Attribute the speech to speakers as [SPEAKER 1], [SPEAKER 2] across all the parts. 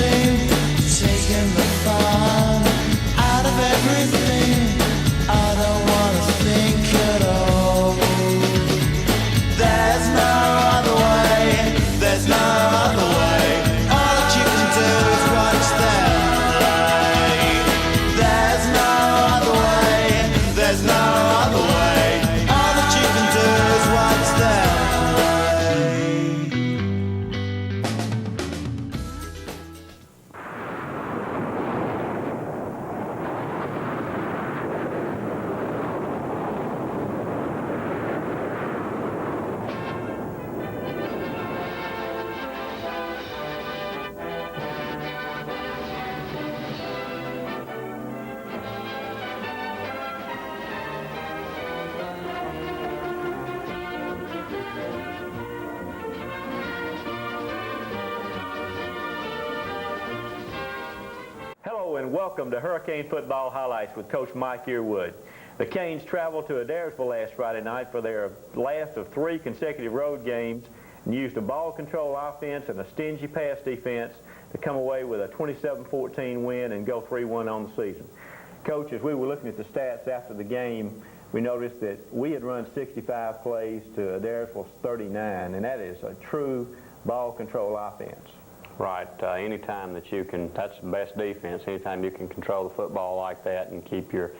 [SPEAKER 1] seem taking the fun out of everything. I don't wanna think at all. There's no other way, there's no other way. All that you can do is watch them play. There's no other way, there's no other way. All that you can do is watch them play.
[SPEAKER 2] Hello and welcome to Hurricane Football Highlights with Coach Mike Yearwood. The Canes traveled to Adairsville last Friday night for their last of 3 consecutive road games and used a ball control offense and a stingy pass defense to come away with a 27-14 win and go 3-1 on the season. Coach, as we were looking at the stats after the game, we noticed that we had run 65 plays to Adairsville's 39, and that is a true ball control offense.
[SPEAKER 3] Right. Anytime that you can, that's the best defense. Anytime you can control the football like that and keep your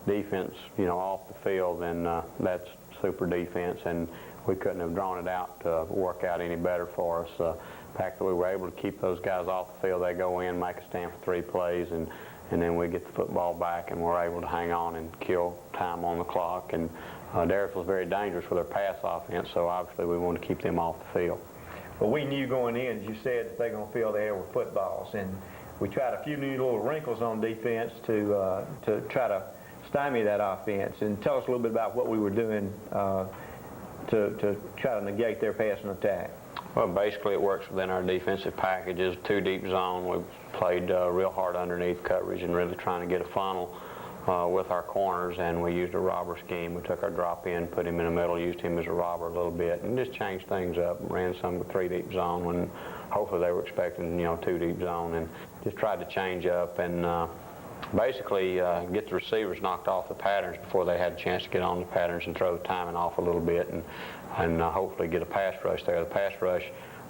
[SPEAKER 3] defense, off the field, then that's super defense. And we couldn't have drawn it out to work out any better for us. The fact that we were able to keep those guys off the field, they go in, make a stand for 3 plays, and then we get the football back, and we're able to hang on and kill time on the clock. And Adairsville's very dangerous with their pass offense, so obviously we want to keep them off the field.
[SPEAKER 2] Well, we knew going in, as you said, that they're going to fill the air with footballs, and we tried a few new little wrinkles on defense to try to stymie that offense. And tell us a little bit about what we were doing to try to negate their passing attack.
[SPEAKER 3] Well, basically it works within our defensive packages. 2 deep zone. We played real hard underneath coverage and really trying to get a funnel with our corners, and we used a robber scheme. We took our drop in, put him in the middle, used him as a robber a little bit, and just changed things up. Ran some with 3 deep zone when hopefully they were expecting 2 deep zone, and just tried to change up and basically get the receivers knocked off the patterns before they had a chance to get on the patterns and throw the timing off a little bit, and hopefully get a pass rush there. The pass rush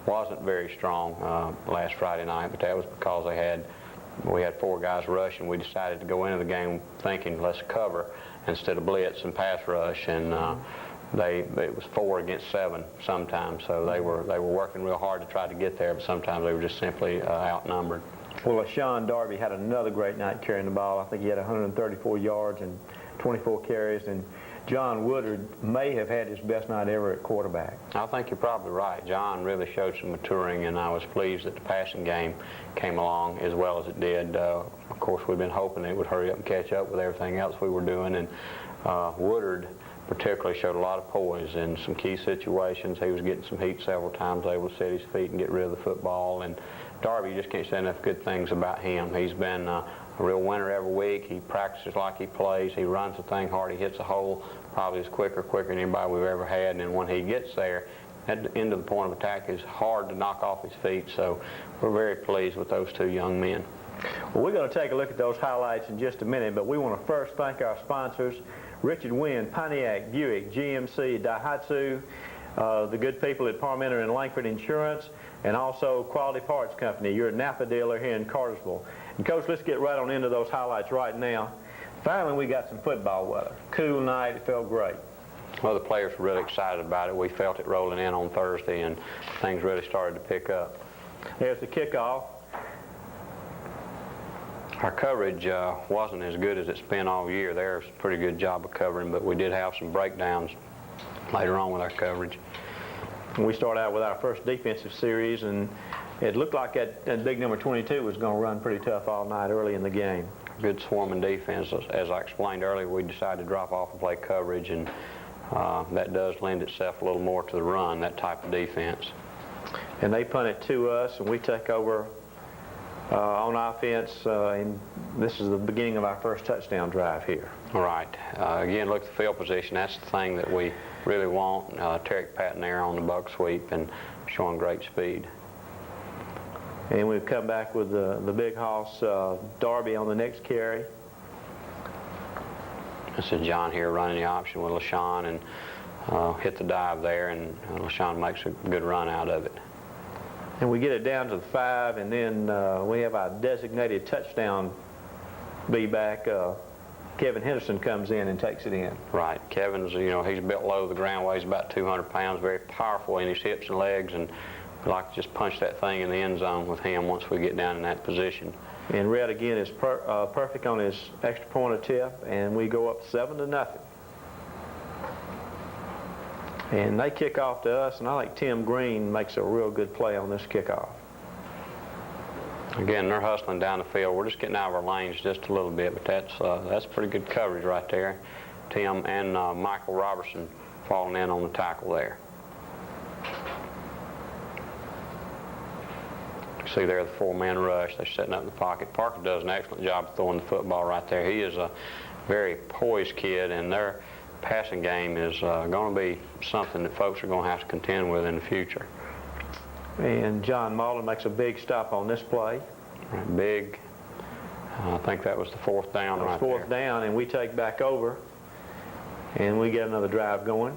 [SPEAKER 3] wasn't very strong last Friday night, but that was because we had 4 guys rushing. We decided to go into the game thinking let's cover instead of blitz and pass rush, and it was 4 against 7 sometimes. So they were working real hard to try to get there, but sometimes they were just simply outnumbered.
[SPEAKER 2] Well, Sean Darby had another great night carrying the ball. I think he had 134 yards and 24 carries, and John Woodard may have had his best night ever at quarterback.
[SPEAKER 3] I think you're probably right. John really showed some maturing, and I was pleased that the passing game came along as well as it did. Of course, we've been hoping it would hurry up and catch up with everything else we were doing, and Woodard particularly showed a lot of poise in some key situations. He was getting some heat several times, able to set his feet and get rid of the football. And Darby, you just can't say enough good things about him. He's been a real winner every week. He practices like he plays. He runs the thing hard. He hits a hole probably as quicker than anybody we've ever had. And when he gets there, at the end of the point of attack is hard to knock off his feet. So we're very pleased with those 2 young men.
[SPEAKER 2] Well, we're going to take a look at those highlights in just a minute, but we want to first thank our sponsors, Richard Wynn, Pontiac, Buick, GMC, Daihatsu, the good people at Parmenter and Langford Insurance, and also Quality Parts Company, your Napa dealer here in Cartersville. And Coach, let's get right on into those highlights right now. Finally, we got some football weather. Cool night, it felt great.
[SPEAKER 3] Well, the players were really excited about it. We felt it rolling in on Thursday, and things really started to pick up.
[SPEAKER 2] Here's the kickoff.
[SPEAKER 3] Our coverage wasn't as good as it's been all year. There's a pretty good job of covering, but we did have some breakdowns later on with our coverage.
[SPEAKER 2] We started out with our first defensive series, and it looked like that big number 22 was going to run pretty tough all night early in the game.
[SPEAKER 3] Good swarming defense. As I explained earlier, we decided to drop off and play coverage, and that does lend itself a little more to the run, that type of defense.
[SPEAKER 2] And they punt it to us, and we take over on offense, and this is the beginning of our first touchdown drive here.
[SPEAKER 3] All right. Again, look at the field position. That's the thing that we really want. Tarek Patton there on the buck sweep and showing great speed.
[SPEAKER 2] And we've come back with the big hoss, Darby, on the next carry.
[SPEAKER 3] This is John here running the option with LaShawn, and hit the dive there, and LaShawn makes a good run out of it.
[SPEAKER 2] And we get it down to the 5, and then we have our designated touchdown be-back. Kevin Henderson comes in and takes it in.
[SPEAKER 3] Right. Kevin's, you know, he's built low to the ground, weighs about 200 pounds, very powerful in his hips and legs, and we like to just punch that thing in the end zone with him once we get down in that position.
[SPEAKER 2] And Red again is perfect on his extra point attempt, and we go up 7-0. And they kick off to us, and I think Tim Green makes a real good play on this kickoff.
[SPEAKER 3] Again, they're hustling down the field. We're just getting out of our lanes just a little bit, but that's pretty good coverage right there. Tim and Michael Robertson falling in on the tackle there. You see there the 4-man rush. They're setting up in the pocket. Parker does an excellent job of throwing the football right there. He is a very poised kid, and their passing game is going to be something that folks are going to have to contend with in the future.
[SPEAKER 2] And John Mullen makes a big stop on this play.
[SPEAKER 3] Right, big. I think that was the 4th down right there.
[SPEAKER 2] 4th down, and we take back over, and we get another drive going.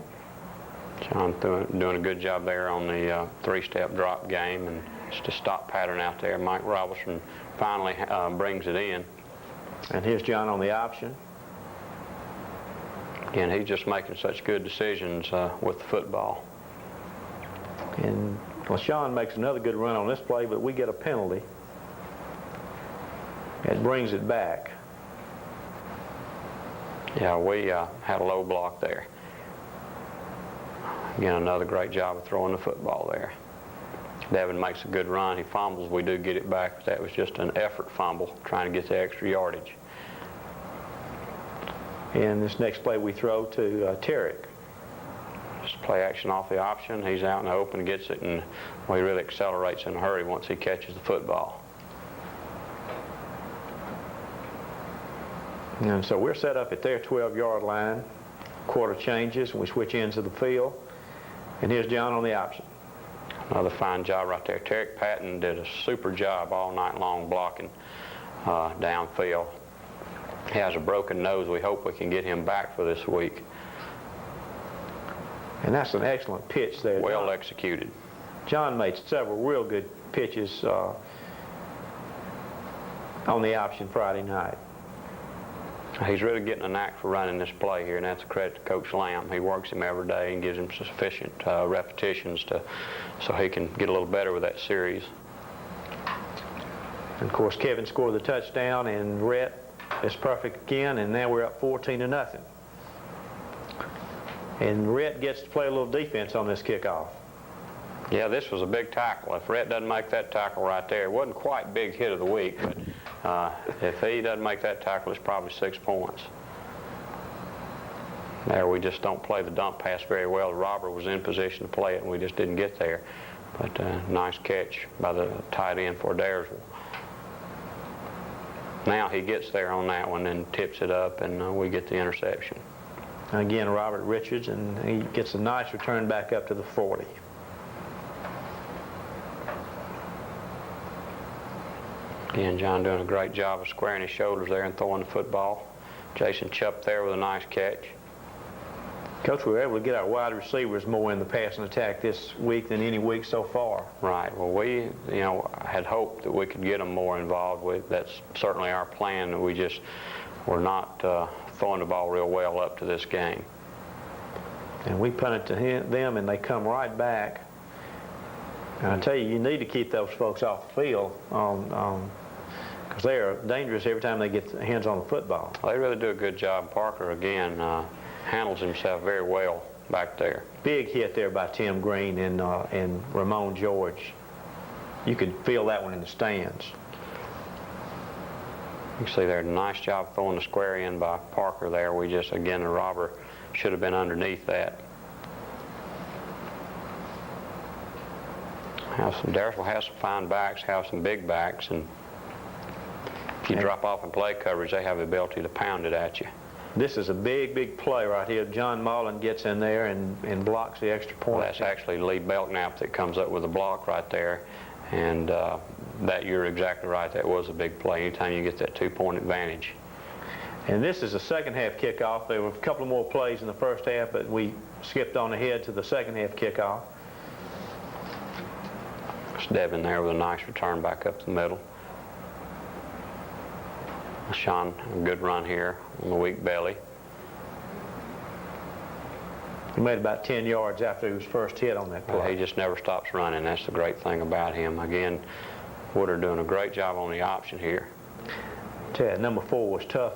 [SPEAKER 3] John doing a good job there on the 3-step drop game, and just a stop pattern out there. Mike Robertson finally brings it in.
[SPEAKER 2] And here's John on the option.
[SPEAKER 3] Again, he's just making such good decisions with the football.
[SPEAKER 2] And LaShawn makes another good run on this play, but we get a penalty. It brings it back.
[SPEAKER 3] Yeah, we had a low block there. Again, another great job of throwing the football there. Devin makes a good run. He fumbles. We do get it back, but that was just an effort fumble, trying to get the extra yardage.
[SPEAKER 2] And this next play we throw to Tarek.
[SPEAKER 3] Just play action off the option. He's out in the open, gets it, and he really accelerates in a hurry once he catches the football.
[SPEAKER 2] And so we're set up at their 12-yard line. Quarter changes, and we switch ends of the field. And here's John on the option.
[SPEAKER 3] Another fine job right there. Tarek Patton did a super job all night long blocking downfield. He has a broken nose. We hope we can get him back for this week.
[SPEAKER 2] And that's an excellent pitch there.
[SPEAKER 3] Well executed.
[SPEAKER 2] John made several real good pitches on the option Friday night.
[SPEAKER 3] He's really getting a knack for running this play here, and that's a credit to Coach Lamb. He works him every day and gives him sufficient repetitions so he can get a little better with that series.
[SPEAKER 2] And of course, Kevin scored the touchdown, and Rhett is perfect again, and now we're up 14-0. And Rhett gets to play a little defense on this kickoff.
[SPEAKER 3] Yeah, this was a big tackle. If Rhett doesn't make that tackle right there, it wasn't quite big hit of the week, but if he doesn't make that tackle, it's probably 6 points. There, we just don't play the dump pass very well. The robber was in position to play it, and we just didn't get there. But nice catch by the tight end for Adairsville. Now he gets there on that one and tips it up, and we get the interception.
[SPEAKER 2] Again, Robert Richards, and he gets a nice return back up to the 40.
[SPEAKER 3] Again, John doing a great job of squaring his shoulders there and throwing the football. Jason Chupp there with a nice catch.
[SPEAKER 2] Coach, we were able to get our wide receivers more in the passing attack this week than any week so far.
[SPEAKER 3] Right. Well, we, had hoped that we could get them more involved with. That's certainly our plan. We just were not throwing the ball real well up to this game.
[SPEAKER 2] And we punt it to them, and they come right back. And I tell you, you need to keep those folks off the field because they are dangerous every time they get hands on the football.
[SPEAKER 3] They really do a good job. Parker, again, handles himself very well back there.
[SPEAKER 2] Big hit there by Tim Green and Ramon George. You could feel that one in the stands.
[SPEAKER 3] You can see there, nice job throwing the square in by Parker there. We just, again, the robber should have been underneath that. Adairsville has some fine backs, have some big backs, and if you drop off in play coverage, they have the ability to pound it at you.
[SPEAKER 2] This is a big, big play right here. John Mullen gets in there and blocks the extra point.
[SPEAKER 3] Well, that's actually Lee Belknap that comes up with a block right there, and that you're exactly right. That was a big play. Anytime you get that 2-point advantage.
[SPEAKER 2] And this is a second half kickoff. There were a couple more plays in the first half, but we skipped on ahead to the second half kickoff.
[SPEAKER 3] It's Devin there with a nice return back up the middle. Sean, a good run here on the weak belly.
[SPEAKER 2] He made about 10 yards after he was first hit on that play.
[SPEAKER 3] He just never stops running. That's the great thing about him. Again, Woodard doing a great job on the option here.
[SPEAKER 2] Ted, number 4 was tough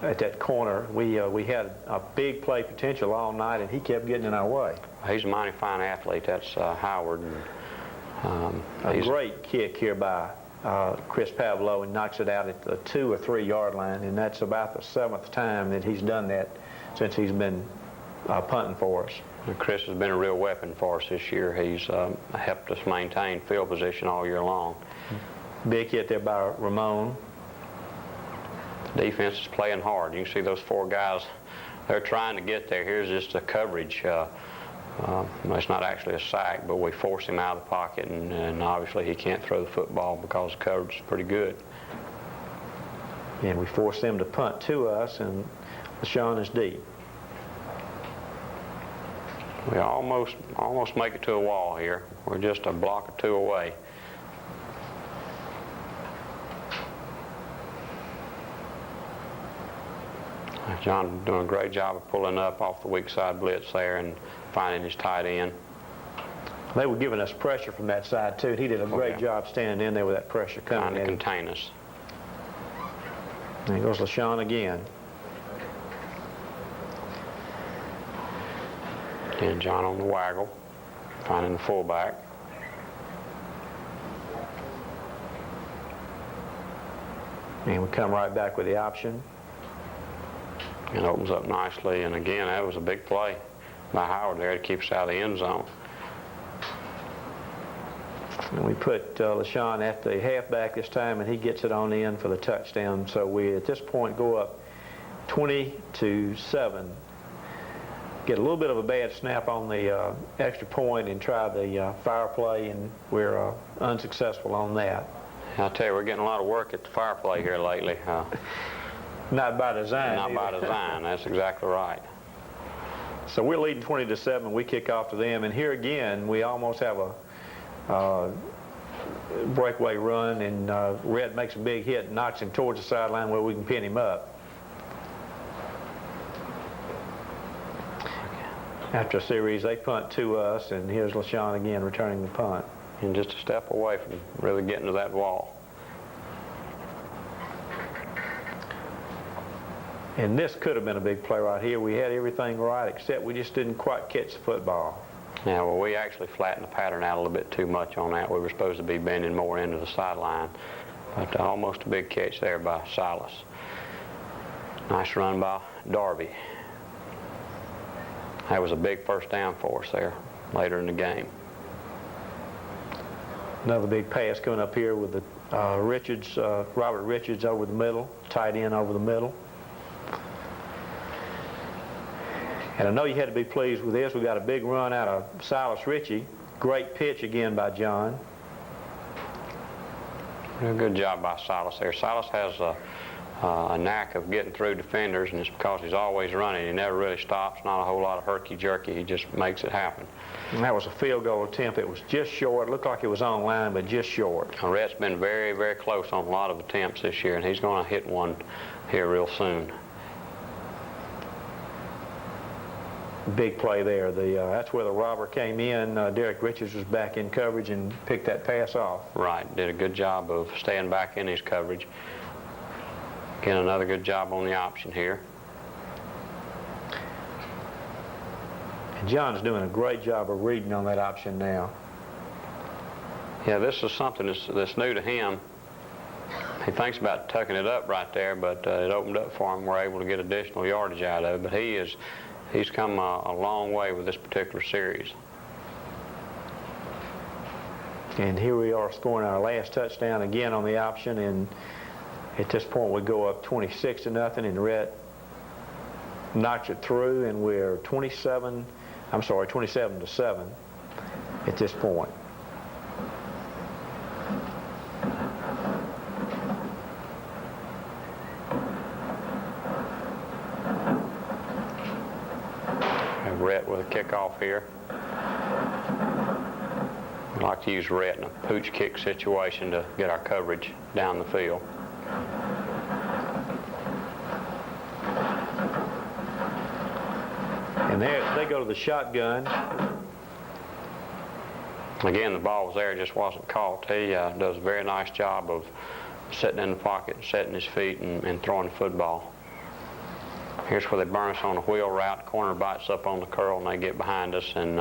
[SPEAKER 2] at that corner. We had a big play potential all night, and he kept getting in our way.
[SPEAKER 3] He's a mighty fine athlete. That's Howard. And,
[SPEAKER 2] a great kick here by Chris Pavlo, and knocks it out at the 2 or 3 yard line, and that's about the 7th time that he's done that since he's been punting for us.
[SPEAKER 3] And Chris has been a real weapon for us this year. He's helped us maintain field position all year long.
[SPEAKER 2] Big hit there by Ramon.
[SPEAKER 3] Defense is playing hard. You can see those 4 guys, they're trying to get there. Here's just a coverage. It's not actually a sack, but we force him out of the pocket, and obviously he can't throw the football because the coverage is pretty good.
[SPEAKER 2] And we force them to punt to us, and LaShawn is deep.
[SPEAKER 3] We almost make it to a wall here. We're just a block or 2 away. John doing a great job of pulling up off the weak side blitz there and finding his tight end.
[SPEAKER 2] They were giving us pressure from that side too. He did a great job standing in there with that pressure coming
[SPEAKER 3] Trying to
[SPEAKER 2] in.
[SPEAKER 3] contain us.
[SPEAKER 2] There goes LaShawn again.
[SPEAKER 3] And John on the waggle, finding the fullback.
[SPEAKER 2] And we come right back with the option.
[SPEAKER 3] It opens up nicely, and again, that was a big play by Howard there to keep us out of the end zone.
[SPEAKER 2] And we put LaShawn at the halfback this time, and he gets it on in for the touchdown. So we, at this point, go up 20-7. Get a little bit of a bad snap on the extra point and try the fire play, and we're unsuccessful on that.
[SPEAKER 3] I'll tell you, we're getting a lot of work at the fire play here lately.
[SPEAKER 2] Not by design.
[SPEAKER 3] Not by design, that's exactly right.
[SPEAKER 2] So we're leading 20-7. We kick off to them, and here again we almost have a breakaway run, and Red makes a big hit and knocks him towards the sideline where we can pin him up. After a series, they punt to us, and here's LaShawn again returning the punt.
[SPEAKER 3] And just a step away from really getting to that wall.
[SPEAKER 2] And this could have been a big play right here. We had everything right, except we just didn't quite catch the football.
[SPEAKER 3] Yeah, well, we actually flattened the pattern out a little bit too much on that. We were supposed to be bending more into the sideline, but almost a big catch there by Silas. Nice run by Darby. That was a big first down for us there later in the game.
[SPEAKER 2] Another big pass coming up here with the Robert Richards over the middle, tight end over the middle. And I know you had to be pleased with this. We got a big run out of Silas Ritchie. Great pitch again by John.
[SPEAKER 3] Real good job by Silas there. Silas has a knack of getting through defenders, and it's because he's always running. He never really stops, not a whole lot of herky-jerky. He just makes it happen.
[SPEAKER 2] And that was a field goal attempt. It was just short. It looked like it was on line, but just short.
[SPEAKER 3] Rhett's been very, very close on a lot of attempts this year, and he's going to hit one here real soon.
[SPEAKER 2] Big play there. That's where the robber came in. Derek Richards was back in coverage and picked that pass off.
[SPEAKER 3] Right. Did a good job of staying back in his coverage. Again, another good job on the option here.
[SPEAKER 2] And John's doing a great job of reading on that option now.
[SPEAKER 3] Yeah, this is something that's new to him. He thinks about tucking it up right there, but it opened up for him. We're able to get additional yardage out of it. But he's come a long way with this particular series.
[SPEAKER 2] And here we are scoring our last touchdown again on the option, and at this point we go up 26-0, and Rhett knocks it through, and we're 27-7 at this point.
[SPEAKER 3] with a kickoff here. We like to use Rhett in a pooch kick situation to get our coverage down the field.
[SPEAKER 2] And they go to the shotgun.
[SPEAKER 3] Again, the ball was there, it just wasn't caught. He does a very nice job of sitting in the pocket, setting his feet, and throwing the football. Here's where they burn us on a wheel route. Corner bites up on the curl, and they get behind us and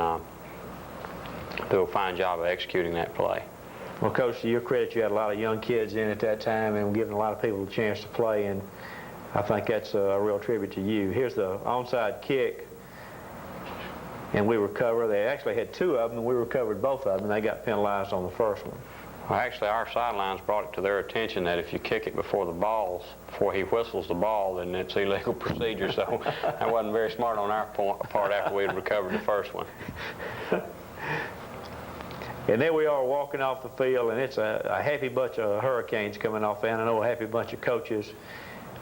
[SPEAKER 3] do a fine job of executing that play.
[SPEAKER 2] Well, Coach, to your credit, you had a lot of young kids in at that time and giving a lot of people a chance to play, and I think that's a real tribute to you. Here's the onside kick, and we recover. They actually had two of them, and we recovered both of them, and they got penalized on the first one.
[SPEAKER 3] Well, actually, our sidelines brought it to their attention that if you kick it before he whistles the ball, then it's illegal procedure, so that wasn't very smart on our part after we had recovered the first one.
[SPEAKER 2] And there we are walking off the field, and it's a happy bunch of Hurricanes coming off, and I know a happy bunch of coaches.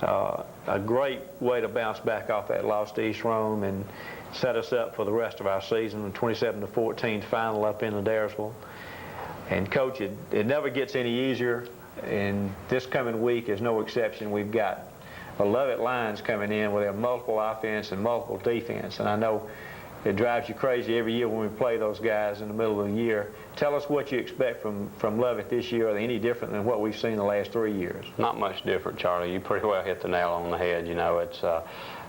[SPEAKER 2] A great way to bounce back off that loss to East Rome and set us up for the rest of our season, 27-14 final up in Adairsville. And Coach, it never gets any easier, and this coming week is no exception. We've got 11 lines coming in with a multiple offense and multiple defense, and I know it drives you crazy every year when we play those guys in the middle of the year. Tell us what you expect from Lovett this year. Are they any different than what we've seen the last 3 years?
[SPEAKER 3] Not much different, Charlie. You pretty well hit the nail on the head. You know,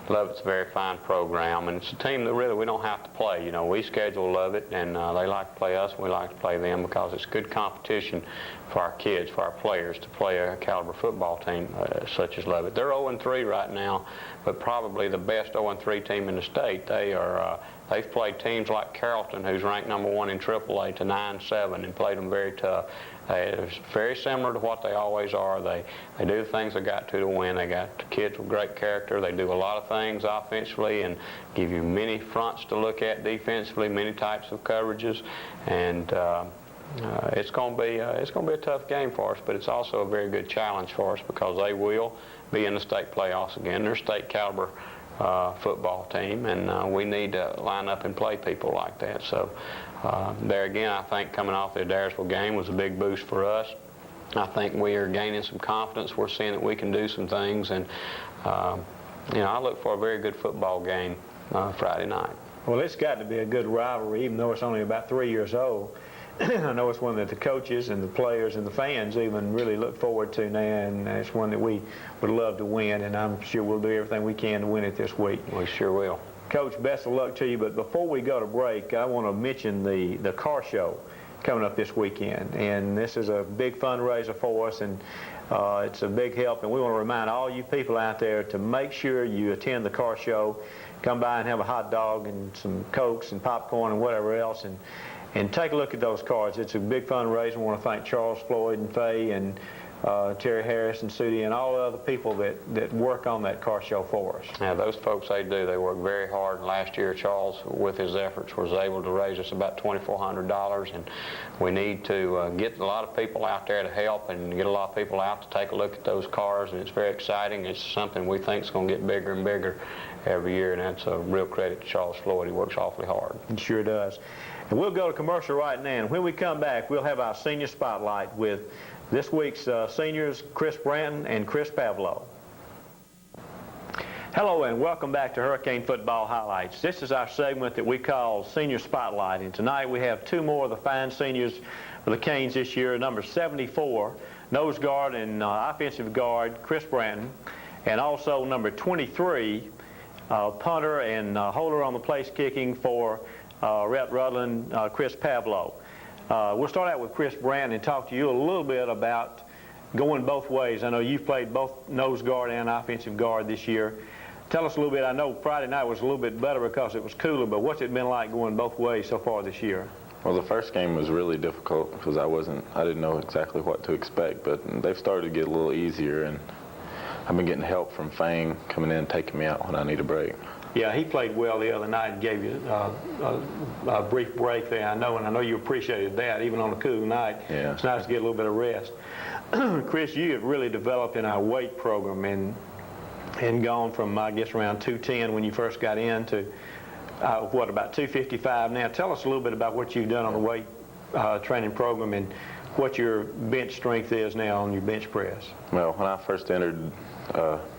[SPEAKER 3] Lovett's a very fine program, and it's a team that really we don't have to play. You know, we schedule Lovett, and they like to play us, and we like to play them because it's good competition for our kids, for our players, to play a caliber football team such as Lovett. They're 0-3 right now, but probably the best 0-3 team in the state. They've played teams like Carrollton, who's ranked #1 in AAA, to 9-7, and played them very tough. It's very similar to what they always are. They do the things they got to win. They got kids with great character. They do a lot of things offensively and give you many fronts to look at defensively, many types of coverages, and it's going to be a tough game for us. But it's also a very good challenge for us because they will be in the state playoffs again. They're state caliber football team, and we need to line up and play people like that. So there again, I think coming off the Adairsville game was a big boost for us. I think we are gaining some confidence. We're seeing that we can do some things, and you know, I look for a very good football game Friday night.
[SPEAKER 2] Well, it's got to be a good rivalry, even though it's only about 3 years old. I know it's one that the coaches and the players and the fans even really look forward to now, and it's one that we would love to win, and I'm sure we'll do everything we can to win it this week.
[SPEAKER 3] We sure will.
[SPEAKER 2] Coach, best of luck to you, but before we go to break, I want to mention the car show coming up this weekend, and this is a big fundraiser for us, and it's a big help, and we want to remind all you people out there to make sure you attend the car show. Come by and have a hot dog and some Cokes and popcorn and whatever else, and take a look at those cars. It's a big fundraiser. I want to thank Charles Floyd and Faye and Terry Harris and Sudie and all the other people that work on that car show for us.
[SPEAKER 3] Yeah, those folks, they work very hard. Last year, Charles, with his efforts, was able to raise us about $2,400, and we need to get a lot of people out there to help and get a lot of people out to take a look at those cars, and it's very exciting. It's something we think is going to get bigger and bigger every year, and that's a real credit to Charles Floyd. He works awfully hard.
[SPEAKER 2] He sure does. And we'll go to commercial right now, and when we come back, we'll have our senior spotlight with this week's seniors, Chris Branton and Chris Pavlo. Hello, and welcome back to Hurricane Football Highlights. This is our segment that we call Senior Spotlight, and tonight we have two more of the fine seniors for the Canes this year. Number 74, nose guard and offensive guard, Chris Branton, and also number 23, punter and holder on the place kicking for Rhett Rutland, Chris Pavlo. We'll start out with Chris Branton and talk to you a little bit about going both ways. I know you've played both nose guard and offensive guard this year. Tell us a little bit. I know Friday night was a little bit better because it was cooler, but what's it been like going both ways so far this year?
[SPEAKER 4] Well, the first game was really difficult because I didn't know exactly what to expect, but they've started to get a little easier, and I've been getting help from Fang coming in and taking me out when I need a break.
[SPEAKER 2] Yeah, he played well the other night and gave you a brief break there, and I know you appreciated that, even on a cool night.
[SPEAKER 4] Yeah.
[SPEAKER 2] It's nice to get a little bit of rest. Chris, you have really developed in our weight program and gone from, I guess, around 210 when you first got in to what, about 255 now. Tell us a little bit about what you've done on the weight training program and what your bench strength is now on your bench press.
[SPEAKER 4] Well, when I first entered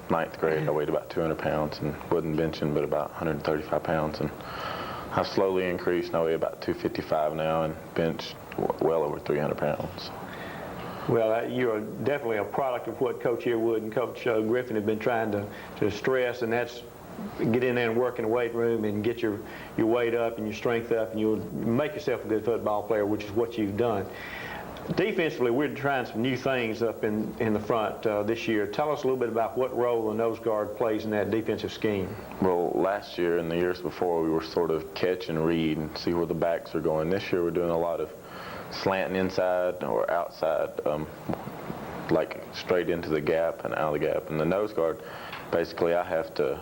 [SPEAKER 4] 9th grade, I weighed about 200 pounds and wasn't benching but about 135 pounds. And I've slowly increased, and I weigh about 255 now and bench well over 300 pounds.
[SPEAKER 2] Well, you're definitely a product of what Coach Earwood and Coach Griffin have been trying to stress, and that's get in there and work in the weight room and get your weight up and your strength up, and you'll make yourself a good football player, which is what you've done. Defensively, we're trying some new things up in the front this year. Tell us a little bit about what role the nose guard plays in that defensive scheme.
[SPEAKER 4] Well, last year and the years before, we were sort of catch and read and see where the backs are going. This year, we're doing a lot of slanting inside or outside, like straight into the gap and out of the gap. And the nose guard, basically, I have to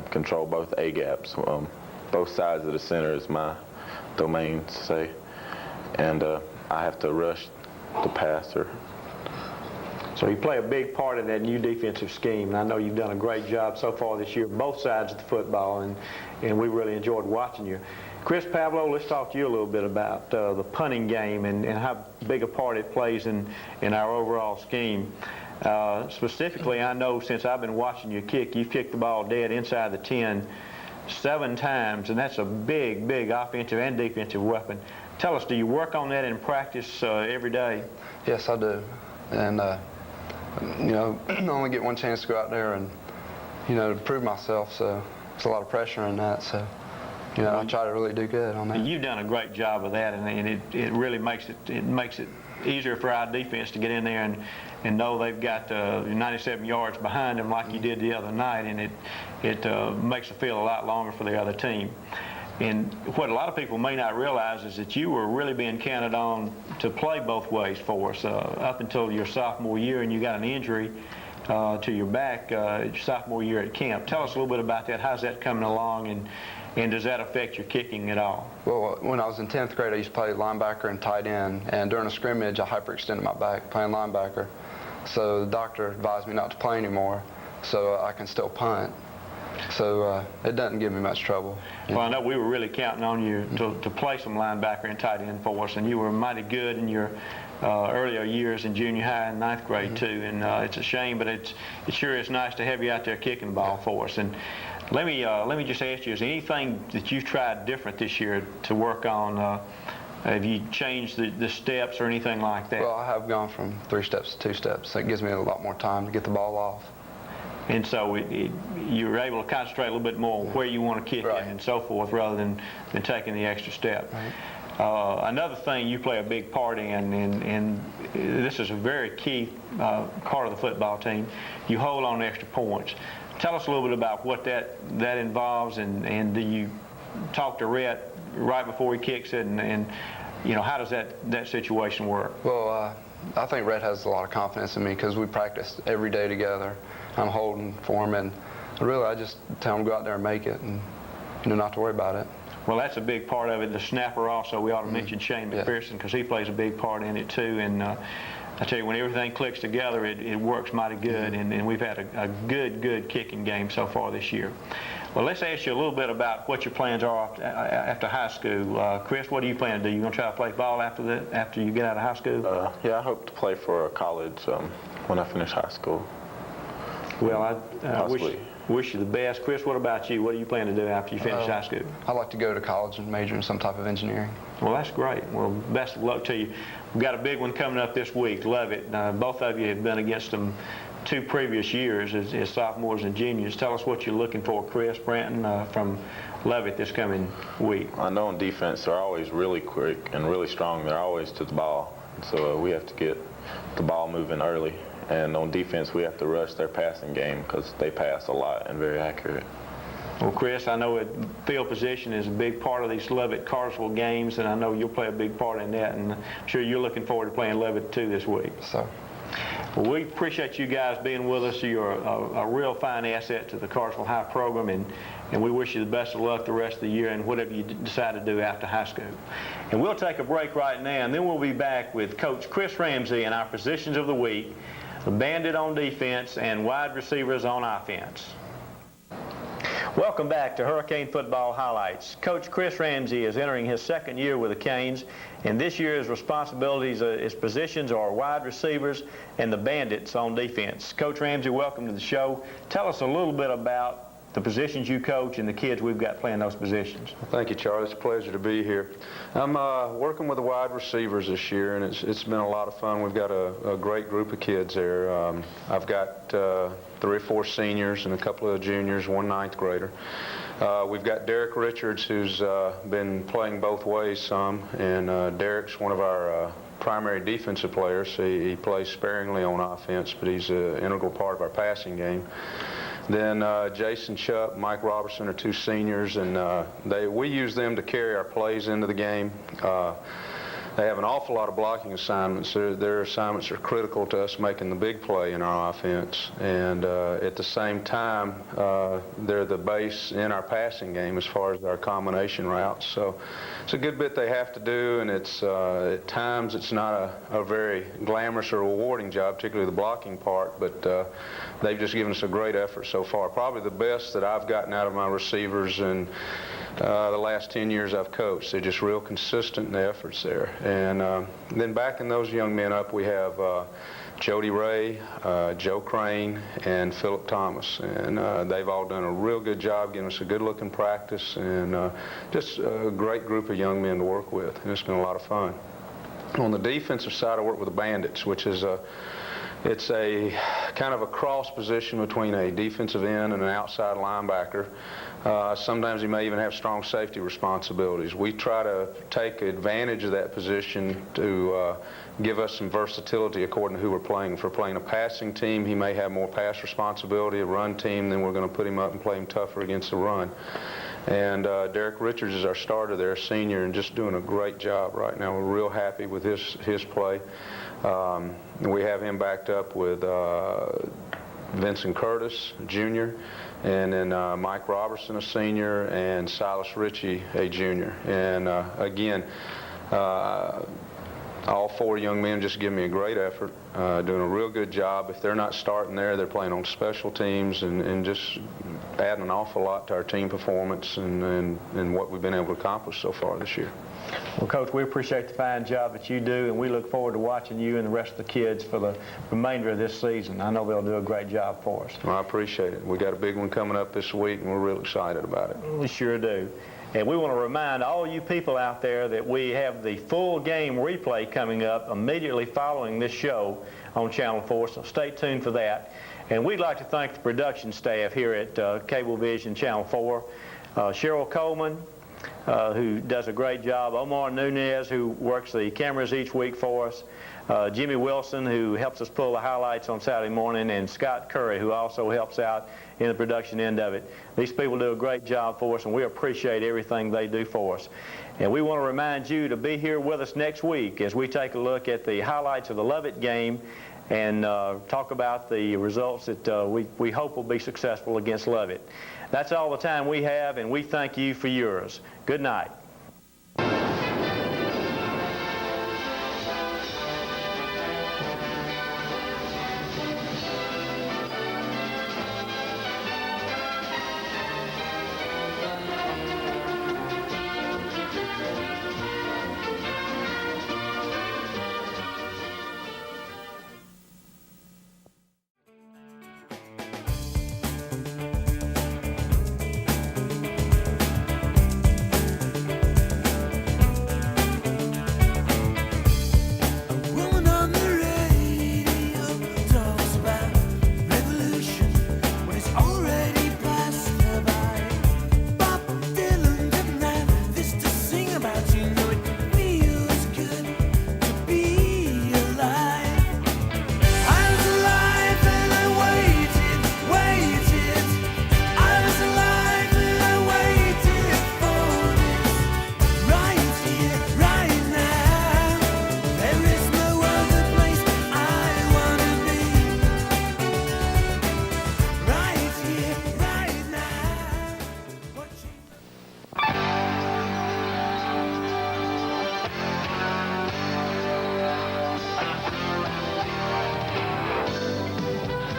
[SPEAKER 4] control both A gaps. Both sides of the center is my domain, say, and I have to rush the passer.
[SPEAKER 2] So you play a big part in that new defensive scheme, and I know you've done a great job so far this year, both sides of the football, and we really enjoyed watching you. Chris Pavlo, let's talk to you a little bit about the punting game and how big a part it plays in our overall scheme. Specifically, I know since I've been watching you kick, you've kicked the ball dead inside the 10 7 times, and that's a big, big offensive and defensive weapon. Tell us, do you work on that in practice every day?
[SPEAKER 5] Yes, I do. And, you know, I only get one chance to go out there and, you know, to prove myself, so it's a lot of pressure in that, so, you know, I try to really do good on that.
[SPEAKER 2] You've done a great job of that, and it really makes it easier for our defense to get in there and know they've got 97 yards behind them like you did the other night, and it makes it feel a lot longer for the other team. And what a lot of people may not realize is that you were really being counted on to play both ways for us up until your sophomore year, and you got an injury to your back your sophomore year at camp. Tell us a little bit about that. How's that coming along, and does that affect your kicking at all?
[SPEAKER 5] Well, when I was in 10th grade, I used to play linebacker and tight end, and during a scrimmage, I hyperextended my back playing linebacker. So the doctor advised me not to play anymore so I can still punt. So it doesn't give me much trouble.
[SPEAKER 2] Well, I know we were really counting on you to play some linebacker and tight end for us, and you were mighty good in your earlier years in junior high and 9th grade too. And it's a shame, but it sure is nice to have you out there kicking the ball for us. And let me just ask you: is there anything that you've tried different this year to work on? Have you changed the steps or anything like that?
[SPEAKER 5] Well, I have gone from 3 steps to 2 steps. That gives me a lot more time to get the ball off.
[SPEAKER 2] And so you're able to concentrate a little bit more on where you want to kick it and so forth, rather than taking the extra step. Right. Another thing you play a big part in, and this is a very key part of the football team, you hold on extra points. Tell us a little bit about what that involves, and do you talk to Rhett right before he kicks it, and you know, how does that situation work?
[SPEAKER 5] Well, I think Rhett has a lot of confidence in me because we practice every day together. I'm holding for him, and really I just tell him to go out there and make it, and you know, not to worry about it.
[SPEAKER 2] Well, that's a big part of it. The snapper also, we ought to mention Shane McPherson, because he plays a big part in it too. And I tell you, when everything clicks together, it works mighty good, and we've had a good kicking game so far this year. Well, let's ask you a little bit about what your plans are after high school. Chris, what do you plan to do? You going to try to play ball after you get out of high school?
[SPEAKER 4] Yeah, I hope to play for college when I finish high school.
[SPEAKER 2] Well, I wish you the best. Chris, what about you? What do you plan to do after you finish high school?
[SPEAKER 5] I'd like to go to college and major in some type of engineering.
[SPEAKER 2] Well, that's great. Well, best of luck to you. We've got a big one coming up this week, Leavitt. Both of you have been against them 2 previous years as sophomores and juniors. Tell us what you're looking for, Chris Branton, from Leavitt this coming week.
[SPEAKER 4] I know on defense they're always really quick and really strong. They're always to the ball. So we have to get the ball moving early. And on defense, we have to rush their passing game because they pass a lot and very accurate.
[SPEAKER 2] Well, Chris, I know field position is a big part of these Leavitt-Cartersville games, and I know you'll play a big part in that, and I'm sure you're looking forward to playing Leavitt too this week.
[SPEAKER 5] So.
[SPEAKER 2] Well, we appreciate you guys being with us. You're a real fine asset to the Cartersville High program, and we wish you the best of luck the rest of the year and whatever you decide to do after high school. And we'll take a break right now, and then we'll be back with Coach Chris Ramsey and our positions of the week, the bandit on defense and wide receivers on offense. Welcome back to Hurricane Football Highlights. Coach Chris Ramsey is entering his second year with the Canes, and this year's responsibilities, his positions are wide receivers and the Bandits on defense. Coach Ramsey, welcome to the show. Tell us a little bit about the positions you coach and the kids we've got playing those positions.
[SPEAKER 6] Thank you, Charlie. It's a pleasure to be here. I'm working with the wide receivers this year, and it's been a lot of fun. We've got a great group of kids there. I've got 3 or 4 seniors and a couple of juniors, 1 ninth grader. We've got Derek Richards, who's been playing both ways some, and Derek's one of our primary defensive players. He plays sparingly on offense, but he's an integral part of our passing game. Then Jason Chupp, Mike Robertson are 2 seniors, and we use them to carry our plays into the game. They have an awful lot of blocking assignments. Their assignments are critical to us making the big play in our offense, and at the same time, they're the base in our passing game as far as our combination routes. So it's a good bit they have to do, and it's at times it's not a very glamorous or rewarding job, particularly the blocking part, but they've just given us a great effort so far. Probably the best that I've gotten out of my receivers in the last 10 years I've coached. They're just real consistent in the efforts there. And then backing those young men up, we have Jody Ray, Joe Crane, and Philip Thomas. And they've all done a real good job getting us a good-looking practice, and just a great group of young men to work with. And it's been a lot of fun. On the defensive side, I work with the Bandits, which is it's a kind of a cross position between a defensive end and an outside linebacker. Sometimes he may even have strong safety responsibilities. We try to take advantage of that position to give us some versatility according to who we're playing. If we're playing a passing team, he may have more pass responsibility. A run team, then we're going to put him up and play him tougher against the run. And Derek Richards is our starter there, senior, and just doing a great job right now. We're real happy with his play. We have him backed up with Vincent Curtis, junior, and then Mike Robertson, a senior, and Silas Ritchie, a junior. And again, all 4 young men just give me a great effort, doing a real good job. If they're not starting there, they're playing on special teams and just adding an awful lot to our team performance and what we've been able to accomplish so far this year.
[SPEAKER 2] Well, Coach, we appreciate the fine job that you do, and we look forward to watching you and the rest of the kids for the remainder of this season. I know they'll do a great job for us.
[SPEAKER 6] Well, I appreciate it. We got a big one coming up this week, and we're real excited about it.
[SPEAKER 2] We sure do. And we want to remind all you people out there that we have the full game replay coming up immediately following this show on Channel 4, so stay tuned for that. And we'd like to thank the production staff here at Cablevision Channel 4, Cheryl Coleman, who does a great job, Omar Nunez, who works the cameras each week for us, Jimmy Wilson, who helps us pull the highlights on Saturday morning, and Scott Curry, who also helps out in the production end of it. These people do a great job for us, and we appreciate everything they do for us. And we want to remind you to be here with us next week as we take a look at the highlights of the Lovett game and talk about the results that we hope will be successful against Lovett. That's all the time we have, and we thank you for yours. Good night.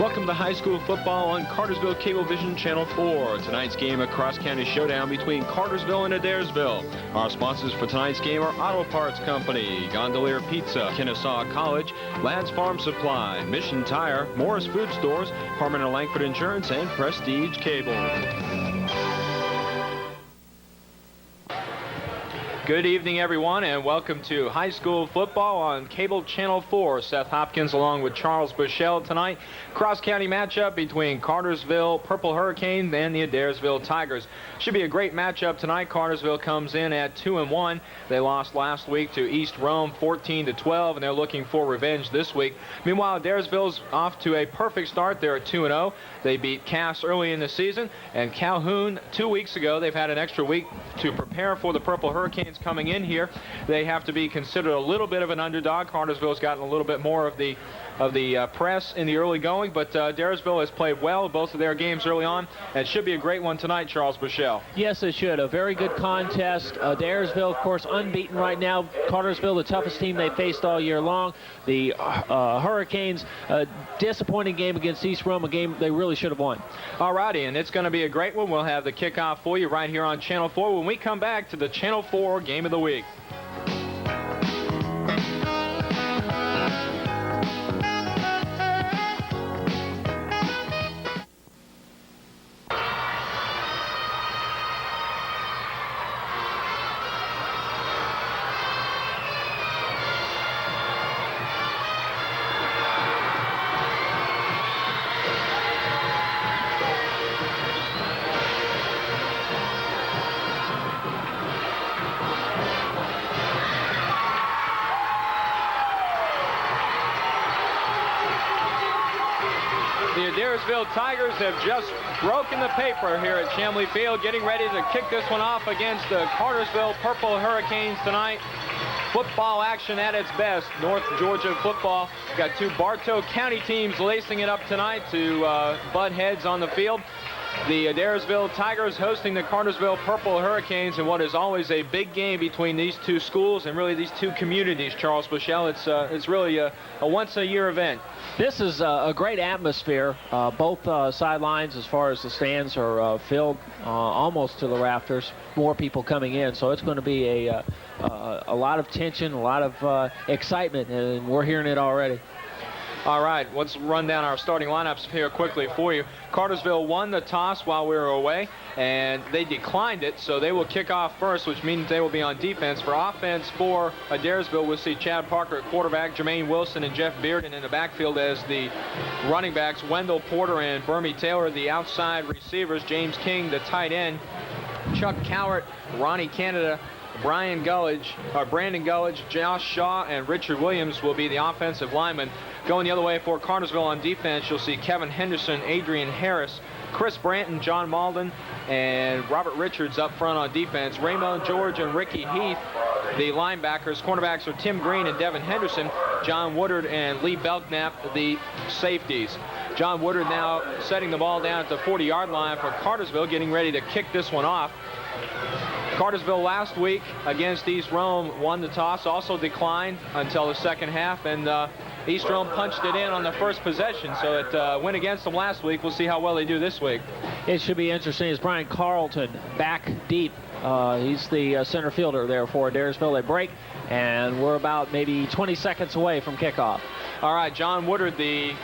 [SPEAKER 7] Welcome to high school football on Cartersville Cablevision Channel 4. Tonight's game, a cross-county showdown between Cartersville and Adairsville. Our sponsors for tonight's game are Auto Parts Company, Gondolier Pizza, Kennesaw College, Ladd's Farm Supply, Mission Tire, Morris Food Stores, Harmon & Langford Insurance, and Prestige Cable.
[SPEAKER 8] Good evening, everyone, and welcome to high school football on Cable Channel 4. Seth Hopkins along with Charles Bushell tonight. Cross-county matchup between Cartersville Purple Hurricanes and the Adairsville Tigers. Should be a great matchup tonight. Cartersville comes in at 2-1. They lost last week to East Rome 14-12, and they're looking for revenge this week. Meanwhile, Adairsville's off to a perfect start. They're at 2-0. They beat Cass early in the season, and Calhoun 2 weeks ago. They've had an extra week to prepare for the Purple Hurricanes coming in here. They have to be considered a little bit of an underdog. Cartersville's gotten a little bit more of the press in the early going, but Adairsville has played well both of their games early on. It should be a great one tonight, Charles Bushell.
[SPEAKER 9] Yes, it should. A very good contest. Adairsville, of course, unbeaten right now. Cartersville, the toughest team they faced all year long. The Hurricanes, disappointing game against East Rome, a game they really should have won.
[SPEAKER 8] All righty, and it's going to be a great one. We'll have the kickoff for you right here on Channel 4 when we come back to the Channel 4 Game of the Week. The Adairsville Tigers have just broken the paper here at Chamblee Field, getting ready to kick this one off against the Cartersville Purple Hurricanes tonight. Football action at its best. North Georgia football. Got two Bartow County teams lacing it up tonight to butt heads on the field. The Adairsville Tigers hosting the Cartersville Purple Hurricanes in what is always a big game between these two schools and really these two communities, Charles Bushell. It's really a once-a-year event.
[SPEAKER 9] This is a great atmosphere. Both sidelines, as far as the stands, are filled almost to the rafters. More people coming in, so it's going to be a lot of tension, a lot of excitement, and we're hearing it already.
[SPEAKER 8] All right, let's run down our starting lineups here quickly for you. Cartersville won the toss while we were away, and they declined it, so they will kick off first, which means they will be on defense. For offense for Adairsville, we'll see Chad Parker at quarterback, Jermaine Wilson and Jeff Bearden in the backfield as the running backs, Wendell Porter and Burmy Taylor, the outside receivers, James King, the tight end, Chuck Cowart, Ronnie Canada, Brandon Gullidge, Josh Shaw, and Richard Williams will be the offensive linemen. Going the other way for Cartersville on defense, you'll see Kevin Henderson, Adrian Harris, Chris Branton, John Malden, and Robert Richards up front on defense. Raymond George and Ricky Heath, the linebackers. Cornerbacks are Tim Green and Devin Henderson. John Woodard and Lee Belknap, the safeties. John Woodard now setting the ball down at the 40-yard line for Cartersville, getting ready to kick this one off. Cartersville last week against East Rome won the toss, also declined until the second half, and East Rome punched it in on the first possession, so it went against them last week. We'll see how well they do this week.
[SPEAKER 9] It should be interesting. It's Brian Carlton back deep. He's the center fielder there for Adairsville. They break, and we're about maybe 20 seconds away from kickoff.
[SPEAKER 8] All right, John Woodard, the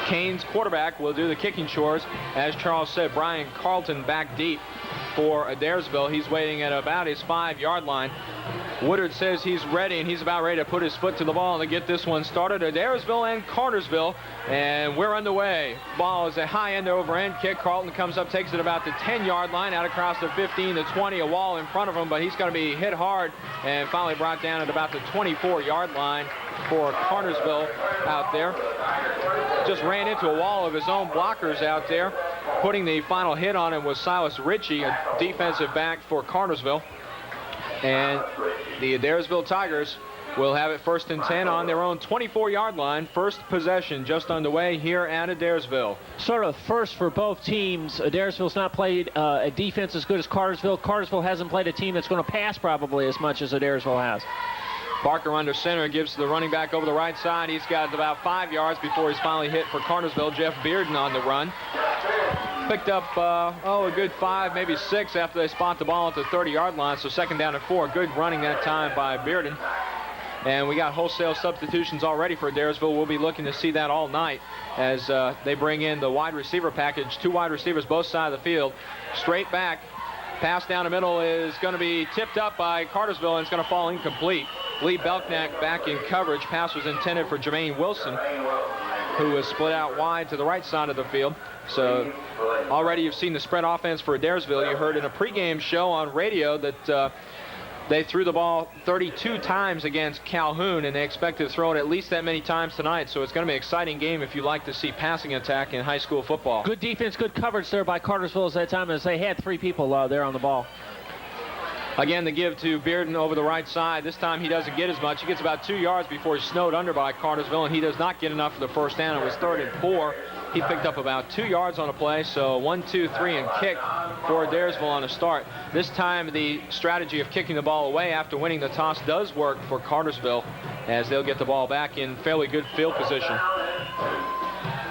[SPEAKER 8] Canes quarterback, will do the kicking chores. As Charles said, Brian Carlton back deep for Adairsville. He's waiting at about his 5-yard line. Woodard says he's ready, and he's about ready to put his foot to the ball to get this one started. Adairsville and Cartersville, and we're underway. Ball is a high end over end kick. Carlton comes up, takes it about the 10-yard line, out across the 15, the 20, a wall in front of him, but he's going to be hit hard and finally brought down at about the 24-yard line for Cartersville out there. Just ran into a wall of his own blockers out there. Putting the final hit on him was Silas Ritchie, a defensive back for Cartersville. And the Adairsville Tigers will have it 1st and 10 on their own 24-yard line. First possession just underway here at Adairsville.
[SPEAKER 9] Sort of first for both teams. Adairsville's not played a defense as good as Cartersville. Cartersville hasn't played a team that's going to pass probably as much as Adairsville has.
[SPEAKER 8] Barker under center, gives to the running back over the right side. He's got about 5 yards before he's finally hit for Cartersville. Jeff Bearden on the run. Picked up, a good 5, maybe 6 after they spot the ball at the 30-yard line. So 2nd down and 4. Good running that time by Bearden. And we got wholesale substitutions already for Adairsville. We'll be looking to see that all night as they bring in the wide receiver package. 2 wide receivers both sides of the field. Straight back. Pass down the middle is going to be tipped up by Cartersville, and it's going to fall incomplete. Lee Belknap back in coverage. Pass was intended for Jermaine Wilson, who was split out wide to the right side of the field. So already you've seen the spread offense for Adairsville. You heard in a pregame show on radio that they threw the ball 32 times against Calhoun, and they expect to throw it at least that many times tonight. So it's going to be an exciting game if you like to see passing attack in high school football.
[SPEAKER 9] Good defense, good coverage there by Cartersville at that time as they had 3 people there on the ball.
[SPEAKER 8] Again, the give to Bearden over the right side. This time he doesn't get as much. He gets about 2 yards before he's snowed under by Cartersville, and he does not get enough for the first down. It was 3rd and 4. He picked up about 2 yards on a play, so 1, 2, 3 and kick for Adairsville on a start. This time the strategy of kicking the ball away after winning the toss does work for Cartersville as they'll get the ball back in fairly good field position.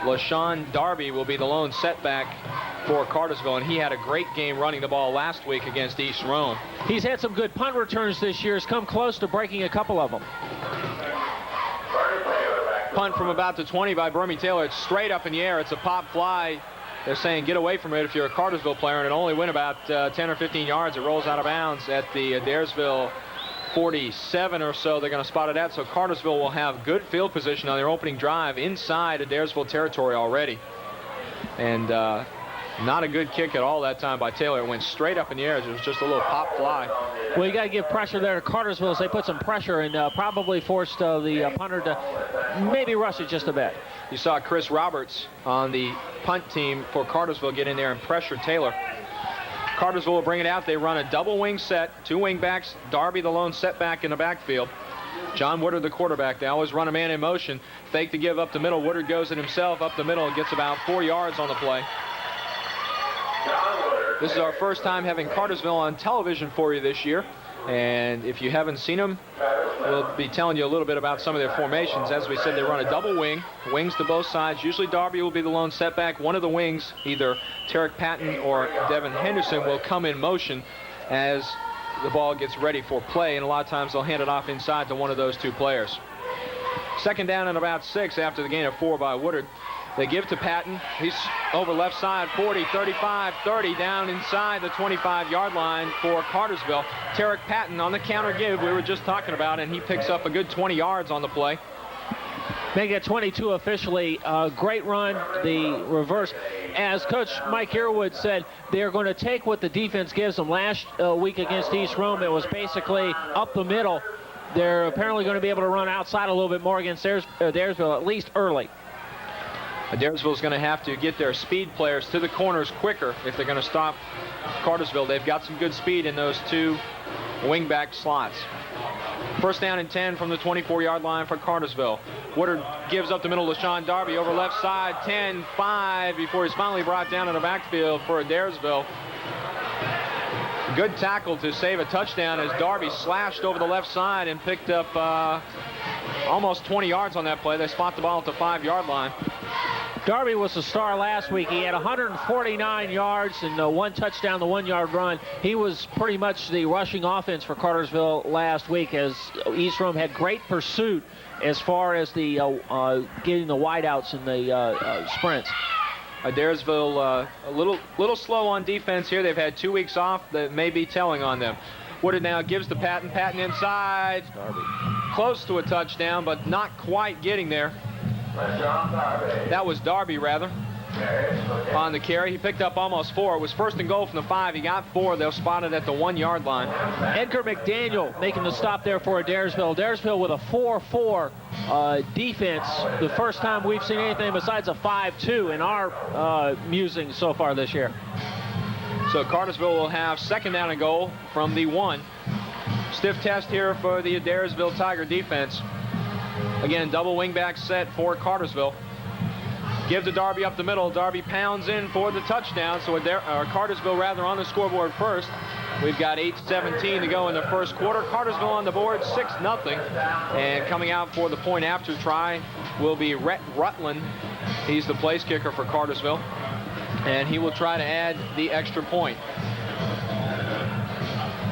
[SPEAKER 8] LaShawn Darby will be the lone setback for Cartersville, and he had a great game running the ball last week against East Rome.
[SPEAKER 9] He's had some good punt returns this year. He's come close to breaking a couple of them.
[SPEAKER 8] Punt from about the 20 by Burmy Taylor. It's straight up in the air. It's a pop fly. They're saying get away from it if you're a Cartersville player, and it only went about 10 or 15 yards. It rolls out of bounds at the Adairsville 47 or so. They're going to spot it at, so Cartersville will have good field position on their opening drive inside Adairsville territory already. And not a good kick at all that time by Taylor. It went straight up in the air. It was just a little pop fly.
[SPEAKER 9] Well, you got to give pressure there to Cartersville as they put some pressure and probably forced the punter to maybe rush it just a bit.
[SPEAKER 8] You saw Chris Roberts on the punt team for Cartersville get in there and pressure Taylor. Cartersville will bring it out. They run a double wing set, 2 wing backs, Darby the lone setback in the backfield. John Woodard the quarterback. They always run a man in motion. Fake to give up the middle. Woodard goes it himself up the middle and gets about 4 yards on the play. This is our first time having Cartersville on television for you this year. And if you haven't seen them, we'll be telling you a little bit about some of their formations. As we said, they run a double wing, wings to both sides. Usually Darby will be the lone setback. One of the wings, either Tarek Patton or Devin Henderson, will come in motion as the ball gets ready for play. And a lot of times they'll hand it off inside to one of those 2 players. 2nd down and about 6 after the gain of 4 by Woodard. They give to Patton. He's over left side, 40, 35, 30, down inside the 25-yard line for Cartersville. Tarek Patton on the counter give we were just talking about, and he picks up a good 20 yards on the play.
[SPEAKER 9] Making it 22 officially. Great run, the reverse. As Coach Mike Earwood said, they're going to take what the defense gives them. Last week against East Rome, it was basically up the middle. They're apparently going to be able to run outside a little bit more against Adairsville, at least early.
[SPEAKER 8] Adairsville is going to have to get their speed players to the corners quicker if they're going to stop Cartersville. They've got some good speed in those 2 wingback slots. 1st down and 10 from the 24-yard line for Cartersville. Woodard gives up the middle to Sean Darby over left side, 10-5 before he's finally brought down in the backfield for Adairsville. Good tackle to save a touchdown as Darby slashed over the left side and picked up almost 20 yards on that play. They spot the ball at the 5-yard line.
[SPEAKER 9] Darby was the star last week. He had 149 yards and 1 touchdown, the 1-yard run. He was pretty much the rushing offense for Cartersville last week as East Rome had great pursuit as far as the getting the wideouts and the sprints.
[SPEAKER 8] Adairsville a little slow on defense here. They've had 2 weeks off that may be telling on them. Woodard now gives to Patton. Patton inside. Darby. Close to a touchdown, but not quite getting there. That was Darby, rather, on the carry. He picked up almost 4. It was 1st and goal from the 5. He got 4. They'll spot it at the 1-yard line.
[SPEAKER 9] Edgar McDaniel making the stop there for Adairsville. Adairsville with a 4-4 defense. The first time we've seen anything besides a 5-2 in our musings so far this year.
[SPEAKER 8] So Cartersville will have 2nd down and goal from the 1. Stiff test here for the Adairsville Tiger defense. Again, double wingback set for Cartersville. Give to Darby up the middle. Darby pounds in for the touchdown. So Cartersville rather on the scoreboard first. We've got 8:17 to go in the first quarter. Cartersville on the board, 6-0. And coming out for the point after try will be Rhett Rutland. He's the place kicker for Cartersville. And he will try to add the extra point.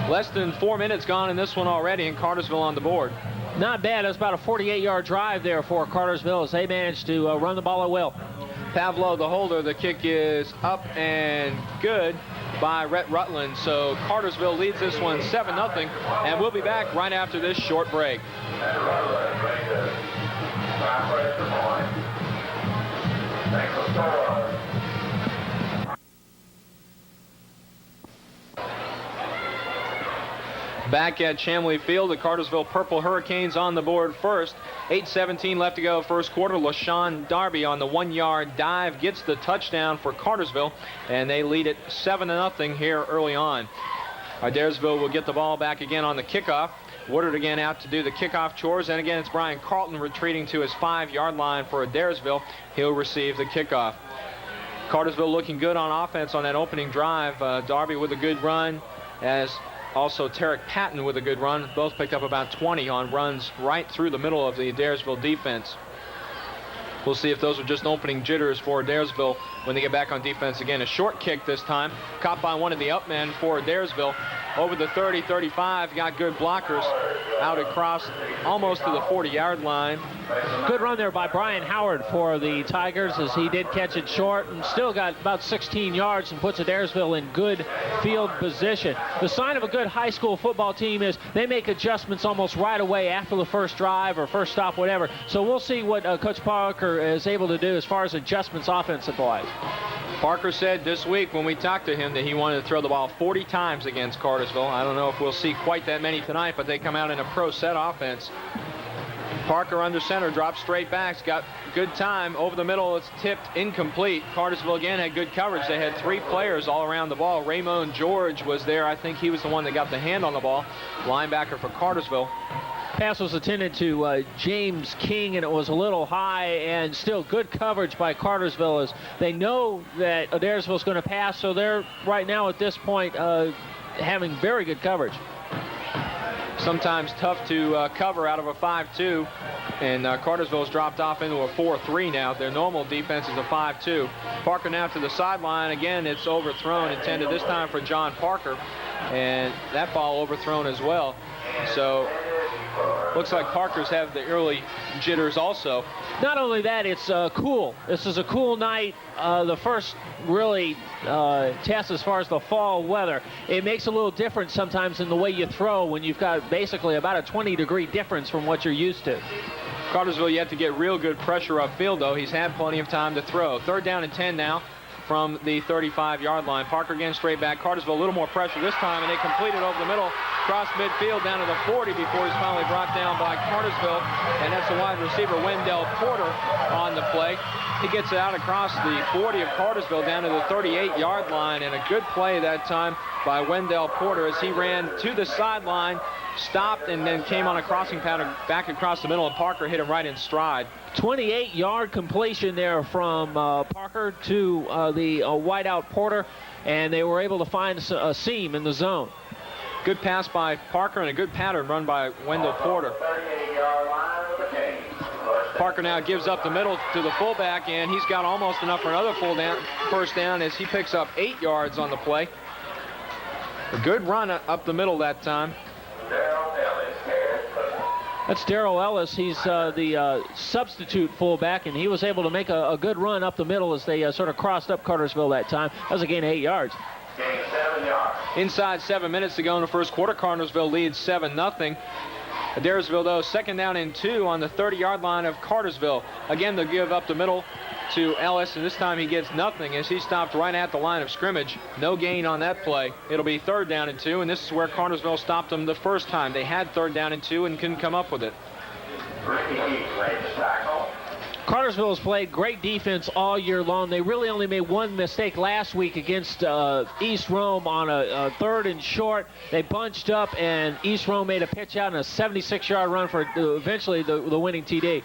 [SPEAKER 8] Less than 4 minutes gone in this one already, and Cartersville on the board.
[SPEAKER 9] Not bad. It's about a 48-yard drive there for Cartersville as they managed to run the ball at will.
[SPEAKER 8] Pavlo, the holder, the kick is up and good by Rhett Rutland. So Cartersville leads this one 7-0, and we'll be back right after this short break. Back at Chamblee Field, the Cartersville Purple Hurricanes on the board first. 8:17 left to go first quarter. LaShawn Darby on the 1-yard dive gets the touchdown for Cartersville, and they lead it 7-0 here early on. Adairsville will get the ball back again on the kickoff. Woodard again out to do the kickoff chores, and again it's Brian Carlton retreating to his 5-yard line for Adairsville. He'll receive the kickoff. Cartersville looking good on offense on that opening drive. Darby with a good run, as also Tarek Patton with a good run. Both picked up about 20 on runs right through the middle of the Adairsville defense. We'll see if those are just opening jitters for Adairsville when they get back on defense again. A short kick this time, caught by one of the up men for Adairsville. Over the 30-35, got good blockers out across almost to the 40-yard line.
[SPEAKER 9] Good run there by Brian Howard for the Tigers as he did catch it short and still got about 16 yards and puts Adairsville in good field position. The sign of a good high school football team is they make adjustments almost right away after the first drive or first stop, whatever. So we'll see what Coach Parker is able to do as far as adjustments offensive-wise.
[SPEAKER 8] Parker said this week when we talked to him that he wanted to throw the ball 40 times against Cartersville. I don't know if we'll see quite that many tonight, but they come out in a pro set offense. Parker under center, drops straight back, got good time. Over the middle, it's tipped incomplete. Cartersville again had good coverage. They had 3 players all around the ball. Raymond George was there. I think he was the one that got the hand on the ball, linebacker for Cartersville.
[SPEAKER 9] Pass was intended to James King, and it was a little high, and still good coverage by Cartersville as they know that Adairsville is going to pass, so they're right now at this point having very good coverage.
[SPEAKER 8] Sometimes tough to cover out of a 5-2, and Cartersville's dropped off into a 4-3 now. Their normal defense is a 5-2. Parker now to the sideline. Again, it's overthrown, intended this time for John Parker, and that ball overthrown as well. So looks like Parker's have the early jitters also.
[SPEAKER 9] Not only that, it's cool. This is a cool night. The first really test as far as the fall weather. It makes a little difference sometimes in the way you throw when you've got basically about a 20-degree difference from what you're used to.
[SPEAKER 8] Cartersville yet to get real good pressure upfield, though. He's had plenty of time to throw. 3rd down and 10 now from the 35-yard line. Parker again straight back. Cartersville a little more pressure this time, and they complete it over the middle, cross midfield down to the 40 before he's finally brought down by Cartersville, and that's the wide receiver Wendell Porter on the play. He gets it out across the 40 of Cartersville down to the 38-yard line, and a good play that time by Wendell Porter as he ran to the sideline, stopped, and then came on a crossing pattern back across the middle, and Parker hit him right in stride.
[SPEAKER 9] 28-yard completion there from Parker to the wideout Porter, and they were able to find a seam in the zone.
[SPEAKER 8] Good pass by Parker and a good pattern run by Wendell Porter. Parker now gives up the middle to the fullback, and he's got almost enough for another first down as he picks up 8 yards on the play. A good run up the middle that time.
[SPEAKER 9] That's Darrell Ellis. He's the substitute fullback, and he was able to make a good run up the middle as they sort of crossed up Cartersville that time. That was a gain of 8 yards.
[SPEAKER 8] Inside 7 minutes to go in the first quarter, Cartersville leads 7-0. Adairsville, though, 2nd down and 2 on the 30-yard line of Cartersville. Again, they'll give up the middle to Ellis, and this time he gets nothing as he stopped right at the line of scrimmage. No gain on that play. It'll be 3rd down and 2, and this is where Cartersville stopped them the first time. They had 3rd down and 2 and couldn't come up with it.
[SPEAKER 9] Cartersville has played great defense all year long. They really only made one mistake last week against East Rome on a 3rd and short. They bunched up, and East Rome made a pitch out and a 76-yard run for eventually the winning TD.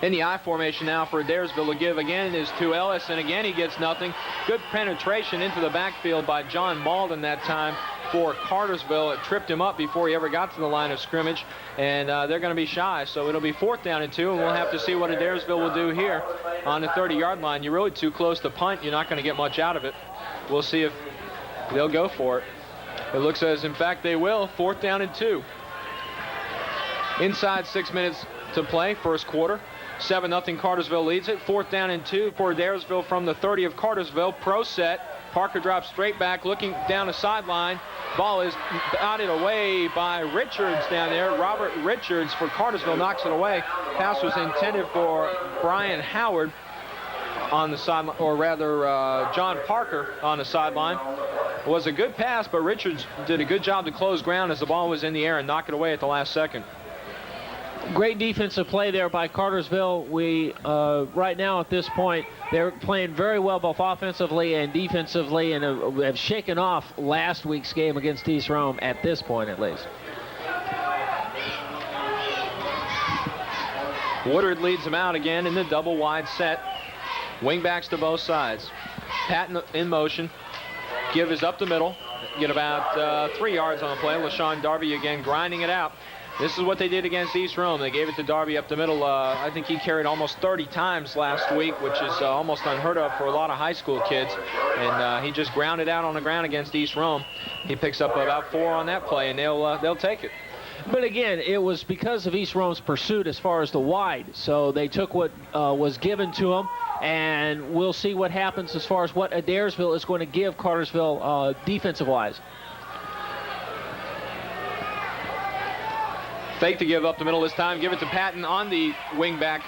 [SPEAKER 8] In the I formation now for Adairsville to give again is to Ellis, and again he gets nothing. Good penetration into the backfield by John Malden that time for Cartersville. It tripped him up before he ever got to the line of scrimmage, and they're going to be shy. So it'll be 4th down and 2, and we'll have to see what Adairsville will do here on the 30-yard line. You're really too close to punt. You're not going to get much out of it. We'll see if they'll go for it. It looks as, in fact, they will. 4th down and 2. Inside 6 minutes to play, first quarter. 7-0 Cartersville leads it. 4th down and 2 for Adairsville from the 30 of Cartersville. Pro set. Parker drops straight back, looking down the sideline. Ball is batted away by Richards down there. Robert Richards for Cartersville knocks it away. Pass was intended for Brian Howard on the sideline, or rather John Parker on the sideline. It was a good pass, but Richards did a good job to close ground as the ball was in the air and knock it away at the last second.
[SPEAKER 9] Great defensive play there by Cartersville. We, right now at this point, they're playing very well both offensively and defensively, and have shaken off last week's game against East Rome at this point at least.
[SPEAKER 8] Woodard leads them out again in the double wide set. Wingbacks to both sides. Patton in motion. Give is up the middle. Get about 3 yards on the play. LaShawn Darby again grinding it out. This is what they did against East Rome. They gave it to Darby up the middle. I think he carried almost 30 times last week, which is almost unheard of for a lot of high school kids. And he just grounded out on the ground against East Rome. He picks up about 4 on that play, and they'll take it.
[SPEAKER 9] But again, it was because of East Rome's pursuit as far as the wide. So they took what was given to them, and we'll see what happens as far as what Adairsville is going to give Cartersville defensive-wise.
[SPEAKER 8] Fake to give up the middle this time. Give it to Patton on the wing back,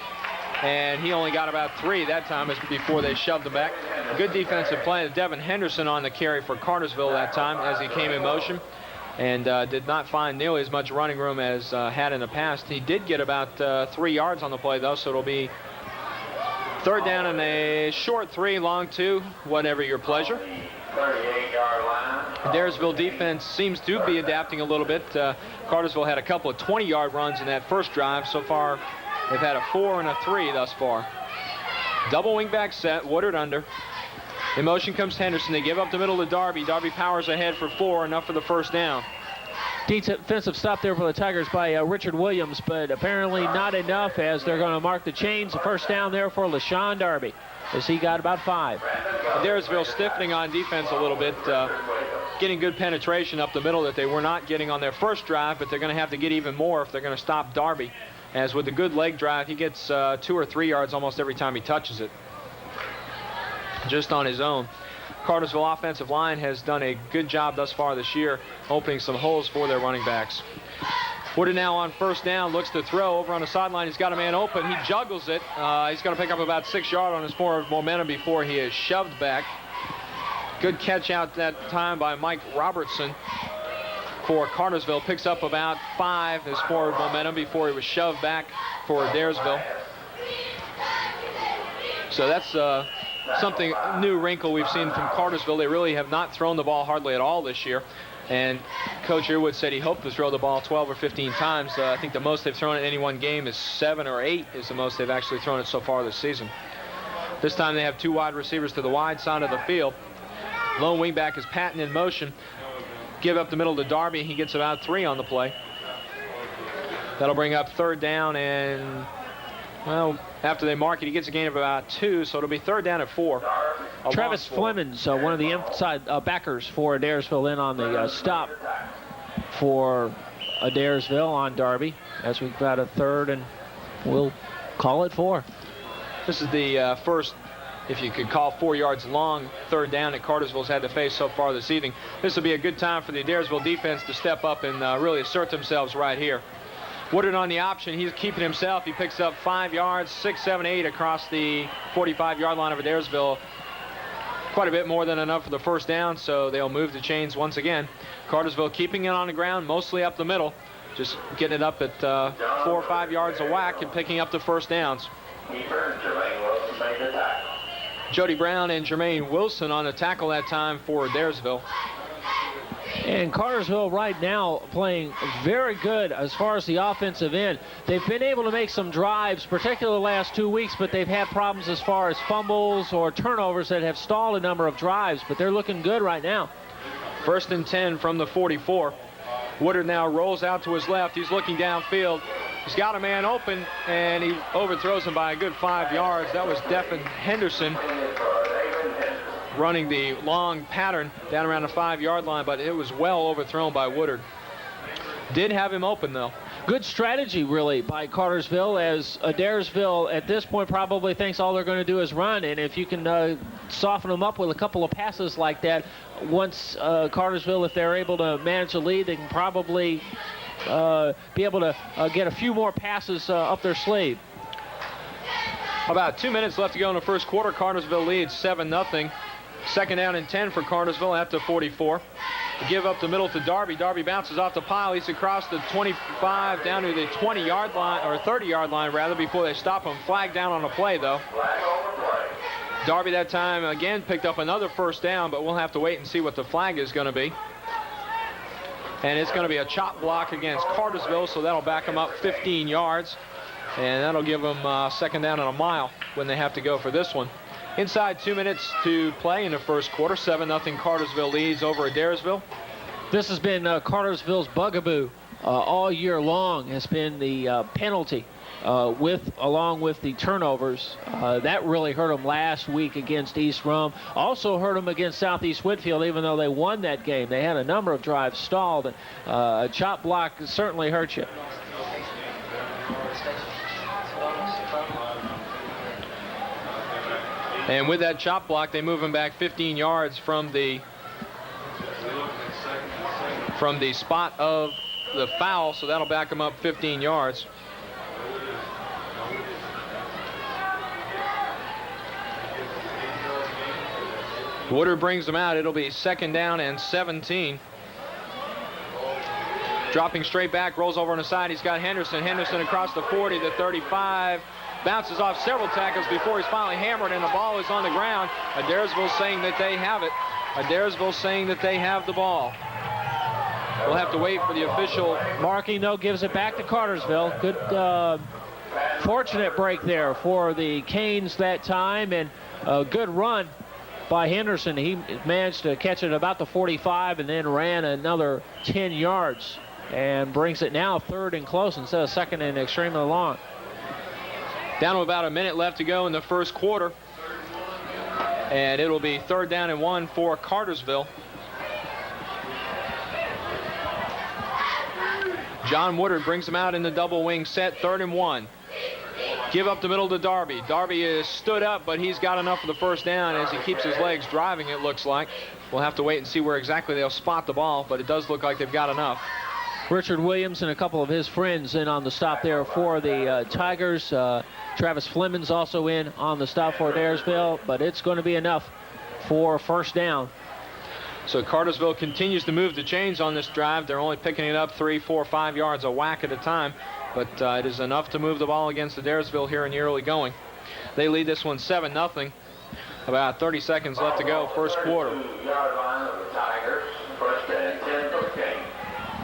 [SPEAKER 8] and he only got about 3 that time before they shoved him back. Good defensive play. Devin Henderson on the carry for Cartersville that time as he came in motion, and did not find nearly as much running room as had in the past. He did get about 3 yards on the play, though, so it'll be 3rd down and a short 3, long 2, whatever your pleasure.
[SPEAKER 3] 38-yard line.
[SPEAKER 8] Adairsville defense seems to be adapting a little bit. Cartersville had a couple of 20-yard runs in that first drive. So far, they've had a 4 and a 3 thus far. Double wingback set, Woodard under. In motion comes Henderson. They give up the middle to Darby. Darby powers ahead for 4, enough for the first down.
[SPEAKER 9] Defensive stop there for the Tigers by Richard Williams, but apparently not enough as they're going to mark the chains. The first down there for LaShawn Darby as he got about 5.
[SPEAKER 8] Adairsville stiffening on defense a little bit, getting good penetration up the middle that they were not getting on their first drive, but they're going to have to get even more if they're going to stop Darby. As with the good leg drive, he gets 2 or 3 yards almost every time he touches it, just on his own. Cartersville offensive line has done a good job thus far this year, opening some holes for their running backs. Woodard now on first down, looks to throw over on the sideline. He's got a man open. He juggles it. He's going to pick up about 6 yards on his forward momentum before he is shoved back. Good catch out that time by Mike Robertson for Cartersville. Picks up about 5 his forward momentum before he was shoved back for Adairsville. So that's something new wrinkle we've seen from Cartersville. They really have not thrown the ball hardly at all this year. And Coach Earwood said he hoped to throw the ball 12 or 15 times. I think the most they've thrown in any one game is 7 or 8 is the most they've actually thrown it so far this season. This time they have 2 wide receivers to the wide side of the field. Lone wingback is Patton in motion. Give up the middle to Darby. He gets about 3 on the play. That'll bring up 3rd down, and well, after they mark it, he gets a gain of about 2, so it'll be 3rd down at 4.
[SPEAKER 9] Travis Flemings, one of the inside backers for Adairsville, in on the stop for Adairsville on Darby, as we've got a 3rd, and we'll call it 4.
[SPEAKER 8] This is the first, if you could call 4 yards long, 3rd down that Cartersville's had to face so far this evening. This will be a good time for the Adairsville defense to step up and really assert themselves right here. Woodard on the option. He's keeping himself. He picks up 5 yards, 6, 7, 8 across the 45-yard line of Adairsville. Quite a bit more than enough for the first down, so they'll move the chains once again. Cartersville keeping it on the ground, mostly up the middle, just getting it up at 4 or 5 yards a whack and picking up the first downs. Jody Brown and Jermaine Wilson on the tackle that time for Adairsville.
[SPEAKER 9] And Cartersville right now playing very good as far as the offensive end. They've been able to make some drives, particularly the last 2 weeks, but they've had problems as far as fumbles or turnovers that have stalled a number of drives, but they're looking good right now.
[SPEAKER 8] 1st and 10 from the 44. Woodard now rolls out to his left. He's looking downfield. He's got a man open, and he overthrows him by a good 5 yards. That was Devin Henderson running the long pattern down around the 5-yard line, but it was well overthrown by Woodard. Did have him open, though.
[SPEAKER 9] Good strategy, really, by Cartersville, as Adairsville at this point probably thinks all they're going to do is run, and if you can soften them up with a couple of passes like that, once Cartersville, if they're able to manage the lead, they can probably be able to get a few more passes up their sleeve.
[SPEAKER 8] About 2 minutes left to go in the first quarter. Cartersville leads 7-0. 2nd down and 10 for Cartersville at the 44. Give up the middle to Darby. Darby bounces off the pile. He's across the 25 down to the 20-yard line, or 30-yard line rather, before they stop him. Flag down on the play, though. Darby that time again picked up another 1st down, but we'll have to wait and see what the flag is going to be. And it's going to be a chop block against Cartersville, so that'll back them up 15 yards. And that'll give them 2nd down and a mile when they have to go for this one. Inside 2 minutes to play in the first quarter. 7-0 Cartersville leads over Adairsville.
[SPEAKER 9] This has been Cartersville's bugaboo all year long, has been the penalty along with the turnovers. That really hurt them last week against East Rome. Also hurt them against Southeast Whitfield, even though they won that game. They had a number of drives stalled. And, a chop block certainly hurt you.
[SPEAKER 8] And with that chop block, they move him back 15 yards from the spot of the foul, so that'll back him up 15 yards. Woodard brings them out. It'll be 2nd down and 17. Dropping straight back, rolls over on the side. He's got Henderson. Henderson across the 40, the 35. Bounces off several tackles before he's finally hammered, and the ball is on the ground. Adairsville saying that they have it. Adairsville saying that they have the ball. We'll have to wait for the official
[SPEAKER 9] marking, though, gives it back to Cartersville. Good, fortunate break there for the Canes that time, and a good run by Henderson. He managed to catch it about the 45 and then ran another 10 yards and brings it now 3rd and close instead of 2nd and extremely long.
[SPEAKER 8] Down to about a minute left to go in the first quarter. And it'll be 3rd down and 1 for Cartersville. John Woodard brings them out in the double wing set, 3rd and 1. Give up the middle to Darby. Darby is stood up, but he's got enough for the 1st down as he keeps his legs driving, it looks like. We'll have to wait and see where exactly they'll spot the ball, but it does look like they've got enough.
[SPEAKER 9] Richard Williams and a couple of his friends in on the stop there for the Tigers. Travis Fleming's also in on the stop for Adairsville, but it's going to be enough for 1st down.
[SPEAKER 8] So Cartersville continues to move the chains on this drive. They're only picking it up 3, 4, 5 yards a whack at a time, but it is enough to move the ball against Adairsville here in the early going. They lead this one 7-0. About 30 seconds left to go, first quarter.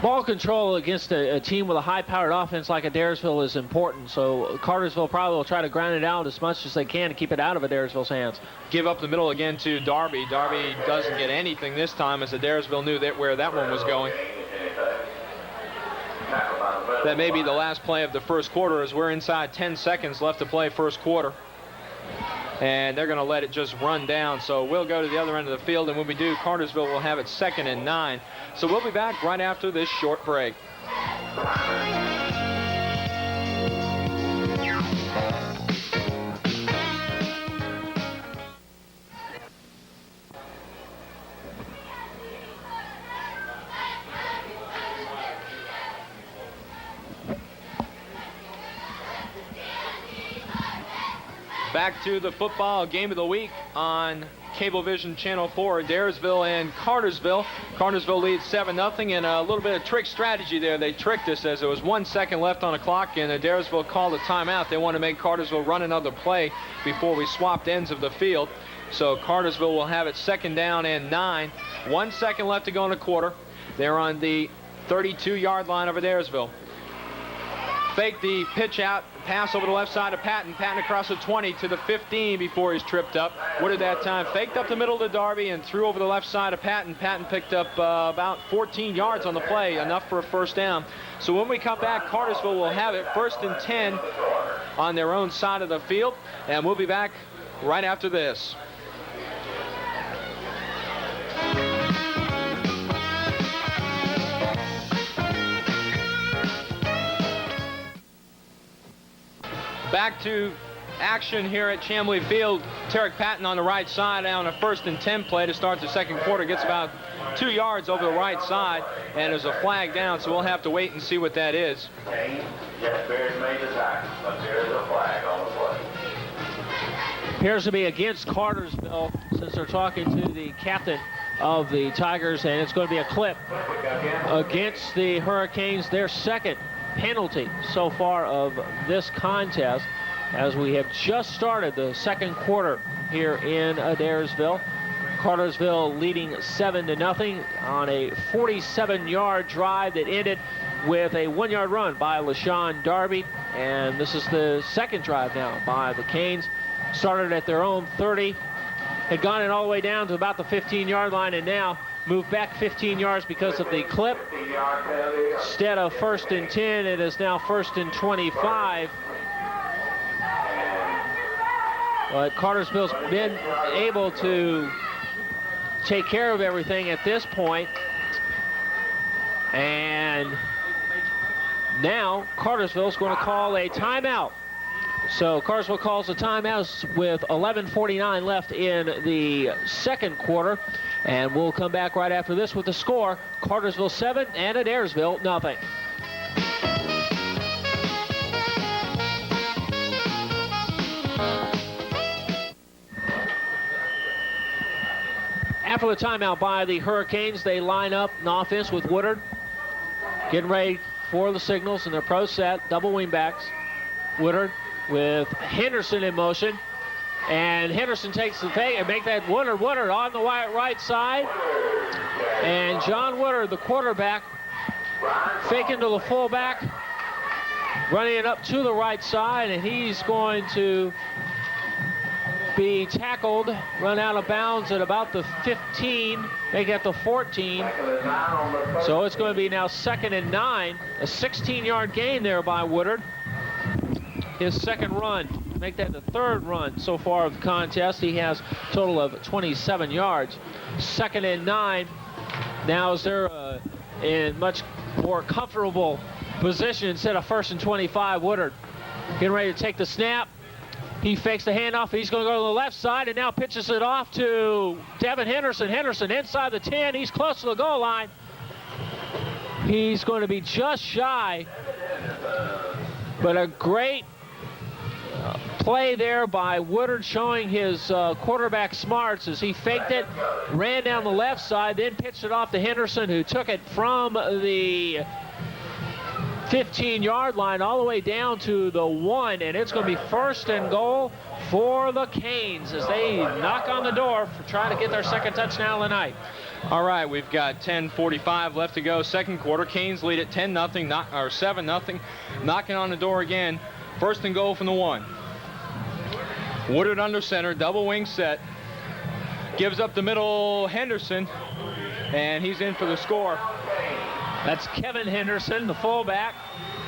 [SPEAKER 9] Ball control against a team with a high-powered offense like Adairsville is important, so Cartersville probably will try to grind it out as much as they can to keep it out of Adairsville's hands.
[SPEAKER 8] Give up the middle again to Darby. Darby doesn't get anything this time as Adairsville knew where that one was going. That may be the last play of the first quarter as we're inside 10 seconds left to play first quarter. And they're going to let it just run down. So we'll go to the other end of the field, and when we do, Cartersville will have it 2nd and 9. So we'll be back right after this short break. Back to the football game of the week on Cablevision Channel 4, Adairsville and Cartersville. Cartersville leads 7-0, and a little bit of trick strategy there. They tricked us as there was 1 second left on the clock, and Adairsville called a timeout. They want to make Cartersville run another play before we swapped ends of the field. So Cartersville will have it 2nd down and 9. 1 second left to go in the quarter. They're on the 32-yard line of Adairsville. Fake the pitch out, pass over the left side of Patton. Patton across the 20 to the 15 before he's tripped up. Woodard that time faked up the middle to Darby and threw over the left side of Patton. Patton picked up about 14 yards on the play, enough for a first down. So when we come back, Cartersville will have it 1st and 10 on their own side of the field. And we'll be back right after this. Back to action here at Chamblee Field. Tarek Patton on the right side on a 1st and 10 play to start the second quarter. Gets about 2 yards over the right side, and there's a flag down, so we'll have to wait and see what that is.
[SPEAKER 10] Jeff Bears made the tackle, but there's a flag on the play.
[SPEAKER 9] Appears to be against Cartersville, since they're talking to the captain of the Tigers, and it's going to be a clip against the Hurricanes, their second penalty so far of this contest, as we have just started the second quarter here in Adairsville. Cartersville leading 7-0 on a 47-yard drive that ended with a 1-yard run by LaShawn Darby, and this is the second drive now by the Canes. Started at their own 30, had gone in all the way down to about the 15-yard line, and now moved back 15 yards because of the clip. Instead of 1st and 10, it is now 1st and 25. But Cartersville's been able to take care of everything at this point. And now Cartersville's going to call a timeout. So Cartersville calls a timeout with 11:49 left in the second quarter. And we'll come back right after this with the score. Cartersville 7 and Adairsville nothing. After the timeout by the Hurricanes, they line up in offense with Woodard. Getting ready for the signals, and they're pro set, double wingbacks. Woodard with Henderson in motion. And Henderson takes the fake and make that Woodard on the right side. And John Woodard, the quarterback, faking to the fullback, running it up to the right side, and he's going to be tackled, run out of bounds at about the 15, make it the 14. So it's going to be now 2nd and 9, a 16-yard gain there by Woodard. His second run, make that the third run so far of the contest. He has a total of 27 yards. 2nd and 9. Now as they're in much more comfortable position instead of 1st and 25, Woodard getting ready to take the snap. He fakes the handoff. He's going to go to the left side and now pitches it off to Devin Henderson. Henderson inside the 10. He's close to the goal line. He's going to be just shy. But a great play there by Woodard, showing his quarterback smarts as he faked it, ran down the left side, then pitched it off to Henderson, who took it from the 15-yard line all the way down to the 1, and it's going to be 1st and goal for the Canes as they knock on the door for trying to get their second touchdown of the night.
[SPEAKER 8] All right, we've got 10:45 left to go, second quarter. Canes lead at 10-0, or 7-0, knocking on the door again. 1st and goal from the 1. Woodard under center, double wing set. Gives up the middle, Henderson, and he's in for the score.
[SPEAKER 9] That's Kevin Henderson, the fullback,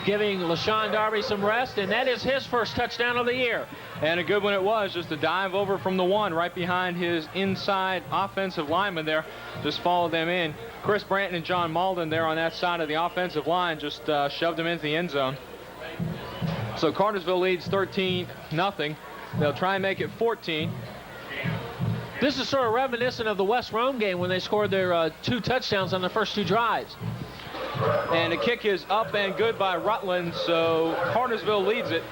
[SPEAKER 9] giving LaShawn Darby some rest, and that is his first touchdown of the year.
[SPEAKER 8] And a good one it was, just a dive over from the 1 right behind his inside offensive lineman there. Just followed them in. Chris Branton and John Malden there on that side of the offensive line just shoved him into the end zone. So Cartersville leads 13-0. They'll try and make it 14.
[SPEAKER 9] This is sort of reminiscent of the West Rome game when they scored their 2 touchdowns on the first 2 drives.
[SPEAKER 8] And the kick is up and good by Rutland, so Cartersville leads it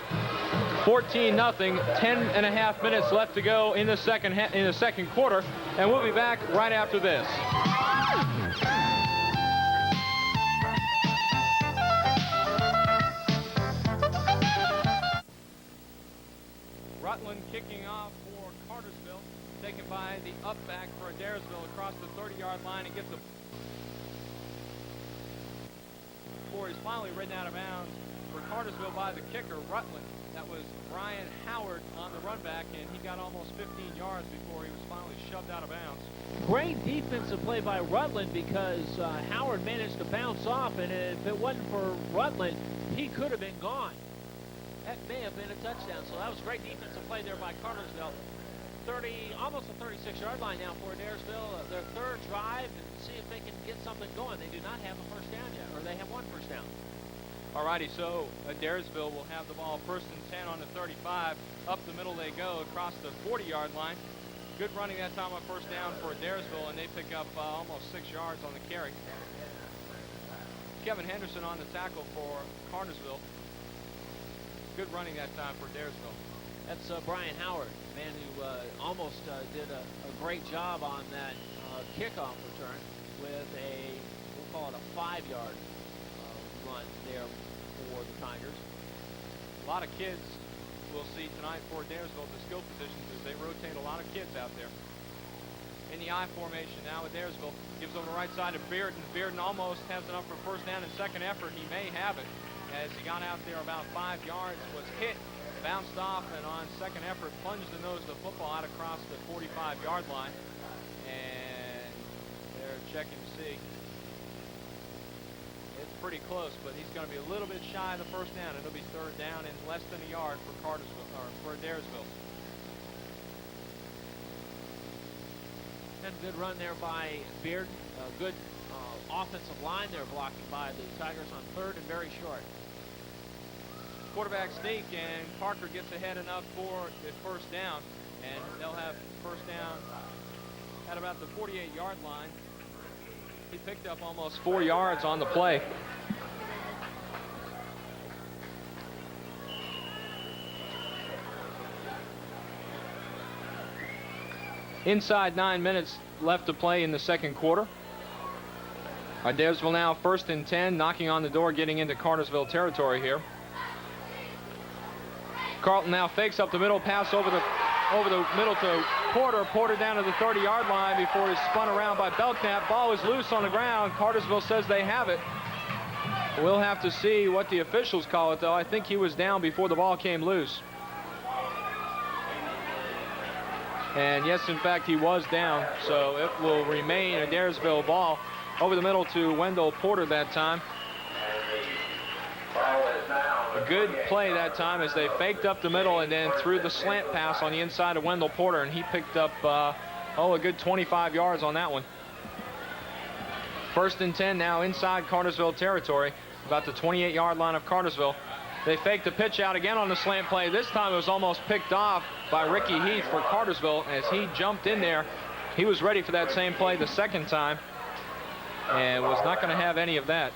[SPEAKER 8] 14-0. 10.5 minutes left to go in the second quarter, and we'll be back right after this. Rutland kicking off for Cartersville, taken by the up back for Adairsville across the 30-yard line. It gets a before he's finally ridden out of bounds for Cartersville by the kicker, Rutland. That was Brian Howard on the run back, and he got almost 15 yards before he was finally shoved out of bounds.
[SPEAKER 9] Great defensive play by Rutland, because Howard managed to bounce off, and if it wasn't for Rutland, he could have been gone. That may have been a touchdown, so that was great defensive play there by Cartersville. Almost a 36-yard line now for Adairsville. Their third drive, and see if they can get something going. They do not have a first down yet, or they have one first down.
[SPEAKER 8] Alrighty, so Adairsville will have the ball 1st and 10 on the 35. Up the middle they go across the 40-yard line. Good running that time on first down for Adairsville, and they pick up almost 6 yards on the carry. Kevin Henderson on the tackle for Cartersville. Good running that time for Adairsville.
[SPEAKER 9] That's Brian Howard, man who almost did a great job on that kickoff return with we'll call it a 5-yard run there for the Tigers.
[SPEAKER 8] A lot of kids we'll see tonight for Adairsville at the skill positions as they rotate a lot of kids out there. In the I formation now, Adairsville gives over the right side to Bearden. Bearden almost has enough for first down and second effort. He may have it as he got out there about 5 yards, was hit, bounced off, and on second effort plunged the nose of the football out across the 45-yard line. And they're checking to see. It's pretty close, but he's going to be a little bit shy of the first down. It'll be third down and less than a yard for Cartersville, or for Adairsville.
[SPEAKER 9] And a good run there by Bearden. A good offensive line there blocking by the Tigers on third and very short.
[SPEAKER 8] Quarterback sneak, and Parker gets ahead enough for the first down, and they'll have first down at about the 48-yard line. He picked up almost 4 yards on the play. Inside 9 minutes left to play in the second quarter. Adairsville now 1st and 10, knocking on the door, getting into Cartersville territory here. Carlton now fakes up the middle, pass over the middle to Porter. Porter down to the 30-yard line before he's spun around by Belknap. Ball is loose on the ground. Cartersville says they have it. We'll have to see what the officials call it, though. I think he was down before the ball came loose. And yes, in fact, he was down, so it will remain a Adairsville ball. Over the middle to Wendell Porter that time. A good play that time as they faked up the middle and then threw the slant pass on the inside of Wendell Porter, and he picked up, a good 25 yards on that one. 1st and 10 now inside Cartersville territory, about the 28-yard line of Cartersville. They faked the pitch out again on the slant play. This time it was almost picked off by Ricky Heath for Cartersville as he jumped in there. He was ready for that same play the second time and was not going to have any of that.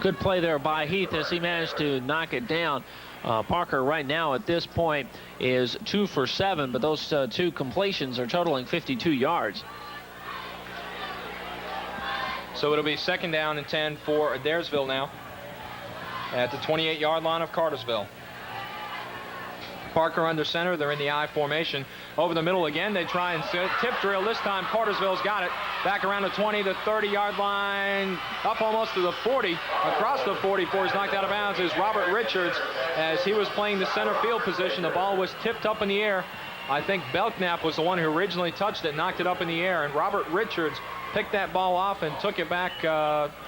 [SPEAKER 9] Good play there by Heath as he managed to knock it down. Parker right now at this point is 2 for 7, but those 2 completions are totaling 52 yards.
[SPEAKER 8] So it'll be 2nd down and 10 for Adairsville now at the 28-yard line of Cartersville. Parker under center. They're in the I formation. Over the middle again. They try and tip drill. This time Cartersville's got it. Back around the 20, the 30-yard line, up almost to the 40. Across the 40 before he's knocked out of bounds is Robert Richards. As he was playing the center field position, the ball was tipped up in the air. I think Belknap was the one who originally touched it, knocked it up in the air, and Robert Richards picked that ball off and took it back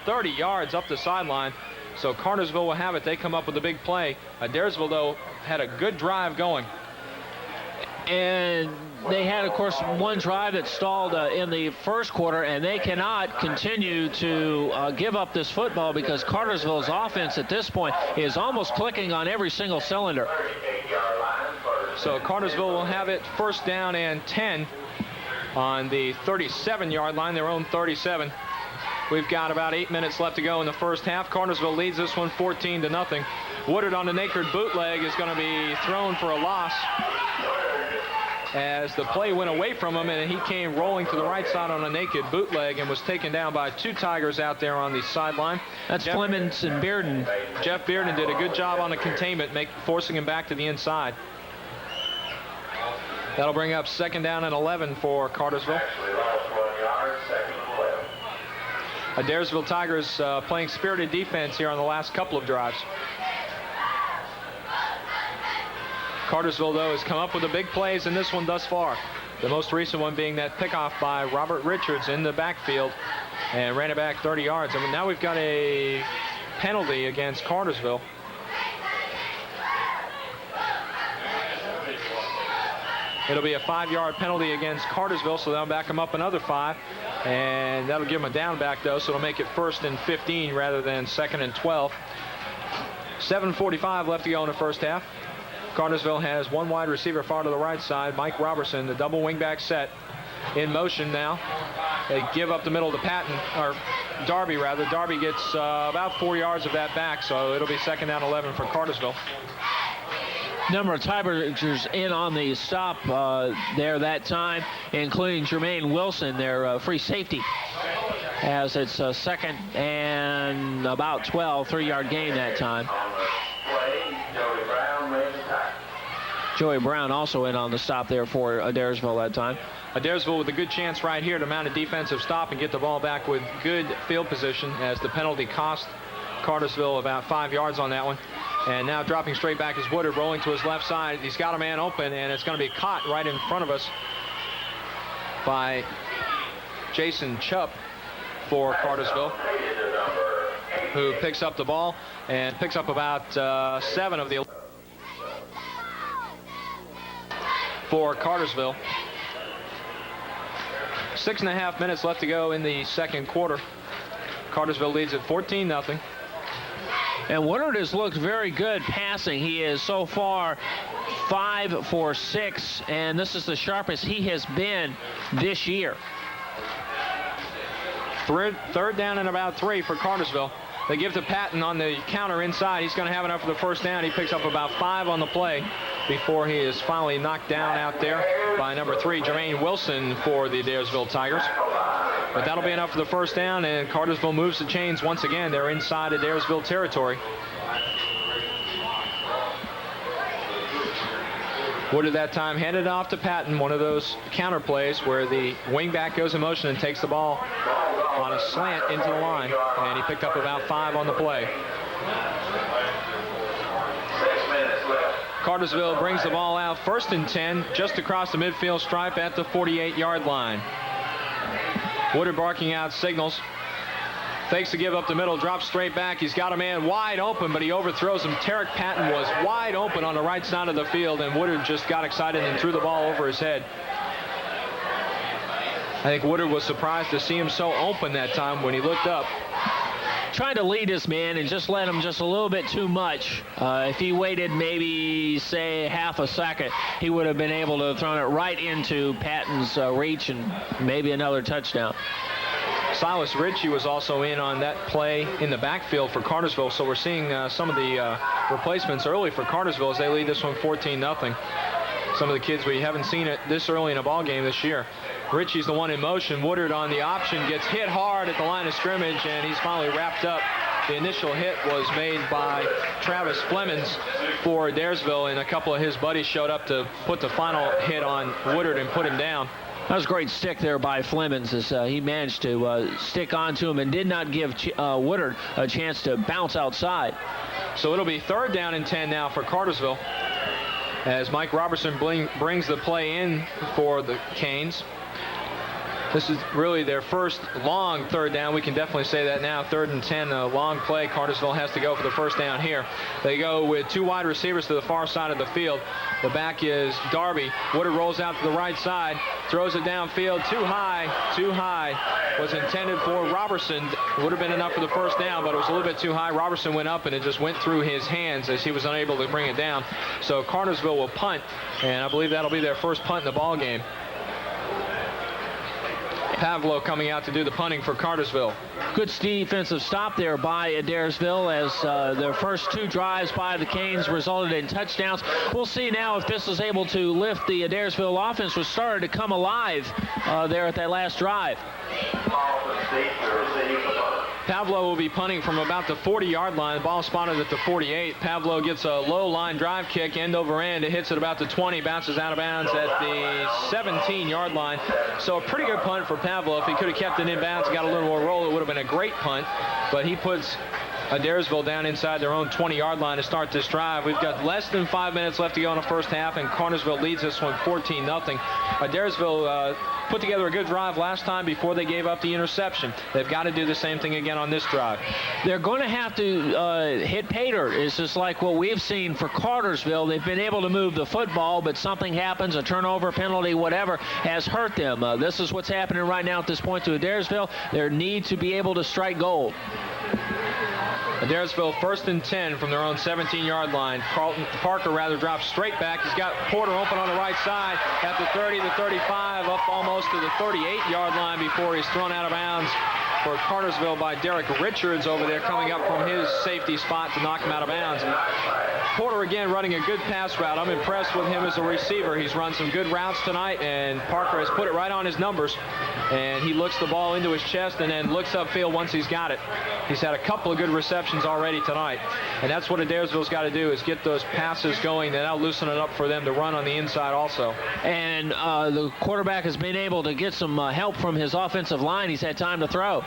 [SPEAKER 8] 30 yards up the sideline. So Cartersville will have it. They come up with a big play. Adairsville, though, had a good drive going.
[SPEAKER 9] And they had, of course, one drive that stalled in the first quarter, and they cannot continue to give up this football because Cartersville's offense at this point is almost clicking on every single cylinder.
[SPEAKER 8] So Cartersville will have it 1st down and 10 on the 37-yard line, their own 37. We've got about 8 minutes left to go in the first half. Cartersville leads this one 14-0. Woodard on the naked bootleg is going to be thrown for a loss as the play went away from him, and he came rolling to the right side on a naked bootleg and was taken down by 2 Tigers out there on the sideline.
[SPEAKER 9] That's Clemens and Bearden.
[SPEAKER 8] Jeff Bearden did a good job on the containment, forcing him back to the inside. That'll bring up 2nd down and 11 for Cartersville. Adairsville Tigers playing spirited defense here on the last couple of drives. Cartersville, though, has come up with the big plays in this one thus far. The most recent one being that pickoff by Robert Richards in the backfield and ran it back 30 yards. And now we've got a penalty against Cartersville. It'll be a 5-yard penalty against Cartersville, so they'll back them up another 5. And that'll give them a down back, though, so it'll make it 1st and 15 rather than 2nd and 12. 7:45 left to go in the first half. Cartersville has one wide receiver far to the right side, Mike Robertson, the double wingback set in motion now. They give up the middle to Patton, or Darby rather. Darby gets about 4 yards of that back, so it'll be 2nd down 11 for Cartersville.
[SPEAKER 9] Number of Tigers in on the stop there that time, including Jermaine Wilson, their free safety, as it's 2nd and about 12, 3-yard gain that time. Joey Brown also in on the stop there for Adairsville that time.
[SPEAKER 8] Adairsville with a good chance right here to mount a defensive stop and get the ball back with good field position, as the penalty cost Cartersville about 5 yards on that one. And now dropping straight back is Woodard, rolling to his left side. He's got a man open, and it's going to be caught right in front of us by Jason Chupp for Cartersville, who picks up the ball and picks up about 7 of the for Cartersville. 6.5 minutes left to go in the second quarter. Cartersville leads at 14-0.
[SPEAKER 9] And Woodard has looked very good passing. He is so far 5 for 6, and this is the sharpest he has been this year.
[SPEAKER 8] Third down and about 3 for Cartersville. They give to Patton on the counter inside. He's going to have enough for the first down. He picks up about 5 on the play before he is finally knocked down out there by number 3, Jermaine Wilson, for the Adairsville Tigers. But that'll be enough for the first down, and Cartersville moves the chains once again. They're inside Adairsville territory. Woodard that time handed off to Patton, one of those counter plays where the wingback goes in motion and takes the ball on a slant into the line, and he picked up about 5 on the play. Cartersville brings the ball out 1st and 10, just across the midfield stripe at the 48-yard line. Woodard barking out signals. Fakes to give up the middle, drops straight back. He's got a man wide open, but he overthrows him. Tarek Patton was wide open on the right side of the field, and Woodard just got excited and threw the ball over his head. I think Woodard was surprised to see him so open that time when he looked up.
[SPEAKER 9] Trying to lead his man and just let him just a little bit too much. If he waited maybe, say, half a second, he would have been able to throw it right into Patton's reach and maybe another touchdown.
[SPEAKER 8] Silas Ritchie was also in on that play in the backfield for Cartersville, so we're seeing some of the replacements early for Cartersville as they lead this one 14-0. Some of the kids we haven't seen it this early in a ball game this year. Ritchie's the one in motion. Woodard on the option gets hit hard at the line of scrimmage, and he's finally wrapped up. The initial hit was made by Travis Flemings for Adairsville, and a couple of his buddies showed up to put the final hit on Woodard and put him down.
[SPEAKER 9] That was a great stick there by Flemings, as he managed to stick onto him and did not give Woodard a chance to bounce outside.
[SPEAKER 8] So it'll be 3rd down and 10 now for Cartersville, as Mike Robertson brings the play in for the Canes. This is really their first long 3rd down. We can definitely say that now. 3rd and 10, a long play. Cartersville has to go for the first down here. They go with 2 wide receivers to the far side of the field. The back is Darby. Woodard rolls out to the right side, throws it downfield. Too high. Was intended for Robertson. Would have been enough for the first down, but it was a little bit too high. Robertson went up, and it just went through his hands as he was unable to bring it down. So Cartersville will punt, and I believe that'll be their first punt in the ball game. Pavlo coming out to do the punting for Cartersville.
[SPEAKER 9] Good defensive stop there by Adairsville, as their first 2 drives by the Canes resulted in touchdowns. We'll see now if this is able to lift the Adairsville offense, which started to come alive there at that last drive.
[SPEAKER 8] Pavlo will be punting from about the 40-yard line. The ball spotted at the 48. Pavlo gets a low line drive kick, end over end. It hits at about the 20, bounces out of bounds at the 17-yard line. So a pretty good punt for Pavlo. If he could have kept it in bounds and got a little more roll, it would have been a great punt. But he puts Adairsville down inside their own 20-yard line to start this drive. We've got less than 5 minutes left to go in the first half, and Cartersville leads this one 14-0. Adairsville put together a good drive last time before they gave up the interception. They've got to do the same thing again on this drive.
[SPEAKER 9] They're going to have to hit pay dirt. It's just like what we've seen for Cartersville. They've been able to move the football, but something happens, a turnover, penalty, whatever, has hurt them. This is what's happening right now at this point to Adairsville. They need to be able to strike gold.
[SPEAKER 8] Adairsville 1st and 10 from their own 17-yard line. Parker drops straight back. He's got Porter open on the right side at the 30, the 35, up almost to the 38-yard line before he's thrown out of bounds for Cartersville by Derek Richards over there, coming up from his safety spot to knock him out of bounds. Porter again running a good pass route. I'm impressed with him as a receiver. He's run some good routes tonight, and Parker has put it right on his numbers. And he looks the ball into his chest and then looks upfield once he's got it. He's had a couple of good receptions already tonight. And that's what Adairsville's got to do, is get those passes going. Then that'll loosen it up for them to run on the inside also.
[SPEAKER 9] And the quarterback has been able to get some help from his offensive line. He's had time to throw.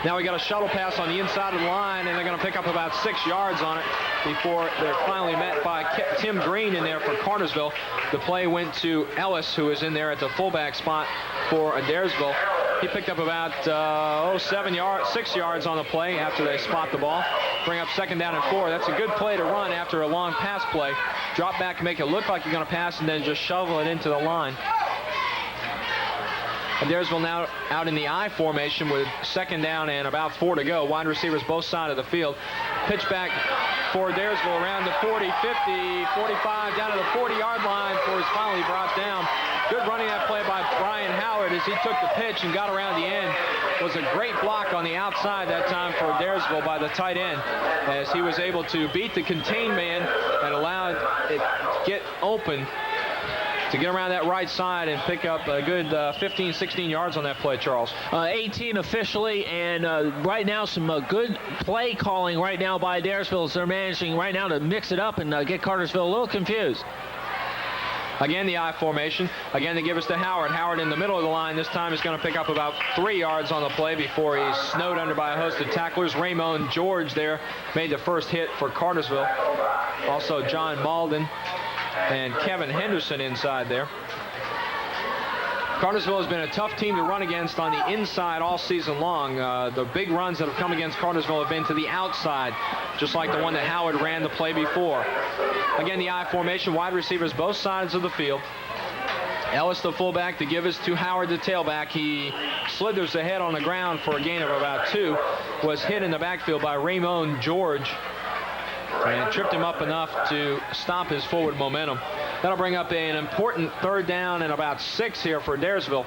[SPEAKER 8] Now we got a shuttle pass on the inside of the line, and they're going to pick up about 6 yards on it before they're finally met by Tim Green in there for Cartersville. The play went to Ellis, who is in there at the fullback spot for Adairsville. He picked up about 6 yards on the play after they spot the ball. Bring up 2nd down and 4. That's a good play to run after a long pass play. Drop back and make it look like you're going to pass, and then just shovel it into the line. Adairsville now out in the I formation with 2nd down and about 4 to go. Wide receivers both sides of the field. Pitch back for Adairsville around the 40, 50, 45, down to the 40-yard line before he's finally brought down. Good running that play by Brian Howard as he took the pitch and got around the end. It was a great block on the outside that time for Adairsville by the tight end, as he was able to beat the contained man and allow it to get open to get around that right side and pick up a good 15, 16 yards on that play, Charles.
[SPEAKER 9] 18 officially, and right now some good play calling right now by Adairsville as they're managing right now to mix it up and get Cartersville a little confused.
[SPEAKER 8] Again, the I formation. Again, they give us to Howard. Howard in the middle of the line. This time is going to pick up about 3 yards on the play before he's snowed under by a host of tacklers. Raymond George there made the first hit for Cartersville. Also John Malden and Kevin Henderson inside there. Cartersville has been a tough team to run against on the inside all season long. The big runs that have come against Cartersville have been to the outside, just like the one that Howard ran the play before. Again, the I formation, wide receivers both sides of the field. Ellis, the fullback, to give us to Howard, the tailback. He slithers ahead on the ground for a gain of about 2. Was hit in the backfield by Raymond George and tripped him up enough to stop his forward momentum. That'll bring up an important 3rd down and about 6 here for Adairsville.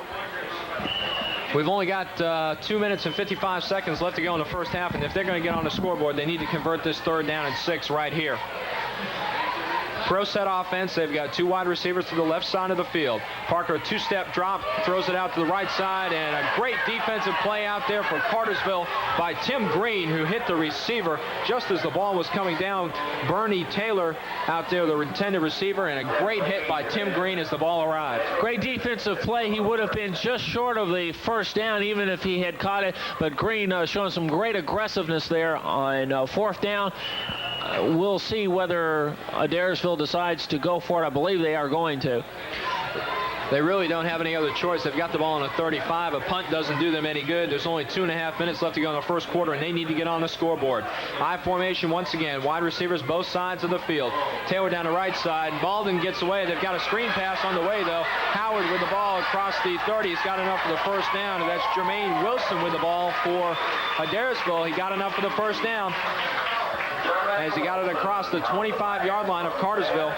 [SPEAKER 8] We've only got 2 minutes and 55 seconds left to go in the first half, and if they're going to get on the scoreboard, they need to convert this 3rd down and 6 right here. Pro set offense, they've got 2 wide receivers to the left side of the field. Parker, a 2-step drop, throws it out to the right side, and a great defensive play out there for Cartersville by Tim Green, who hit the receiver just as the ball was coming down. Bernie Taylor out there, the intended receiver, and a great hit by Tim Green as the ball arrived.
[SPEAKER 9] Great defensive play. He would have been just short of the 1st down even if he had caught it, but Green showing some great aggressiveness there on 4th down. We'll see whether Adairsville decides to go for it. I believe they are going to.
[SPEAKER 8] They really don't have any other choice. They've got the ball on a 35. A punt doesn't do them any good. There's only 2.5 minutes left to go in the first quarter, and they need to get on the scoreboard. I formation once again. Wide receivers both sides of the field. Taylor down the right side. Malden gets away. They've got a screen pass on the way, though. Howard with the ball across the 30. He's got enough for the 1st down, and that's Jermaine Wilson with the ball for Adairsville. He got enough for the 1st down as he got it across the 25-yard line of Cartersville.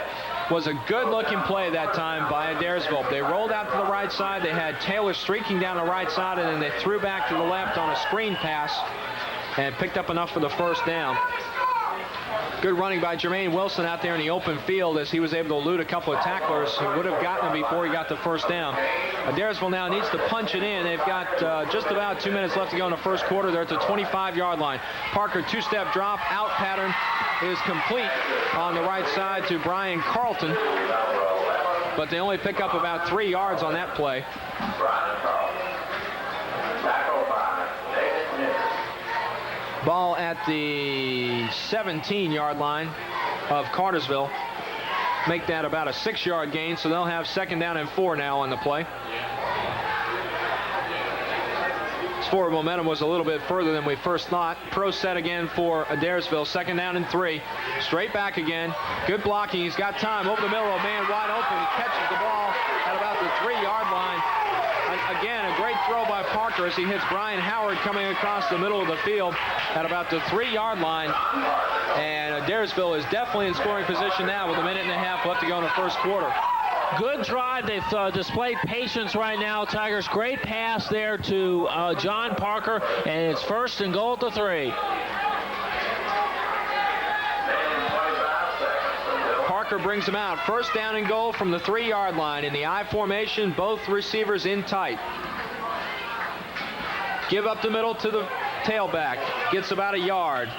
[SPEAKER 8] Was a good-looking play that time by Adairsville. They rolled out to the right side. They had Taylor streaking down the right side, and then they threw back to the left on a screen pass and picked up enough for the 1st down. Good running by Jermaine Wilson out there in the open field as he was able to elude a couple of tacklers who would have gotten him before he got the 1st down. Adairsville now needs to punch it in. They've got just about 2 minutes left to go in the first quarter. They're at the 25-yard line. Parker, two-step drop, out pattern is complete on the right side to Brian Carlton. But they only pick up about 3 yards on that play. Ball at the 17-yard line of Cartersville. Make that about a 6-yard gain, so they'll have 2nd down and 4 now on the play. This forward momentum was a little bit further than we first thought. Pro set again for Adairsville. 2nd down and 3. Straight back again. Good blocking. He's got time over the middle. A man wide open. He catches the ball at about the 3-yard line. Again, a great throw by Parker as he hits Brian Howard coming across the middle of the field at about the 3-yard line. And Adairsville is definitely in scoring position now with a minute and a half left to go in the first quarter.
[SPEAKER 9] Good drive. They've displayed patience right now. Tigers, great pass there to John Parker, and it's 1st and goal at the 3.
[SPEAKER 8] Parker brings them out. 1st down and goal from the 3-yard line. In the I formation, both receivers in tight. Give up the middle to the tailback. Gets about a yard.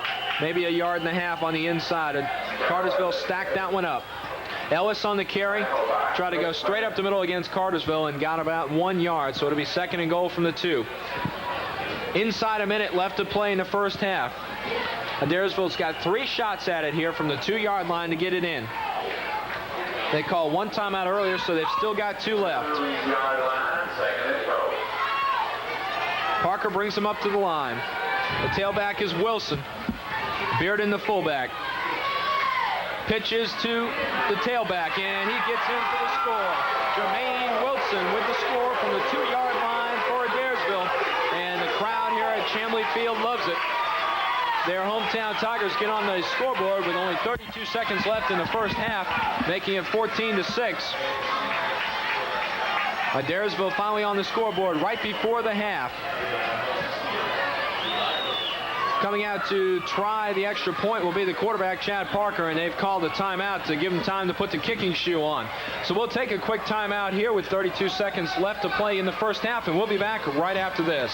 [SPEAKER 8] Maybe a yard and a half on the inside. And Cartersville stacked that one up. Ellis on the carry. Tried to go straight up the middle against Cartersville and got about 1 yard. So it'll be 2nd and goal from the 2. Inside a minute left to play in the first half. Adairsville's got 3 shots at it here from the 2-yard line to get it in. They called 1 timeout earlier, so they've still got 2 left. Parker brings them up to the line. The tailback is Wilson. Bearden the fullback. Pitches to the tailback, and he gets in for the score. Jermaine Wilson with the score from the 2-yard line for Adairsville. And the crowd here at Chamblee Field loves it. Their hometown Tigers get on the scoreboard with only 32 seconds left in the first half, making it 14-6. Adairsville finally on the scoreboard right before the half. Coming out to try the extra point will be the quarterback, Chad Parker, and they've called a timeout to give him time to put the kicking shoe on. So we'll take a quick timeout here with 32 seconds left to play in the first half, and we'll be back right after this.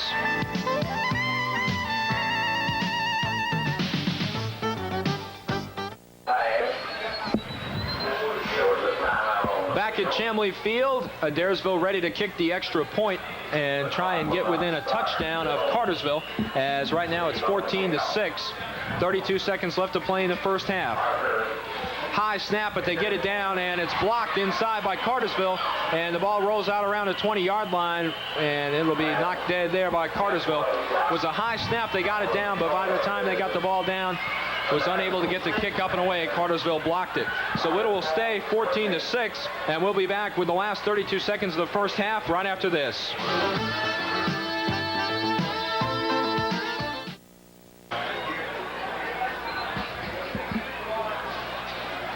[SPEAKER 8] Back at Chamblee Field, Adairsville ready to kick the extra point and try and get within a touchdown of Cartersville, as right now it's 14-6. 32 seconds left to play in the first half. High snap, but they get it down, and it's blocked inside by Cartersville, and the ball rolls out around the 20-yard line, and it'll be knocked dead there by Cartersville. It was a high snap, they got it down, but by the time they got the ball down, was unable to get the kick up and away. Cartersville blocked it. So it will stay 14-6, and we'll be back with the last 32 seconds of the first half right after this.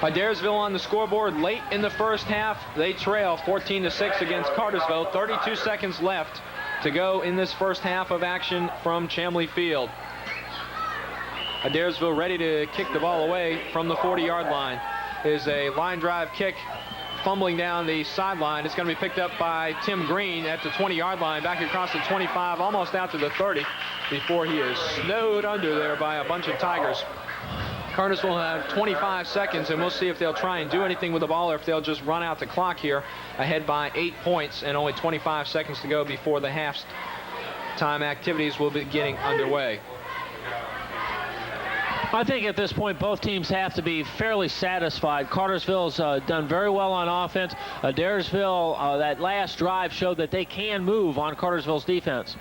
[SPEAKER 8] Adairsville on the scoreboard late in the first half. They trail 14-6 against Cartersville. 32 seconds left to go in this first half of action from Chamblee Field. Adairsville ready to kick the ball away from the 40-yard line. Is a line drive kick fumbling down the sideline. It's going to be picked up by Tim Green at the 20-yard line, back across the 25, almost out to the 30, before he is snowed under there by a bunch of Tigers. Cartersville will have 25 seconds, and we'll see if they'll try and do anything with the ball or if they'll just run out the clock here, ahead by 8 points and only 25 seconds to go before the half-time activities will be getting underway.
[SPEAKER 9] I think at this point both teams have to be fairly satisfied. Cartersville's done very well on offense. Adairsville, that last drive showed that they can move on Cartersville's defense.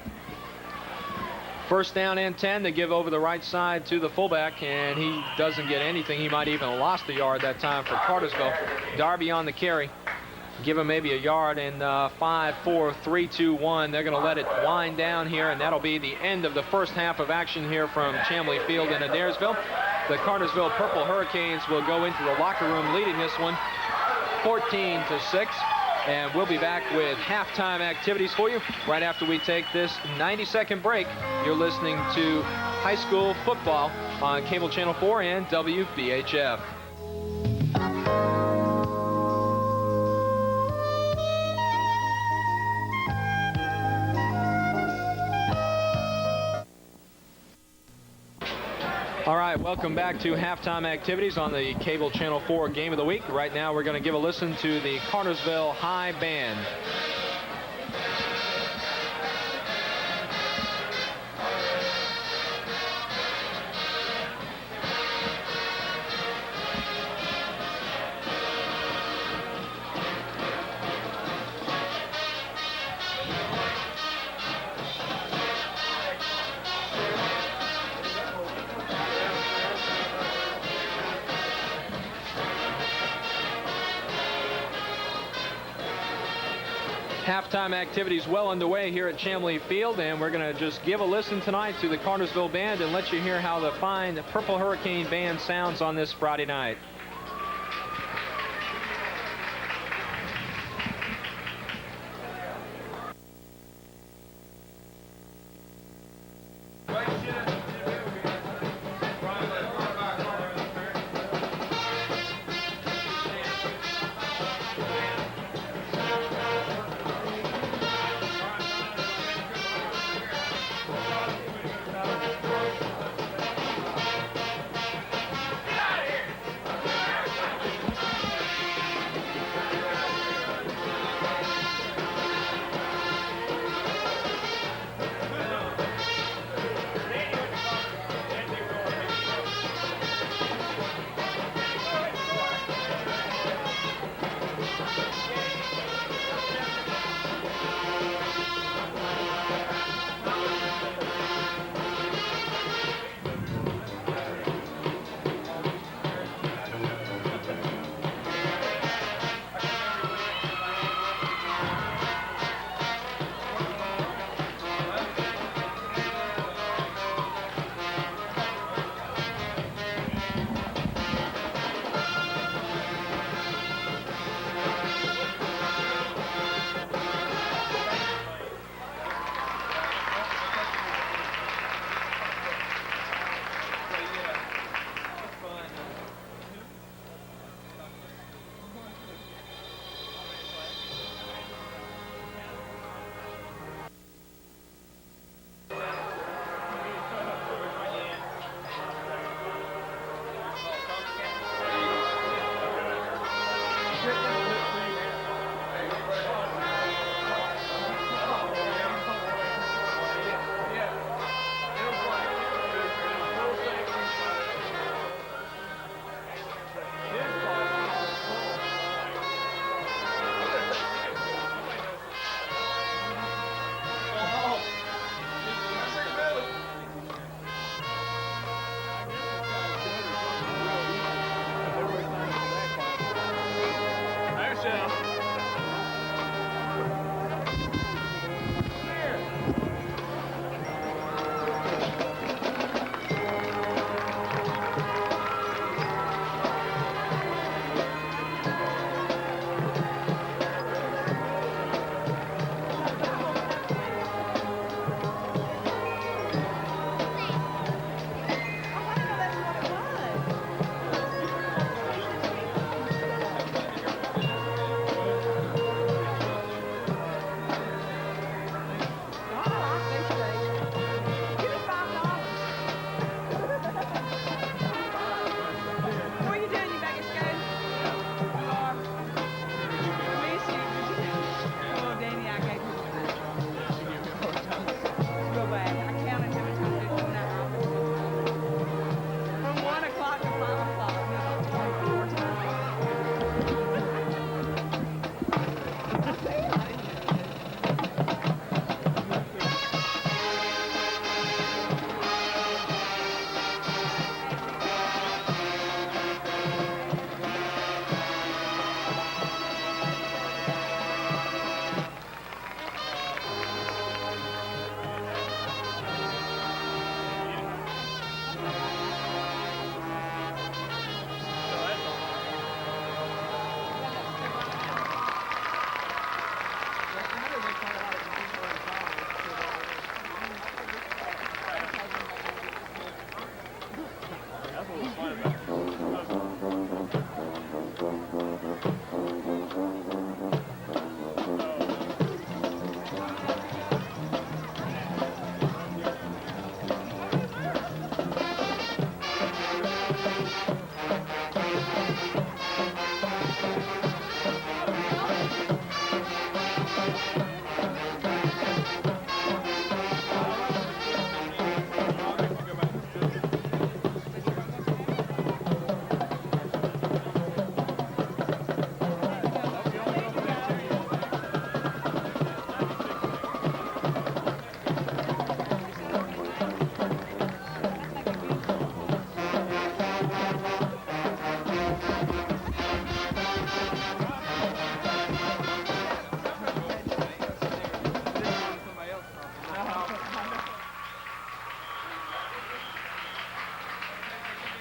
[SPEAKER 8] First down and 10. They give over the right side to the fullback, and he doesn't get anything. He might even have lost a yard that time for Cartersville. Darby on the carry. Give him maybe a yard, and 5, 4, 3, 2, 1. They're going to let it wind down here, and that'll be the end of the first half of action here from Chamblee Field in Adairsville. The Cartersville Purple Hurricanes will go into the locker room leading this one 14-6. And we'll be back with halftime activities for you right after we take this 90-second break. You're listening to high school football on Cable Channel 4 and WBHF. All right, welcome back to halftime activities on the Cable Channel 4 Game of the Week. Right now we're going to give a listen to the Cartersville High Band. Halftime activities well underway here at Chamblee Field, and we're going to just give a listen tonight to the Cartersville Band and let you hear how the fine Purple Hurricane Band sounds on this Friday night.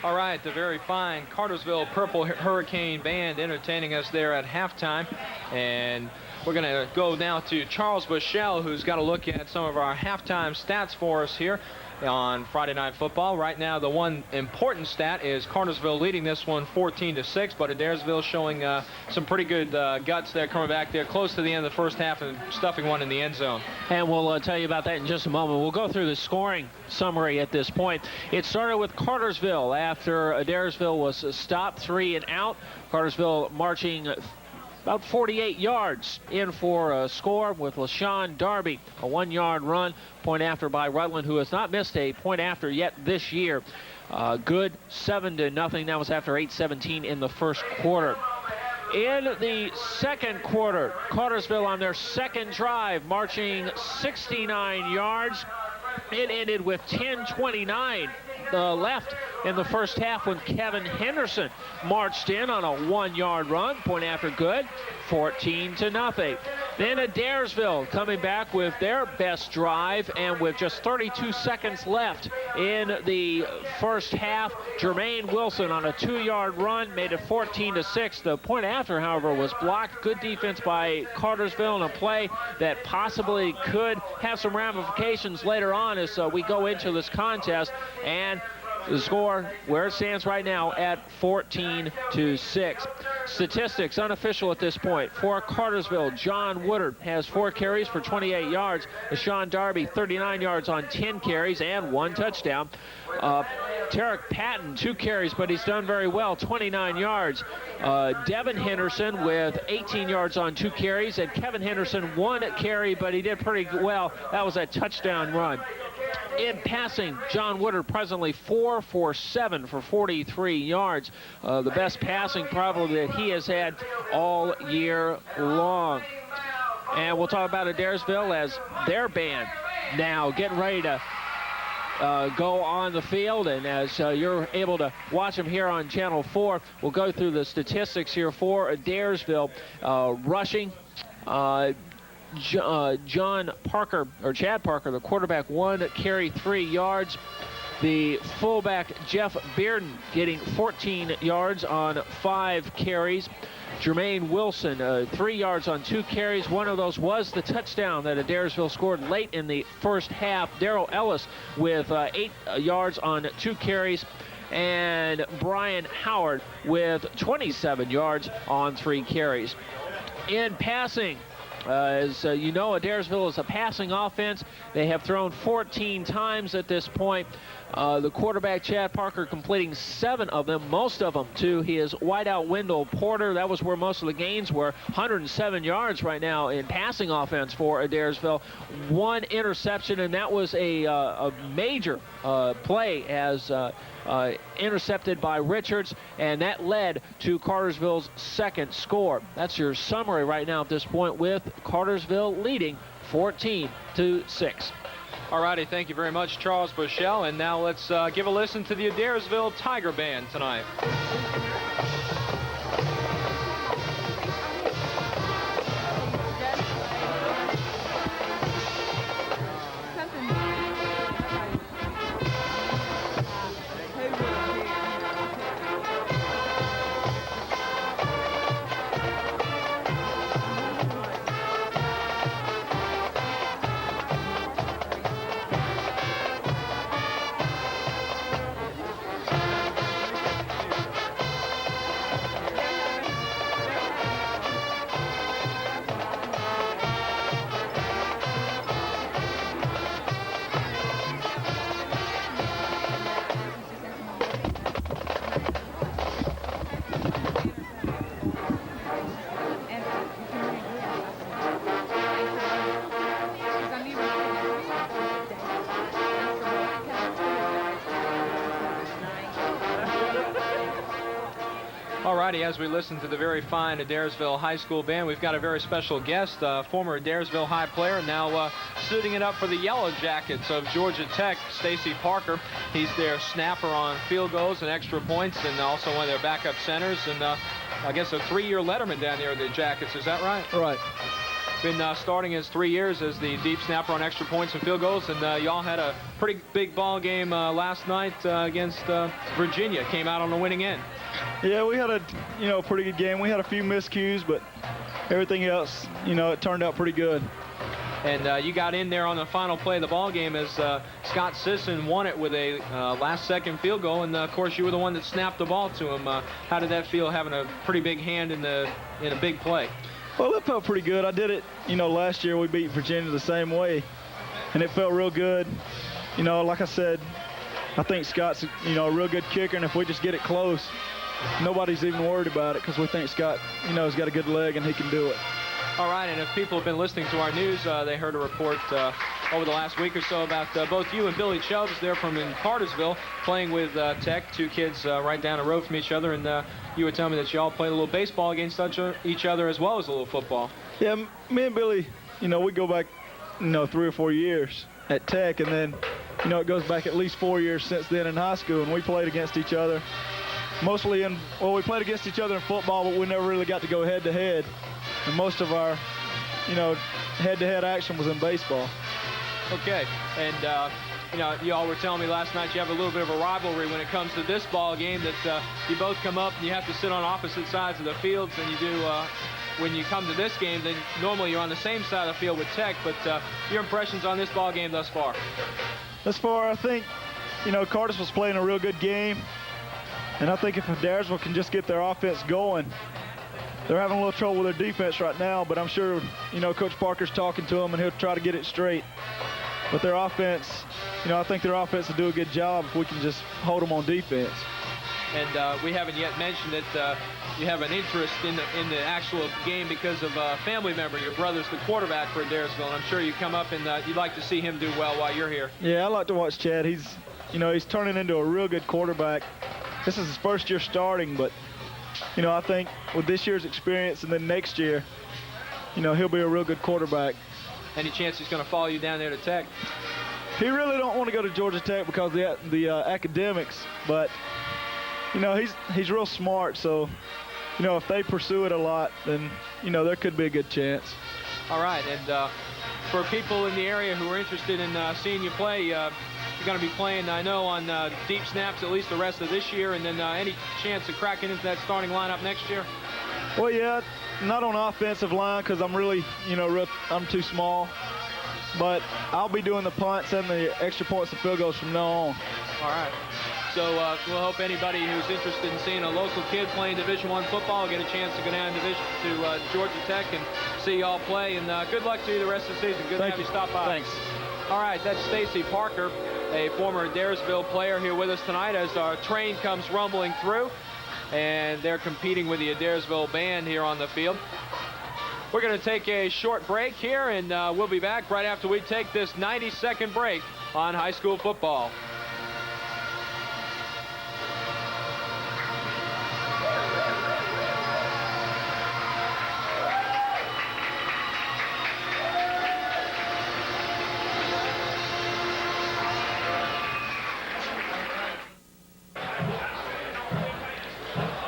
[SPEAKER 8] All right, the very fine Cartersville Purple Hurricane Band entertaining us there at halftime. And we're going to go now to Charles Bushell, who's got a look at some of our halftime stats for us here on Friday Night Football. Right now, the one important stat is Cartersville leading this one 14-6, but Adairsville showing some pretty good guts there, coming back there close to the end of the first half and stuffing one in the end zone.
[SPEAKER 9] And we'll tell you about that in just a moment. We'll go through the scoring summary at this point. It started with Cartersville after Adairsville was stopped 3 and out. Cartersville marching about 48 yards in for a score with LaShawn Darby, a 1-yard run, point after by Rutland, who has not missed a point after yet this year. Good 7-0. That was after 8:17 in the first quarter. In the second quarter, Cartersville on their second drive, marching 69 yards. It ended with 10:29 left in the first half when Kevin Henderson marched in on a 1-yard run, point after good, 14-0. Then Adairsville coming back with their best drive, and with just 32 seconds left in the first half, Jermaine Wilson on a 2-yard run made it 14-6. The point after, however, was blocked. Good defense by Cartersville in a play that possibly could have some ramifications later on as we go into this contest. And the score, where it stands right now, at 14-6. Statistics, unofficial at this point. For Cartersville, John Woodard has 4 carries for 28 yards. LaShawn Darby, 39 yards on 10 carries and 1 touchdown. Tarek Patton, 2 carries, but he's done very well, 29 yards. Devin Henderson with 18 yards on 2 carries, and Kevin Henderson 1 carry, but he did pretty well. That was a touchdown run. In passing, John Woodard presently 4 for 7 for 43 yards. The best passing probably that he has had all year long. And we'll talk about Adairsville as their band now getting ready to go on the field. And as you're able to watch them here on Channel 4, we'll go through the statistics here for Adairsville. Rushing, John Parker, or Chad Parker, the quarterback, 1 carry, 3 yards. The fullback, Jeff Bearden, getting 14 yards on 5 carries. Jermaine Wilson, 3 yards on 2 carries. One of those was the touchdown that Adairsville scored late in the first half. Darrell Ellis with 8 yards on 2 carries. And Brian Howard with 27 yards on 3 carries. In passing, as you know, Adairsville is a passing offense. They have thrown 14 times at this point. The quarterback, Chad Parker, completing 7 of them, most of them to his wideout Wendell Porter. That was where most of the gains were. 107 yards right now in passing offense for Adairsville. 1 interception, and that was a major play as intercepted by Richards, and that led to Cartersville's second score. That's your summary right now at this point, with Cartersville leading 14-6.
[SPEAKER 8] All righty, thank you very much, Charles Bushell. And now let's give a listen to the Adairsville Tiger Band tonight. Alrighty, as we listen to the very fine Adairsville High School Band, we've got a very special guest, former Adairsville High player, now suiting it up for the Yellow Jackets of Georgia Tech, Stacy Parker. He's their snapper on field goals and extra points, and also one of their backup centers, and I guess a 3-year letterman down there at the Jackets. Is that right?
[SPEAKER 9] Right.
[SPEAKER 8] been starting his 3 years as the deep snapper on extra points and field goals, and y'all had a pretty big ball game last night against Virginia. Came out on the winning end.
[SPEAKER 11] Yeah, we had a pretty good game. We had a few miscues, but everything else, it turned out pretty good.
[SPEAKER 8] And you got in there on the final play of the ball game as Scott Sisson won it with a last-second field goal, and of course you were the one that snapped the ball to him. How did that feel, having a pretty big hand in a big play?
[SPEAKER 11] Well, it felt pretty good. I did it, last year we beat Virginia the same way, and it felt real good. Like I said, I think Scott's a real good kicker, and if we just get it close, nobody's even worried about it because we think Scott, has got a good leg and he can do it.
[SPEAKER 8] All right, and if people have been listening to our news, they heard a report over the last week or so about both you and Billy Chubbs. They're from in Cartersville, playing with Tech, two kids right down the road from each other, and you were telling me that you all played a little baseball against each other as well as a little football.
[SPEAKER 11] Yeah, me and Billy, we go back, 3 or 4 years at Tech, and then, it goes back at least 4 years since then in high school, and we played against each other. Mostly we played against each other in football, but we never really got to go head-to-head. And most of our, head-to-head action was in baseball.
[SPEAKER 8] Okay, and, you all were telling me last night you have a little bit of a rivalry when it comes to this ball game, that you both come up and you have to sit on opposite sides of the fields, and you do, when you come to this game, then normally you're on the same side of the field with Tech, but your impressions on this ball game thus far?
[SPEAKER 11] Thus far, I think, Cartersville's playing a real good game. And I think if Adairsville can just get their offense going, they're having a little trouble with their defense right now, but I'm sure, Coach Parker's talking to them and he'll try to get it straight. But their offense, I think their offense will do a good job if we can just hold them on defense.
[SPEAKER 8] And we haven't yet mentioned that you have an interest in the actual game because of a family member. Your brother's the quarterback for Adairsville, and I'm sure you come up and you'd like to see him do well while you're here.
[SPEAKER 11] Yeah, I like to watch Chad. He's turning into a real good quarterback. This is his first year starting, but, I think with this year's experience and then next year, he'll be a real good quarterback.
[SPEAKER 8] Any chance he's going to follow you down there to Tech?
[SPEAKER 11] He really don't want to go to Georgia Tech because of the academics, but, he's real smart, so, if they pursue it a lot, then, there could be a good chance.
[SPEAKER 8] All right, and for people in the area who are interested in seeing you play, you're going to be playing, I know, on deep snaps at least the rest of this year, and then any chance of cracking into that starting lineup next year?
[SPEAKER 11] Well, yeah, not on offensive line because I'm really, I'm too small. But I'll be doing the punts and the extra points and field goals from now on.
[SPEAKER 8] All right. So we'll hope anybody who's interested in seeing a local kid playing Division I football will get a chance to go down to Georgia Tech and see y'all play. And good luck to you the rest of the season. Good to have you stop by.
[SPEAKER 11] Thanks.
[SPEAKER 8] All right, that's Stacy Parker, a former Adairsville player here with us tonight as our train comes rumbling through. And they're competing with the Adairsville band here on the field. We're going to take a short break here, and we'll be back right after we take this 90-second break on high school football.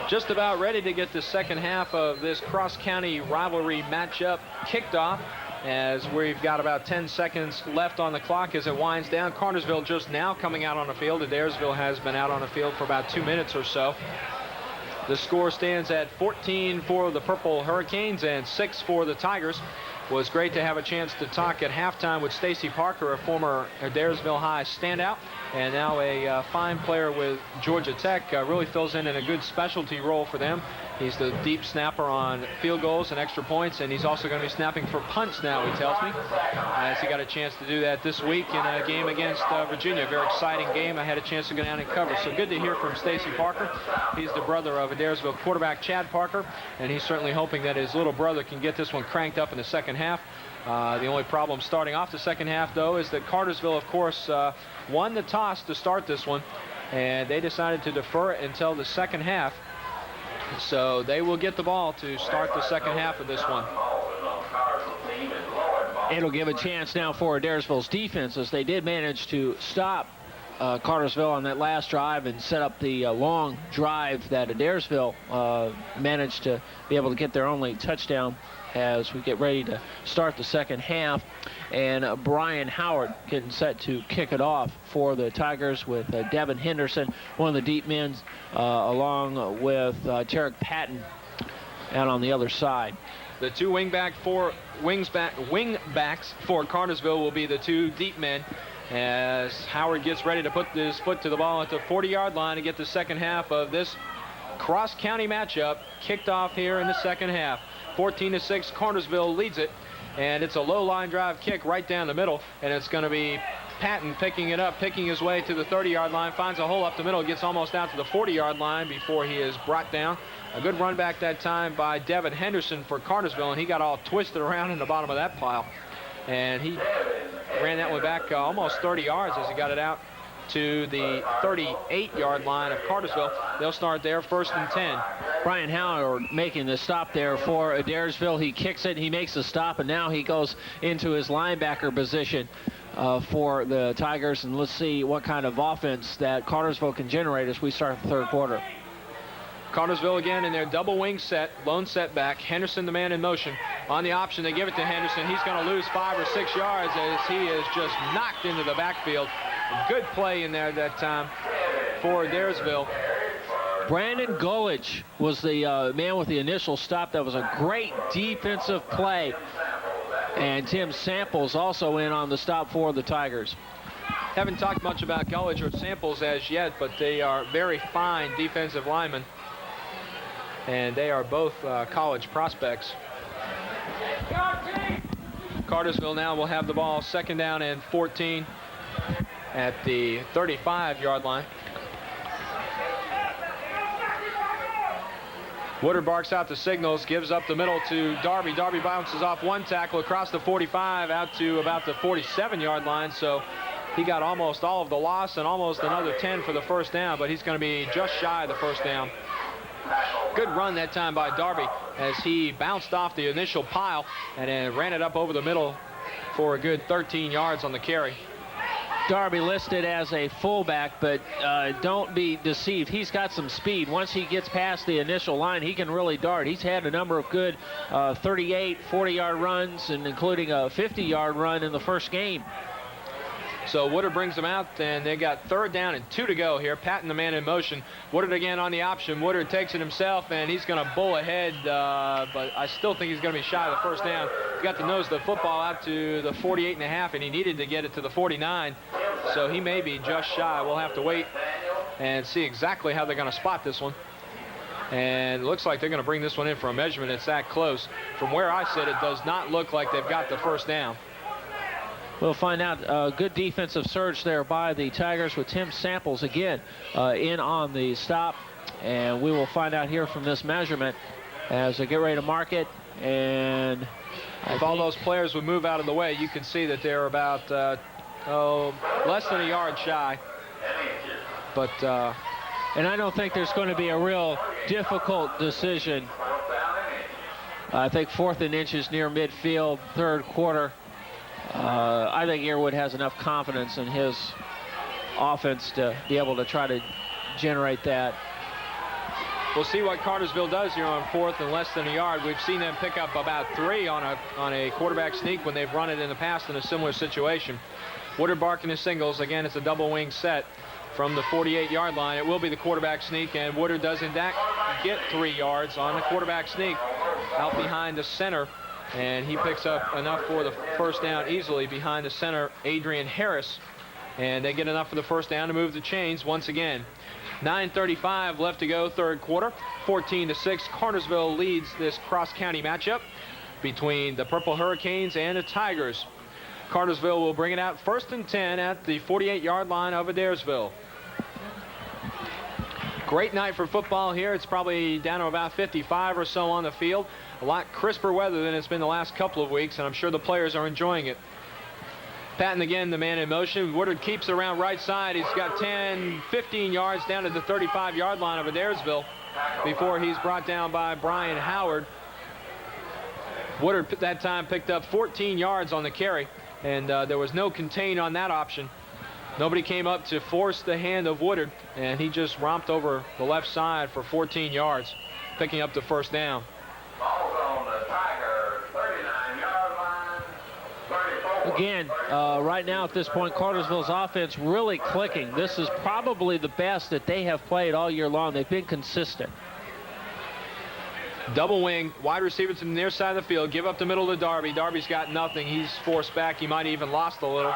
[SPEAKER 8] Just about ready to get the second half of this cross-county rivalry matchup kicked off, as we've got about 10 seconds left on the clock as it winds down. Cartersville just now coming out on the field. Adairsville has been out on the field for about 2 minutes or so. The score stands at 14 for the Purple Hurricanes and 6 for the Tigers. It was great to have a chance to talk at halftime with Stacy Parker, a former Adairsville High standout, and now a fine player with Georgia Tech. Really fills in a good specialty role for them. He's the deep snapper on field goals and extra points, and he's also going to be snapping for punts now, he tells me, as he got a chance to do that this week in a game against Virginia. A very exciting game. I had a chance to go down and cover. So good to hear from Stacy Parker. He's the brother of Adairsville quarterback Chad Parker, and he's certainly hoping that his little brother can get this one cranked up in the second half. The only problem starting off the second half, though, is that Cartersville, of course, won the toss to start this one, and they decided to defer it until the second half. So they will get the ball to start the second half of this one.
[SPEAKER 9] It'll give a chance now for Adairsville's defense, as they did manage to stop Cartersville on that last drive and set up the long drive that Adairsville managed to be able to get their only touchdown as we get ready to start the second half. And Brian Howard getting set to kick it off for the Tigers with Devin Henderson, one of the deep men, along with Tarek Patton out on the other side.
[SPEAKER 8] The two wingbacks for Cartersville will be the two deep men as Howard gets ready to put his foot to the ball at the 40-yard line to get the second half of this cross-county matchup kicked off here in the second half. 14-6, Cartersville leads it, and it's a low line drive kick right down the middle, and it's going to be Patton picking it up, picking his way to the 30-yard line, finds a hole up the middle, gets almost out to the 40-yard line before he is brought down. A good run back that time by Devin Henderson for Cartersville, and he got all twisted around in the bottom of that pile. And he ran that one back almost 30 yards as he got it out to the 38-yard line of Cartersville. They'll start there, 1st and 10.
[SPEAKER 9] Brian Howard making the stop there for Adairsville. He kicks it, he makes the stop, and now he goes into his linebacker position for the Tigers. And let's see what kind of offense that Cartersville can generate as we start the third quarter.
[SPEAKER 8] Cartersville again in their double wing set, lone setback. Henderson, the man in motion. On the option, they give it to Henderson. He's going to lose 5 or 6 yards as he is just knocked into the backfield. A good play in there that time for Adairsville.
[SPEAKER 9] Brandon Gullidge was the man with the initial stop. That was a great defensive play. And Tim Samples also in on the stop for the Tigers.
[SPEAKER 8] Haven't talked much about Gullidge or Samples as yet, but they are very fine defensive linemen. And they are both college prospects. Cartersville now will have the ball, 2nd down and 14 at the 35-yard line. Woodard barks out the signals, gives up the middle to Darby. Darby bounces off one tackle across the 45 out to about the 47-yard line. So he got almost all of the loss and almost another 10 for the first down, but he's going to be just shy of the first down. Good run that time by Darby as he bounced off the initial pile and then ran it up over the middle for a good 13 yards on the carry.
[SPEAKER 9] Darby listed as a fullback, but don't be deceived. He's got some speed. Once he gets past the initial line, he can really dart. He's had a number of good 38, 40-yard runs, and including a 50-yard run in the first game.
[SPEAKER 8] So Woodard brings them out, and they got 3rd down and 2 to go here. Patton, the man in motion. Woodard again on the option. Woodard takes it himself, and he's going to bull ahead, but I still think he's going to be shy of the first down. He got to nose the football out to the 48.5, and he needed to get it to the 49, so he may be just shy. We'll have to wait and see exactly how they're going to spot this one. And it looks like they're going to bring this one in for a measurement. It's that close. From where I sit, it does not look like they've got the first down.
[SPEAKER 9] We'll find out. A good defensive surge there by the Tigers with Tim Samples again in on the stop. And we will find out here from this measurement as they get ready to mark it. And
[SPEAKER 8] if all those players would move out of the way, you can see that they're about less than a yard shy. But
[SPEAKER 9] and I don't think there's going to be a real difficult decision. I think 4th and inches near midfield, third quarter. I think Earwood has enough confidence in his offense to be able to try to generate that.
[SPEAKER 8] We'll see what Cartersville does here on 4th and less than a yard. We've seen them pick up about 3 on a quarterback sneak when they've run it in the past in a similar situation. Woodard barking his singles. Again, it's a double wing set from the 48-yard line. It will be the quarterback sneak, and Woodard does in fact get 3 yards on the quarterback sneak out behind the center. And he picks up enough for the first down easily behind the center, Adrian Harris. And they get enough for the first down to move the chains once again. 9:35 left to go, third quarter. 14-6, Cartersville leads this cross-county matchup between the Purple Hurricanes and the Tigers. Cartersville will bring it out 1st and 10 at the 48-yard line of Adairsville. Great night for football here. It's probably down to about 55 or so on the field. A lot crisper weather than it's been the last couple of weeks, and I'm sure the players are enjoying it. Patton again, the man in motion. Woodard keeps it around right side. He's got 10, 15 yards down to the 35-yard line of Adairsville before he's brought down by Brian Howard. Woodard that time picked up 14 yards on the carry, and there was no contain on that option. Nobody came up to force the hand of Woodard, and he just romped over the left side for 14 yards, picking up the first down.
[SPEAKER 10] Ball's on the Tiger 39-yard line. 34.
[SPEAKER 9] Again, right now at this point, Cartersville's offense really clicking. This is probably the best that they have played all year long. They've been consistent.
[SPEAKER 8] Double wing, wide receiver to the near side of the field, give up the middle to Darby. Darby's got nothing. He's forced back. He might have even lost a little.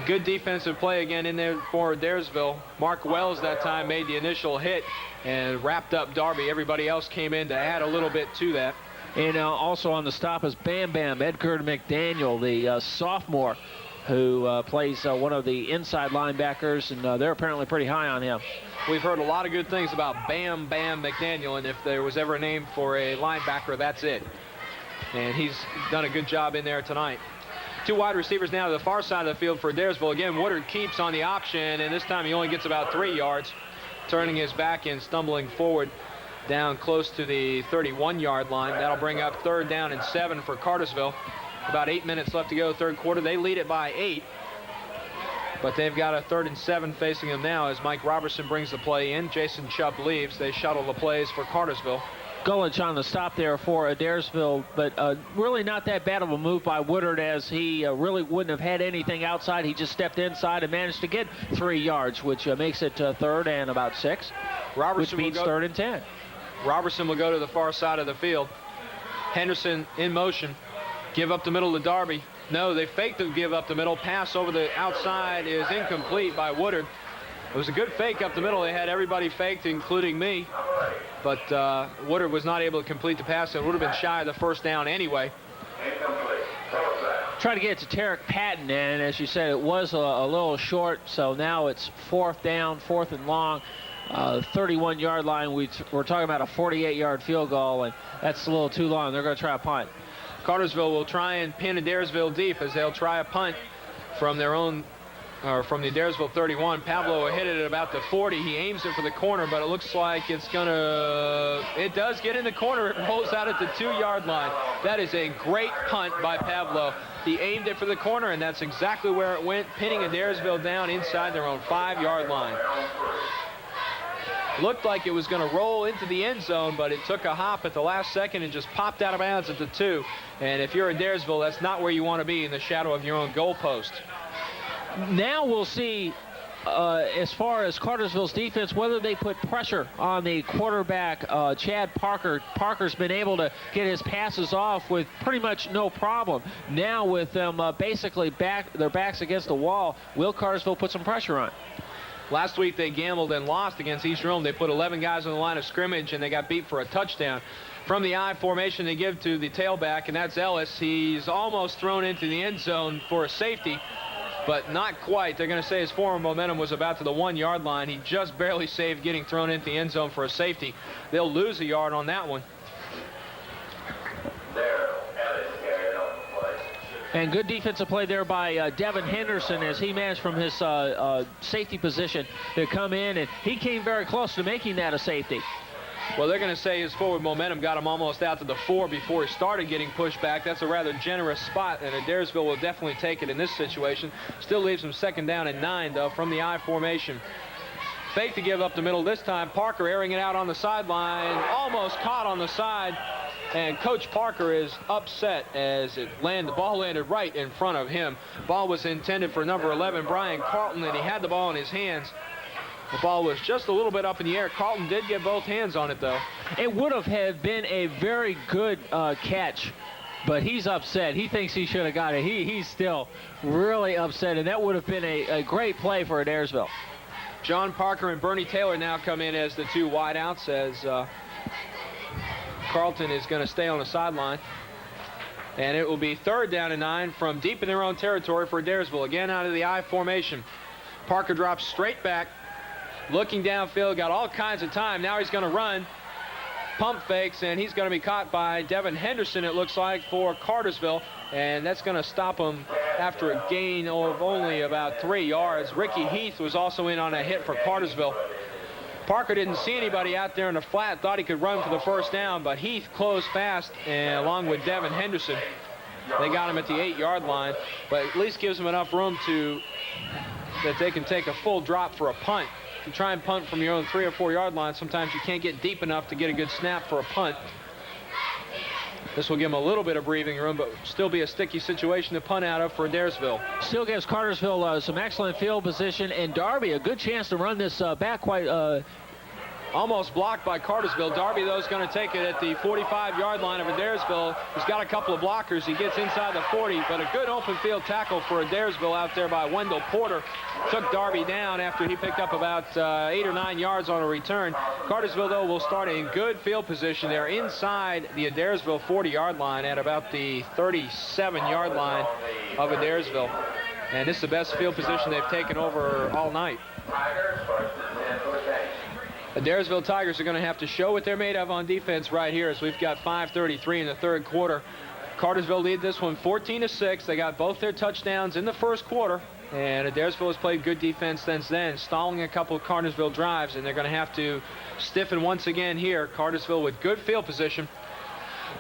[SPEAKER 8] Good defensive play again in there for Adairsville. Mark Wells that time made the initial hit and wrapped up Darby. Everybody else came in to add a little bit to that.
[SPEAKER 9] And also on the stop is Bam Bam, Edgar McDaniel, the sophomore who plays one of the inside linebackers, and they're apparently pretty high on him.
[SPEAKER 8] We've heard a lot of good things about Bam Bam McDaniel, and if there was ever a name for a linebacker, that's it. And he's done a good job in there tonight. Two wide receivers now to the far side of the field for Adairsville. Again, Woodard keeps on the option, and this time he only gets about 3 yards, turning his back and stumbling forward down close to the 31-yard line. That'll bring up 3rd down and 7 for Cartersville. About 8 minutes left to go, third quarter. They lead it by 8, but they've got a 3rd and 7 facing them now as Mike Robertson brings the play in. Jason Chubb leaves. They shuttle the plays for Cartersville.
[SPEAKER 9] Gulich on the stop there for Adairsville, but really not that bad of a move by Woodard, as he really wouldn't have had anything outside. He just stepped inside and managed to get 3 yards, which makes it 3rd and about 6,
[SPEAKER 8] Robertson
[SPEAKER 9] which means 3rd and 10.
[SPEAKER 8] Robertson will go to the far side of the field. Henderson in motion. Give up the middle to Darby. No, they faked to give up the middle. Pass over the outside is incomplete by Woodard. It was a good fake up the middle. They had everybody faked, including me. But Woodard was not able to complete the pass. It would have been shy of the first down anyway.
[SPEAKER 9] Trying to get it to Tarek Patton, and as you said, it was a little short, so now it's 4th down, 4th and long. 31-yard line. We're talking about a 48-yard field goal, and that's a little too long. They're going to try a punt.
[SPEAKER 8] Cartersville will try and pin Adairsville deep as they'll try a punt from their own, or from the Adairsville 31. Pablo hit it at about the 40. He aims it for the corner, but it looks like it does get in the corner. It rolls out at the 2-yard line. That is a great punt by Pablo. He aimed it for the corner, and that's exactly where it went, pinning Adairsville down inside their own 5-yard line. Looked like it was going to roll into the end zone, but it took a hop at the last second and just popped out of bounds at the 2. And if you're Adairsville, that's not where you want to be, in the shadow of your own goalpost.
[SPEAKER 9] Now we'll see, as far as Cartersville's defense, whether they put pressure on the quarterback, Chad Parker. Parker's been able to get his passes off with pretty much no problem. Now with them basically their backs against the wall, will Cartersville put some pressure on?
[SPEAKER 8] Last week they gambled and lost against East Rome. They put 11 guys on the line of scrimmage, and they got beat for a touchdown. From the I formation, they give to the tailback, and that's Ellis. He's almost thrown into the end zone for a safety, but not quite. They're going to say his forward momentum was about to the 1-yard line. He just barely saved getting thrown into the end zone for a safety. They'll lose a yard on that one. And good defensive play there by Devin Henderson, as he managed from his safety position to come in, and he came very close to making that a safety. Well, they're going to say his forward momentum got him almost out to the 4 before he started getting pushed back. That's a rather generous spot, and Adairsville will definitely take it in this situation. Still leaves him 2nd down and 9, though, from the I formation. Fake to give up the middle this time. Parker airing it out on the sideline, almost caught on the side. And Coach Parker is upset as the ball landed right in front of him. Ball was intended for number 11, Brian Carlton, and he had the ball in his hands. The ball was just a little bit up in the air. Carlton did get both hands on it, though.
[SPEAKER 9] It would have been a very good catch, but he's upset. He thinks he should have got it. He's still really upset, and that would have been a great play for Adairsville.
[SPEAKER 8] John Parker and Bernie Taylor now come in as the 2 wideouts, as Carlton is going to stay on the sideline. And it will be 3rd down and 9 from deep in their own territory for Adairsville. Again, out of the I formation. Parker drops straight back, looking downfield, got all kinds of time. Now he's going to run, pump fakes, and he's going to be caught by Devin Henderson, it looks like, for Cartersville. And that's going to stop him after a gain of only about 3 yards. Ricky Heath was also in on a hit for Cartersville. Parker didn't see anybody out there in the flat, thought he could run for the 1st down, but Heath closed fast, and along with Devin Henderson. They got him at the 8-yard line, but at least gives them enough room that they can take a full drop for a punt. If you try and punt from your own 3 or 4 yard line, sometimes you can't get deep enough to get a good snap for a punt. This will give them a little bit of breathing room, but still be a sticky situation to punt out of for Adairsville.
[SPEAKER 9] Still gives Cartersville some excellent field position, and Darby a good chance to run this back quite.
[SPEAKER 8] Almost blocked by Cartersville. Darby, though, is going to take it at the 45-yard line of Adairsville. He's got a couple of blockers. He gets inside the 40, but a good open field tackle for Adairsville out there by Wendell Porter. Took Darby down after he picked up about 8 or 9 yards on a return. Cartersville, though, will start in good field position. They're inside the Adairsville 40-yard line at about the 37-yard line of Adairsville. And this is the best field position they've taken over all night. The Adairsville Tigers are going to have to show what they're made of on defense right here, as we've got 5:33 in the third quarter. Cartersville lead this one 14-6. They got both their touchdowns in the first quarter, and Adairsville has played good defense since then, stalling a couple of Cartersville drives, and they're going to have to stiffen once again here. Cartersville with good field position.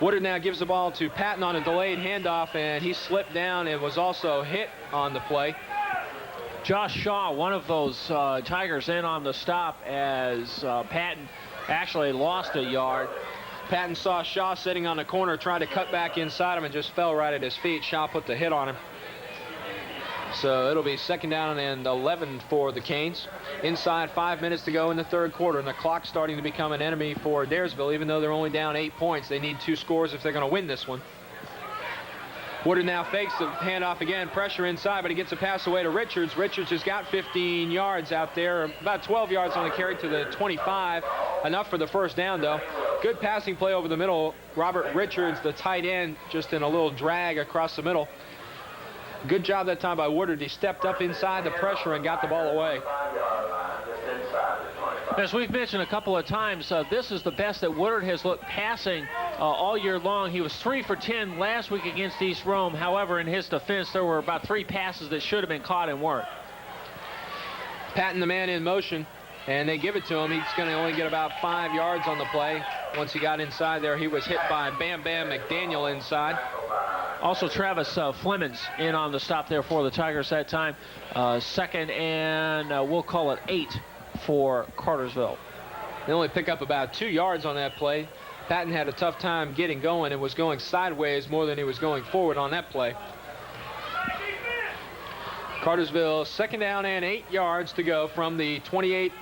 [SPEAKER 8] Woodard now gives the ball to Patton on a delayed handoff, and he slipped down and was also hit on the play.
[SPEAKER 9] Josh Shaw, one of those Tigers, in on the stop as Patton actually lost a yard.
[SPEAKER 8] Patton saw Shaw sitting on the corner, tried to cut back inside him, and just fell right at his feet. Shaw put the hit on him. So it'll be 2nd down and 11 for the Canes. Inside 5 minutes to go in the third quarter, and the clock's starting to become an enemy for Adairsville. Even though they're only down 8 points, they need 2 scores if they're going to win this one. Woodard now fakes the handoff again, pressure inside, but he gets a pass away to Richards. Richards has got 15 yards out there, about 12 yards on the carry to the 25. Enough for the first down, though. Good passing play over the middle. Robert Richards, the tight end, just in a little drag across the middle. Good job that time by Woodard. He stepped up inside the pressure and got the ball away.
[SPEAKER 9] As we've mentioned a couple of times, this is the best that Woodard has looked passing all year long. He was 3 for 10 last week against East Rome. However, in his defense, there were about 3 passes that should have been caught and weren't.
[SPEAKER 8] Patton, the man in motion, and they give it to him. He's going to only get about 5 yards on the play. Once he got inside there, he was hit by Bam Bam McDaniel inside.
[SPEAKER 9] Also, Travis Flemings in on the stop there for the Tigers that time. 2nd and we'll call it 8 for Cartersville.
[SPEAKER 8] They only pick up about 2 yards on that play. Patton had a tough time getting going and was going sideways more than he was going forward on that play. Cartersville 2nd down and 8 yards to go from the 28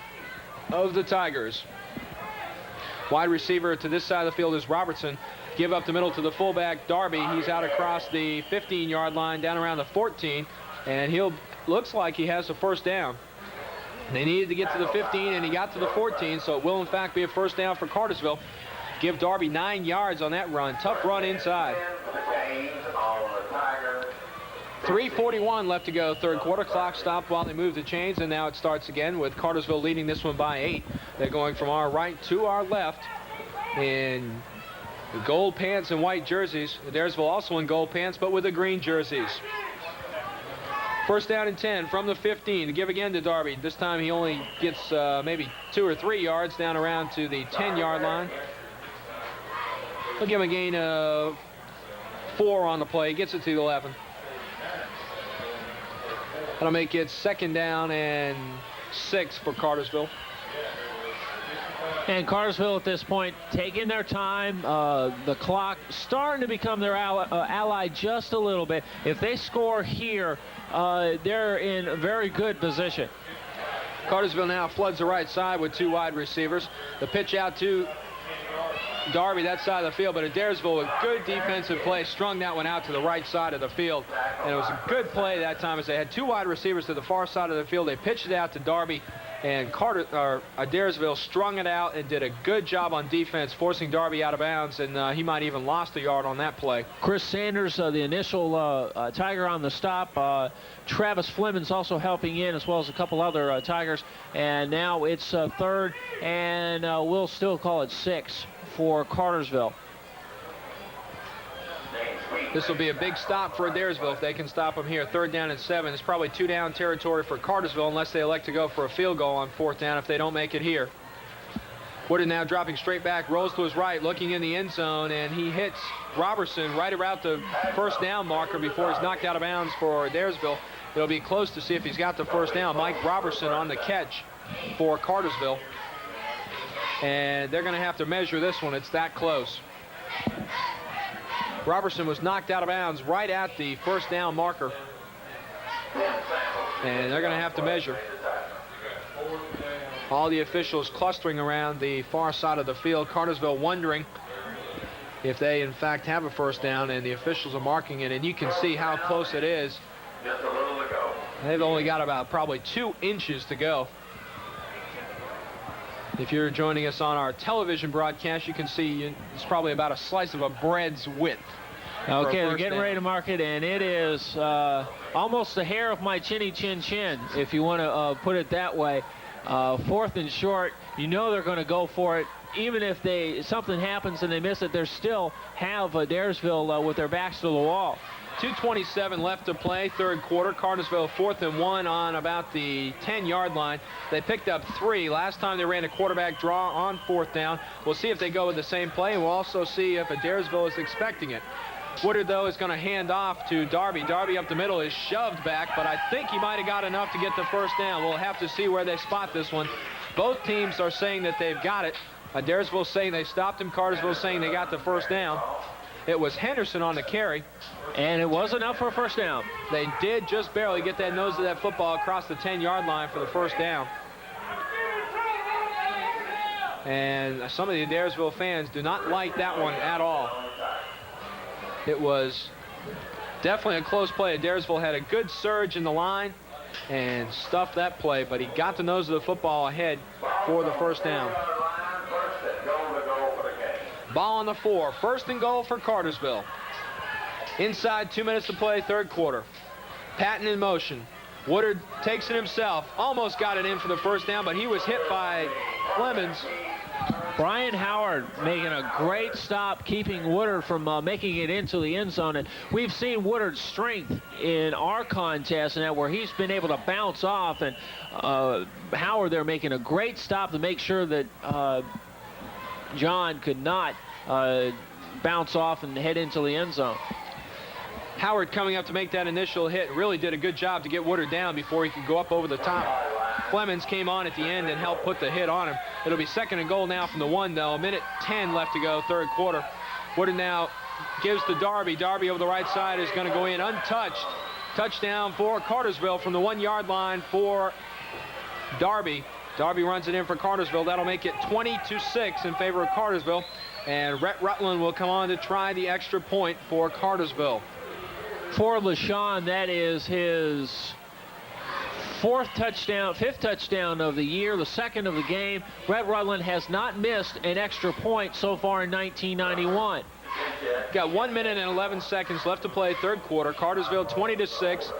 [SPEAKER 8] of the Tigers. Wide receiver to this side of the field is Robertson. Give up the middle to the fullback, Darby. He's out across the 15-yard line, down around the 14, and looks like he has a first down. They needed to get to the 15, and he got to the 14, so it will, in fact, be a first down for Cartersville. Give Darby 9 yards on that run. Tough run inside. 3:41 left to go, third quarter. Clock stopped while they moved the chains, and now it starts again with Cartersville leading this one by 8. They're going from our right to our left in the gold pants and white jerseys. Adairsville also in gold pants, but with the green jerseys. First down and 10 from the 15 to give again to Darby. This time he only gets maybe 2 or 3 yards down around to the 10-yard line. They'll give him a gain of 4 on the play. Gets it to the 11. That'll make it 2nd down and 6 for Cartersville.
[SPEAKER 9] And Cartersville at this point taking their time. The clock starting to become their ally just a little bit. If they score here, they're in a very good position.
[SPEAKER 8] Cartersville now floods the right side with 2 wide receivers. The pitch out to Darby, that side of the field, but Adairsville with good defensive play strung that one out to the right side of the field. And it was a good play that time as they had 2 wide receivers to the far side of the field. They pitched it out to Darby, and Adairsville strung it out and did a good job on defense, forcing Darby out of bounds, and he might even lost a yard on that play.
[SPEAKER 9] Chris Sanders, the initial Tiger on the stop. Travis Flemings also helping in, as well as a couple other Tigers. And now it's 3rd, and we'll still call it 6 for Cartersville.
[SPEAKER 8] This will be a big stop for Adairsville if they can stop them here. 3rd down and 7. It's probably 2-down territory for Cartersville unless they elect to go for a field goal on 4th down if they don't make it here. Woodard now dropping straight back, rolls to his right, looking in the end zone, and he hits Robertson right around the first down marker before he's knocked out of bounds for Adairsville. It'll be close to see if he's got the first down. Mike Robertson on the catch for Cartersville. And they're going to have to measure this one. It's that close. Robertson was knocked out of bounds right at the first down marker. And they're going to have to measure. All the officials clustering around the far side of the field. Cartersville wondering if they, in fact, have a first down, and the officials are marking it. And you can see how close it is.
[SPEAKER 10] Just a little to go.
[SPEAKER 8] They've only got about probably 2 inches to go. If you're joining us on our television broadcast, you can see it's probably about a slice of a bread's width.
[SPEAKER 9] Okay, they're getting ready to mark it, and it is almost the hair of my chinny chin chin, if you want to put it that way. 4th and short, you know they're going to go for it. Even if something happens and they miss it, they still have Adairsville with their backs to the wall.
[SPEAKER 8] 2:27 left to play, third quarter. Cartersville 4th and 1 on about the 10-yard line. They picked up 3. Last time they ran a quarterback draw on 4th down. We'll see if they go with the same play, and we'll also see if Adairsville is expecting it. Woodard, though, is going to hand off to Darby. Darby up the middle is shoved back, but I think he might have got enough to get the first down. We'll have to see where they spot this one. Both teams are saying that they've got it. Adairsville saying they stopped him. Cartersville saying they got the first down. It was Henderson on the carry.
[SPEAKER 9] And it was enough for a first down.
[SPEAKER 8] They did just barely get that nose of that football across the 10-yard line for the first down. And some of the Adairsville fans do not like that one at all. It was definitely a close play. Adairsville had a good surge in the line and stuffed that play, but he got the nose of the football ahead for the first down. Ball on the 4. 1st and goal for Cartersville. Inside 2 minutes to play, third quarter. Patton in motion. Woodard takes it himself. Almost got it in for the first down, but he was hit by Clemens.
[SPEAKER 9] Brian Howard making a great stop, keeping Woodard from making it into the end zone. And we've seen Woodard's strength in our contest, and that where he's been able to bounce off. And Howard there making a great stop to make sure that John could not bounce off and head into the end zone.
[SPEAKER 8] Howard coming up to make that initial hit really did a good job to get Woodard down before he could go up over the top. Clemens came on at the end and helped put the hit on him. It'll be 2nd and goal now from the 1, though. 1:10 left to go, third quarter. Woodard now gives to Darby. Darby over the right side is going to go in untouched. Touchdown for Cartersville from the 1-yard line for Darby. Darby runs it in for Cartersville. That'll make it 20-6 in favor of Cartersville. And Rhett Rutland will come on to try the extra point for Cartersville.
[SPEAKER 9] For LaShawn, that is his 5th touchdown of the year, the 2nd of the game. Rhett Rutland has not missed an extra point so far in 1991.
[SPEAKER 8] Got 1 minute and 11 seconds left to play, third quarter. Cartersville 20-6.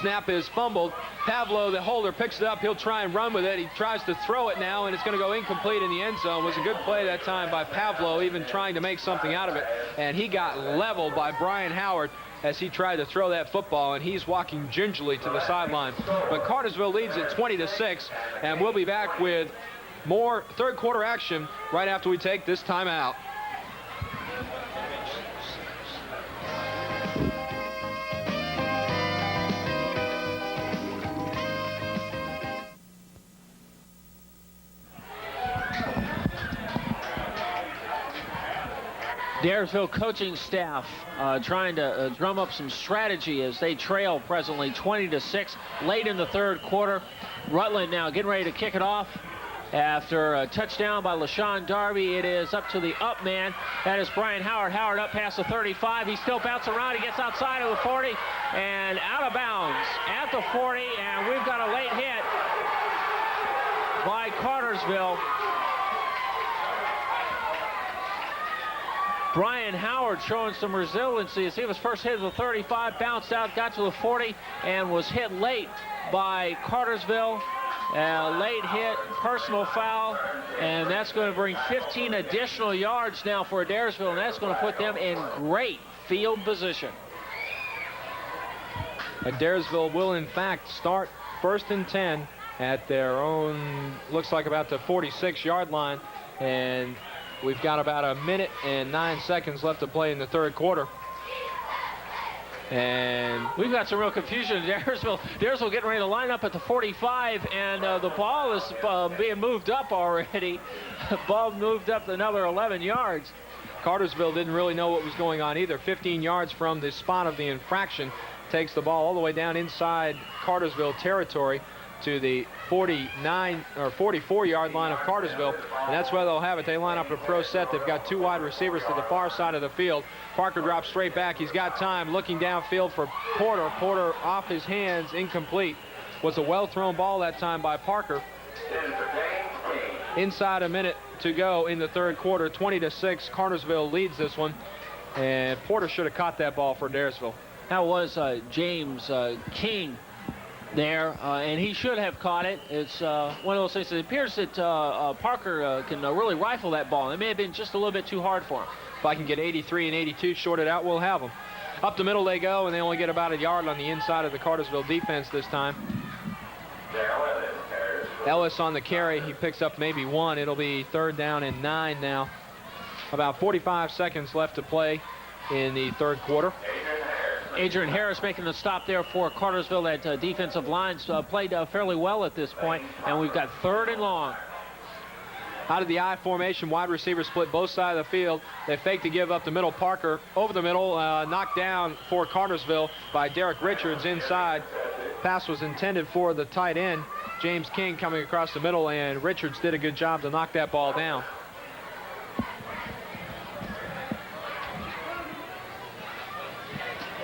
[SPEAKER 8] Snap is fumbled. Pavlo, the holder, picks it up. He'll try and run with it. He tries to throw it now, and it's going to go incomplete in the end zone. It was a good play that time by Pavlo, even trying to make something out of it. And he got leveled by Brian Howard as he tried to throw that football, and he's walking gingerly to the sideline. But Cartersville leads it 20-6, and we'll be back with more third quarter action right after we take this timeout.
[SPEAKER 9] Adairsville coaching staff trying to drum up some strategy as they trail presently 20-6 late in the third quarter. Rutland now getting ready to kick it off after a touchdown by LaShawn Darby. It is up to the up man. That is Brian Howard. Howard up past the 35. He still bounces around. He gets outside of the 40 and out of bounds at the 40. And we've got a late hit by Cartersville. Brian Howard showing some resiliency as he was first hit at the 35, bounced out, got to the 40, and was hit late by Cartersville. Late hit, personal foul, and that's going to bring 15 additional yards now for Adairsville, and that's going to put them in great field position.
[SPEAKER 8] Adairsville will, in fact, start 1st and 10 at their own, looks like about the 46-yard line. And we've got about a minute and 9 seconds left to play in the third quarter. And
[SPEAKER 9] we've got some real confusion in Adairsville. Adairsville getting ready to line up at the 45, and the ball is being moved up already. The ball moved up another 11 yards.
[SPEAKER 8] Cartersville didn't really know what was going on either. 15 yards from the spot of the infraction. Takes the ball all the way down inside Cartersville territory to the 49 or 44-yard line of Cartersville, and that's where they'll have it. They line up a pro set. They've got 2 wide receivers to the far side of the field. Parker drops straight back. He's got time, looking downfield for Porter. Porter off his hands, incomplete. Was a well-thrown ball that time by Parker. Inside a minute to go in the third quarter. 20-6. Cartersville leads this one, and Porter should have caught that ball for Adairsville.
[SPEAKER 9] That was James King there, and he should have caught it. It's one of those things. It appears that Parker can really rifle that ball. It may have been just a little bit too hard for him.
[SPEAKER 8] If I can get 83 and 82 shorted out, we'll have them. Up the middle they go, and they only get about a yard on the inside of the Cartersville defense this time. Ellis on the carry. He picks up maybe 1. It'll be 3rd down and 9 now. About 45 seconds left to play in the third quarter.
[SPEAKER 9] Adrian Harris making the stop there for Cartersville. That defensive line's played fairly well at this point, and we've got 3rd and long.
[SPEAKER 8] Out of the I formation, wide receiver split both sides of the field. They fake to give up the middle. Parker over the middle, knocked down for Cartersville by Derek Richards inside. Pass was intended for the tight end, James King, coming across the middle, and Richards did a good job to knock that ball down.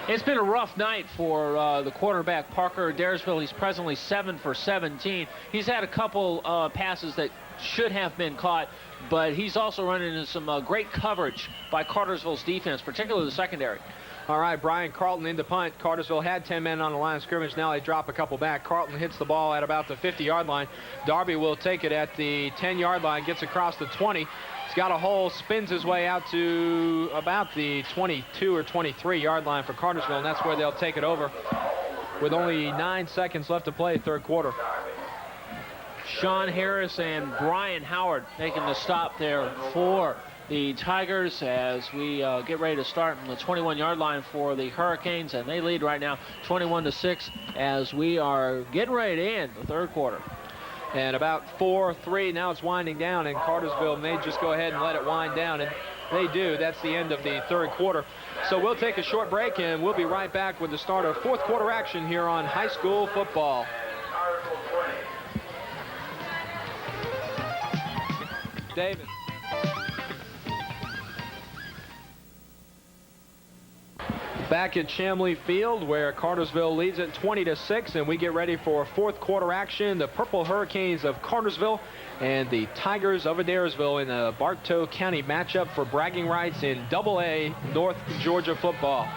[SPEAKER 9] It's been a rough night for the quarterback, Parker Adairsville. He's presently 7 for 17. He's had a couple passes that should have been caught, but he's also running into some great coverage by Cartersville's defense, particularly the secondary.
[SPEAKER 8] All right, Brian Carlton in to punt. Cartersville had 10 men on the line of scrimmage. Now they drop a couple back. Carlton hits the ball at about the 50-yard line. Darby will take it at the 10-yard line, gets across the 20. He's got a hole, spins his way out to about the 22 or 23-yard line for Cartersville, and that's where they'll take it over with only 9 seconds left to play, third quarter.
[SPEAKER 9] Sean Harris and Brian Howard making the stop there for the Tigers as we get ready to start on the 21-yard line for the Hurricanes, and they lead right now 21-6 as we are getting ready to end the third quarter.
[SPEAKER 8] And about 4-3, now it's winding down, and Cartersville may just go ahead and let it wind down, and they do. That's the end of the third quarter. So we'll take a short break, and we'll be right back with the start of fourth quarter action here on high school football. David. Back at Chamblee Field, where Cartersville leads it 20-6, and we get ready for fourth quarter action. The Purple Hurricanes of Cartersville and the Tigers of Adairsville in a Bartow County matchup for bragging rights in AA North Georgia football.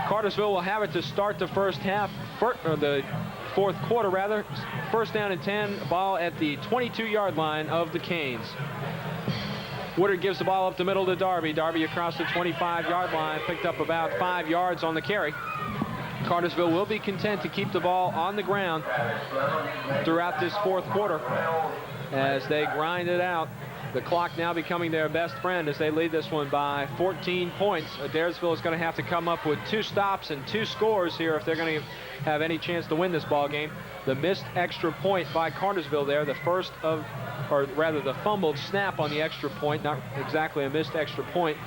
[SPEAKER 8] Cartersville will have it to start the first half, or the fourth quarter rather. First down and 10, ball at the 22-yard line of the Canes. Woodard gives the ball up the middle to Darby. Darby across the 25-yard line, picked up about 5 yards on the carry. Cartersville will be content to keep the ball on the ground throughout this fourth quarter as they grind it out. The clock now becoming their best friend as they lead this one by 14 points. Adairsville is going to have to come up with 2 stops and 2 scores here if they're going to have any chance to win this ball game. The missed extra point by Cartersville there, the first of, or rather the fumbled snap on the extra point, not exactly a missed extra point,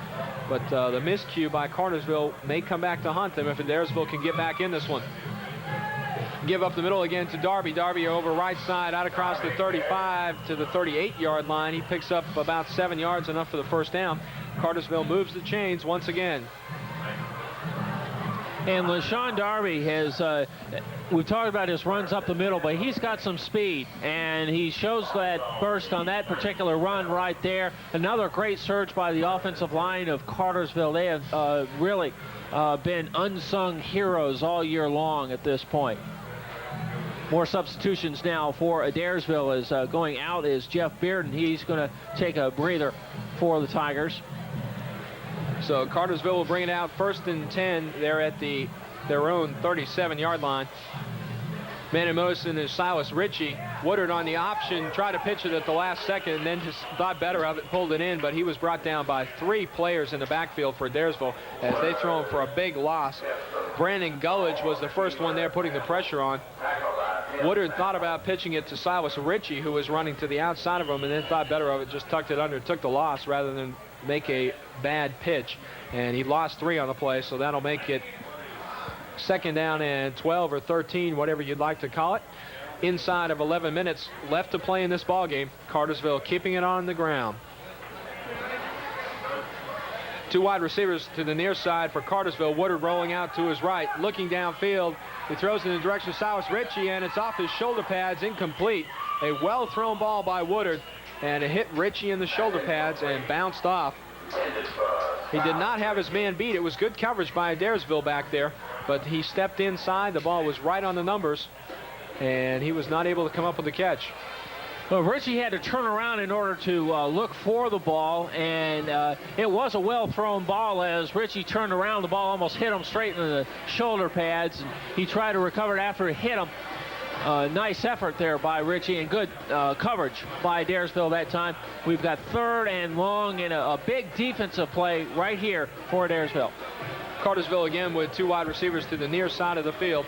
[SPEAKER 8] but the miscue by Cartersville may come back to haunt them if Adairsville can get back in this one. Give up the middle again to Darby. Darby over right side, out across the 35 to the 38-yard line. He picks up about 7 yards, enough for the first down. Cartersville moves the chains once again.
[SPEAKER 9] And LaShawn Darby has, we've talked about his runs up the middle, but he's got some speed, and he shows that burst on that particular run right there. Another great surge by the offensive line of Cartersville. They have really been unsung heroes all year long at this point. More substitutions now for Adairsville. Is going out is Jeff Bearden. He's going to take a breather for the Tigers.
[SPEAKER 8] So Cartersville will bring it out first and 10. They're at their own 37-yard line. Man in motion is Silas Ritchie. Woodard on the option, tried to pitch it at the last second and then just thought better of it, pulled it in, but he was brought down by 3 players in the backfield for Adairsville as they throw him for a big loss. Brandon Gullidge was the first one there putting the pressure on. Woodard thought about pitching it to Silas Ritchie, who was running to the outside of him, and then thought better of it, just tucked it under, took the loss rather than make a bad pitch. And he lost 3 on the play, so that'll make it 2nd down and 12 or 13, whatever you'd like to call it. Inside of 11 minutes left to play in this ball game. Cartersville keeping it on the ground. 2 wide receivers to the near side for Cartersville. Woodard rolling out to his right, looking downfield. He throws in the direction of Silas Ritchie, and it's off his shoulder pads, incomplete. A well-thrown ball by Woodard, and it hit Ritchie in the shoulder pads and bounced off. He did not have his man beat. It was good coverage by Adairsville back there, but he stepped inside. The ball was right on the numbers, and he was not able to come up with the catch.
[SPEAKER 9] Well, Ritchie had to turn around in order to look for the ball, and it was a well-thrown ball. As Ritchie turned around, the ball almost hit him straight in the shoulder pads. And he tried to recover it after it hit him. Nice effort there by Ritchie, and good coverage by Adairsville that time. We've got 3rd and long and a big defensive play right here for Adairsville.
[SPEAKER 8] Cartersville again with 2 wide receivers to the near side of the field,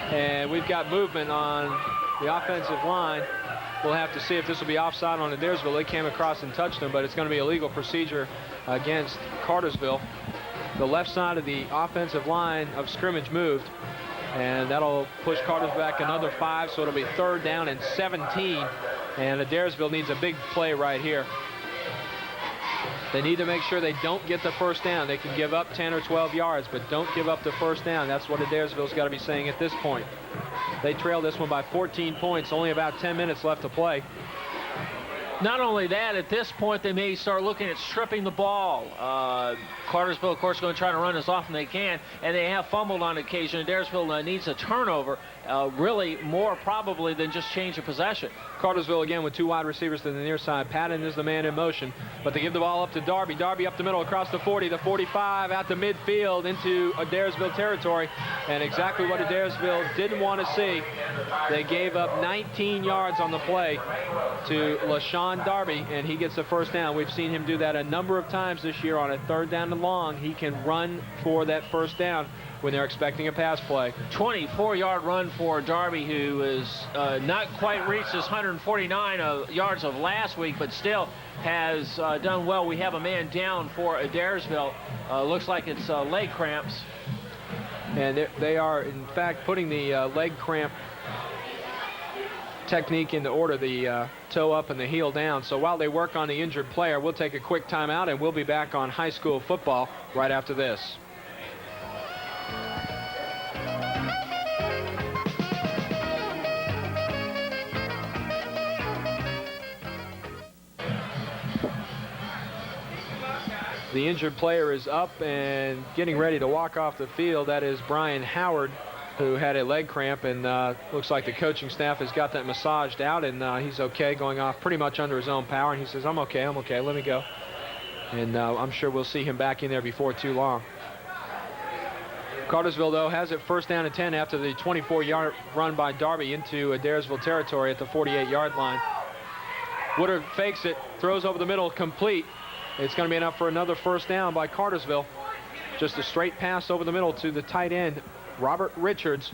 [SPEAKER 8] and we've got movement on the offensive line. We'll have to see if this will be offside on Adairsville. They came across and touched him, but it's going to be a legal procedure against Cartersville. The left side of the offensive line of scrimmage moved, and that'll push Cartersville back another 5, so it'll be 3rd down and 17, and Adairsville needs a big play right here. They need to make sure they don't get the 1st down. They can give up 10 or 12 yards, but don't give up the 1st down. That's what Adairsville's got to be saying at this point. They trail this one by 14 points, only about 10 minutes left to play.
[SPEAKER 9] Not only that, at this point, they may start looking at stripping the ball. Cartersville, of course, is going to try to run as often as they can, and they have fumbled on occasion. Adairsville needs a turnover, really more probably than just change of possession.
[SPEAKER 8] Cartersville again with 2 wide receivers to the near side. Patton is the man in motion, but they give the ball up to Darby. Darby up the middle across the 40, the 45, out to midfield into Adairsville territory, and exactly what Adairsville didn't want to see. They gave up 19 yards on the play to LaShawn Darby, and he gets the 1st down. We've seen him do that a number of times this year. On a 3rd down and long, he can run for that 1st down when they're expecting a pass play.
[SPEAKER 9] 24-yard run for Darby, who is not quite reached his 149 yards of last week, but still has done well. We have a man down for Adairsville. Looks like it's leg cramps.
[SPEAKER 8] And they are, in fact, putting the leg cramp technique into order, the toe up and the heel down. So while they work on the injured player, we'll take a quick timeout, and we'll be back on high school football right after this. The injured player is up and getting ready to walk off the field. That is Brian Howard, who had a leg cramp, and looks like the coaching staff has got that massaged out, and he's okay, going off pretty much under his own power. And he says, I'm okay, let me go. And I'm sure we'll see him back in there before too long. Cartersville, though, has it 1st down and 10 after the 24-yard run by Darby into Adairsville territory at the 48-yard line. Woodard fakes it, throws over the middle, complete. It's going to be enough for another 1st down by Cartersville. Just a straight pass over the middle to the tight end, Robert Richards.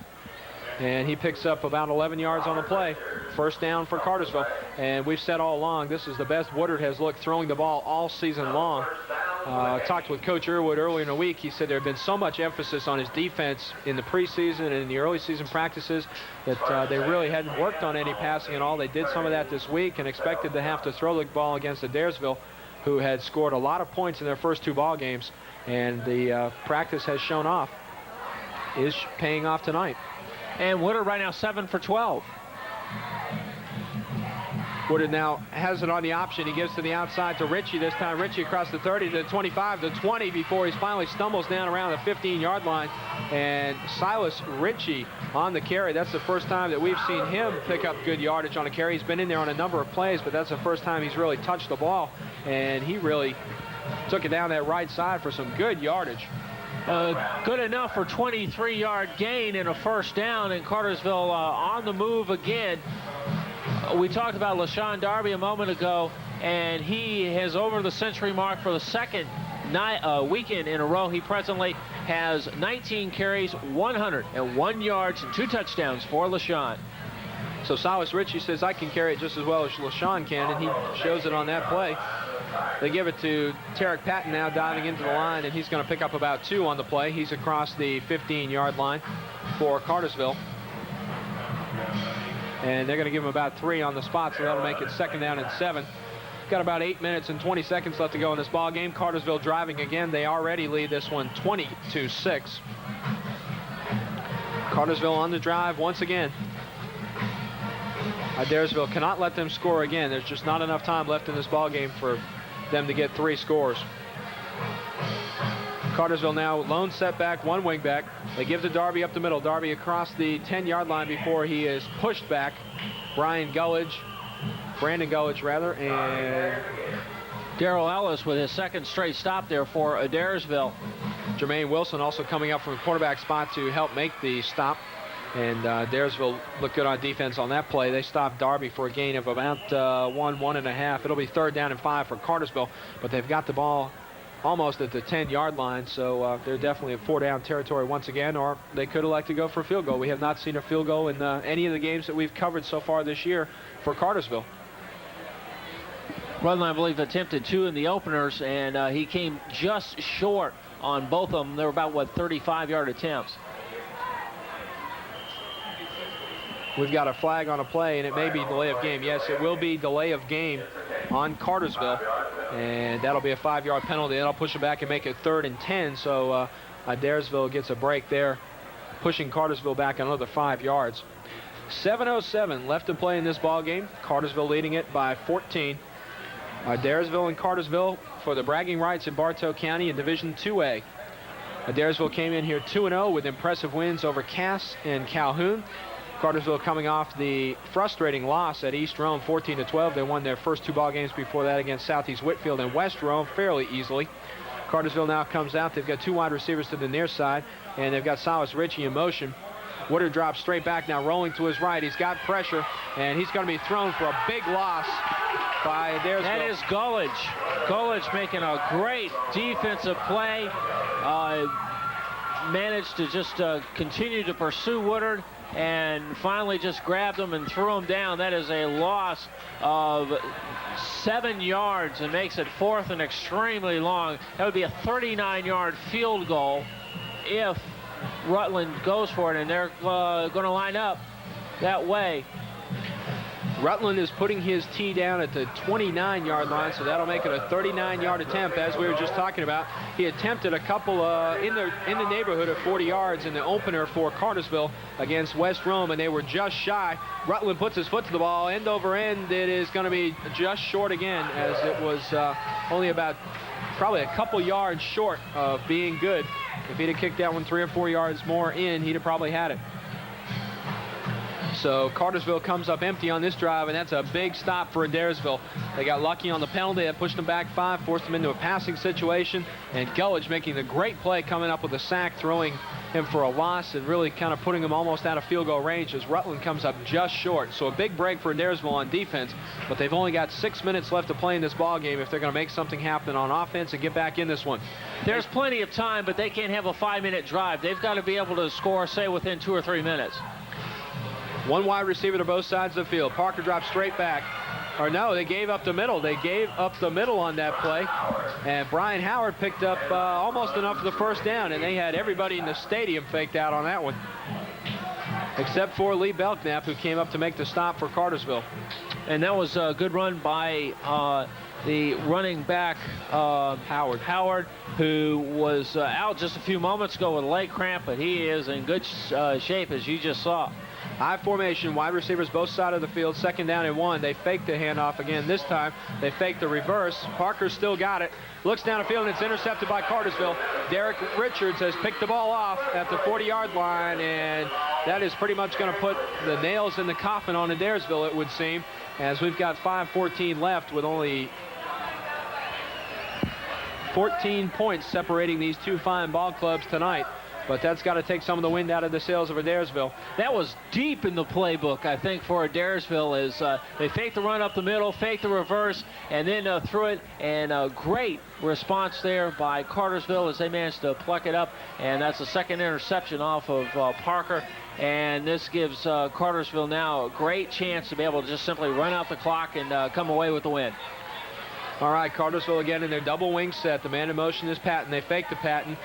[SPEAKER 8] And he picks up about 11 yards on the play. 1st down for Cartersville. And we've said all along, this is the best Woodard has looked throwing the ball all season long. Talked with Coach Irwood earlier in the week. He said there had been so much emphasis on his defense in the preseason and in the early season practices that they really hadn't worked on any passing at all. They did some of that this week and expected to have to throw the ball against Adairsville, who had scored a lot of points in their first 2 ball games. And the practice has shown off, is paying off tonight.
[SPEAKER 9] And Woodard right now 7 for 12.
[SPEAKER 8] Woodard now has it on the option. He gives to the outside to Ritchie. This time Ritchie across the 30 to the 25 to 20 before he finally stumbles down around the 15-yard line. And Silas Ritchie on the carry. That's the first time that we've seen him pick up good yardage on a carry. He's been in there on a number of plays, but that's the first time he's really touched the ball. And he really took it down that right side for some good yardage.
[SPEAKER 9] Good enough for 23-yard gain and a 1st down, and Cartersville on the move again. We talked about LaShawn Darby a moment ago, and he has over the century mark for the second weekend in a row. He presently has 19 carries, 101 yards, and 2 touchdowns for LaShawn.
[SPEAKER 8] So Silas Ritchie says, I can carry it just as well as LaShawn can, and he shows it on that play. They give it to Tarek Patton now diving into the line, and he's going to pick up about 2 on the play. He's across the 15-yard line for Cartersville. And they're going to give him about 3 on the spot, so that'll make it 2nd down and 7. Got about 8 minutes and 20 seconds left to go in this ball game. Cartersville driving again. They already lead this one 20-6. Cartersville on the drive once again. Adairsville cannot let them score again. There's just not enough time left in this ball game for them to get 3 scores. Cartersville now lone setback, 1 wing back. They give to Darby up the middle. Darby across the 10-yard line before he is pushed back. Brandon Gullidge, and
[SPEAKER 9] Darrell Ellis with his 2nd straight stop there for Adairsville.
[SPEAKER 8] Jermaine Wilson also coming up from the quarterback spot to help make the stop. And Adairsville looked good on defense on that play. They stopped Darby for a gain of about 1.5. It'll be 3rd down and 5 for Cartersville, but they've got the ball almost at the 10-yard line, so they're definitely in 4-down territory once again, or they could elect to go for a field goal. We have not seen a field goal in any of the games that we've covered so far this year for Cartersville.
[SPEAKER 9] Rutland, I believe, attempted 2 in the openers, and he came just short on both of them. They were about, 35-yard attempts.
[SPEAKER 8] We've got a flag on a play, and it may be delay of game. Yes, it will be delay of game on Cartersville, and that'll be a 5-yard penalty. That'll push it back and make it 3rd and 10, so Adairsville gets a break there, pushing Cartersville back another 5 yards. 7:07 left to play in this ball game. Cartersville leading it by 14. Adairsville and Cartersville for the bragging rights in Bartow County in Division 2A. Adairsville came in here 2-0 with impressive wins over Cass and Calhoun. Cartersville coming off the frustrating loss at East Rome 14-12. They won their first 2 ball games before that against Southeast Whitfield and West Rome fairly easily. Cartersville now comes out. They've got 2 wide receivers to the near side, and they've got Silas Ritchie in motion. Woodard drops straight back now, rolling to his right. He's got pressure, and he's going to be thrown for a big loss by Adairsville.
[SPEAKER 9] That is Gullidge. Gullidge making a great defensive play. Managed to just continue to pursue Woodard, and finally just grabbed him and threw him down. That is a loss of 7 yards and makes it 4th and extremely long. That would be a 39-yard field goal if Rutland goes for it, and they're going to line up that way.
[SPEAKER 8] Rutland is putting his tee down at the 29-yard line, so that'll make it a 39-yard attempt, as we were just talking about. He attempted a couple in the neighborhood of 40 yards in the opener for Cartersville against West Rome, and they were just shy. Rutland puts his foot to the ball, end over end. It is going to be just short again, as it was only about probably a couple yards short of being good. If he'd have kicked that one 3 or 4 yards more in, he'd have probably had it. So Cartersville comes up empty on this drive, and that's a big stop for Adairsville. They got lucky on the penalty that pushed them back 5, forced them into a passing situation, and Gullidge making the great play, coming up with a sack, throwing him for a loss, and really kind of putting him almost out of field goal range as Rutland comes up just short. So a big break for Adairsville on defense, but they've only got 6 minutes left to play in this ball game if they're going to make something happen on offense and get back in this one.
[SPEAKER 9] There's plenty of time, but they can't have a 5-minute drive. They've got to be able to score, say, within 2 or 3 minutes.
[SPEAKER 8] 1 wide receiver to both sides of the field. Parker drops straight back. Or no, they gave up the middle. They gave up the middle on that play. And Brian Howard picked up almost enough for the 1st down, and they had everybody in the stadium faked out on that one, except for Lee Belknap, who came up to make the stop for Cartersville.
[SPEAKER 9] And that was a good run by the running back, Howard, who was out just a few moments ago with a leg cramp, but he is in good shape, as you just saw.
[SPEAKER 8] High formation, wide receivers both sides of the field, 2nd down and 1. They faked the handoff again this time. They faked the reverse. Parker still got it. Looks down the field, and it's intercepted by Cartersville. Derek Richards has picked the ball off at the 40-yard line, and that is pretty much going to put the nails in the coffin on Adairsville, it would seem, as we've got 5:14 left with only 14 points separating these 2 fine ball clubs tonight. but that's got to take some of the wind out of the sails of Adairsville.
[SPEAKER 9] That was deep in the playbook, I think, for Adairsville, as they faked the run up the middle, faked the reverse, and then threw it. And a great response there by Cartersville as they managed to pluck it up. And that's the second interception off of Parker. And this gives Cartersville now a great chance to be able to just simply run out the clock and come away with the win.
[SPEAKER 8] All right, Cartersville again in their double wing set. The man in motion is Patton. They fake the Patton.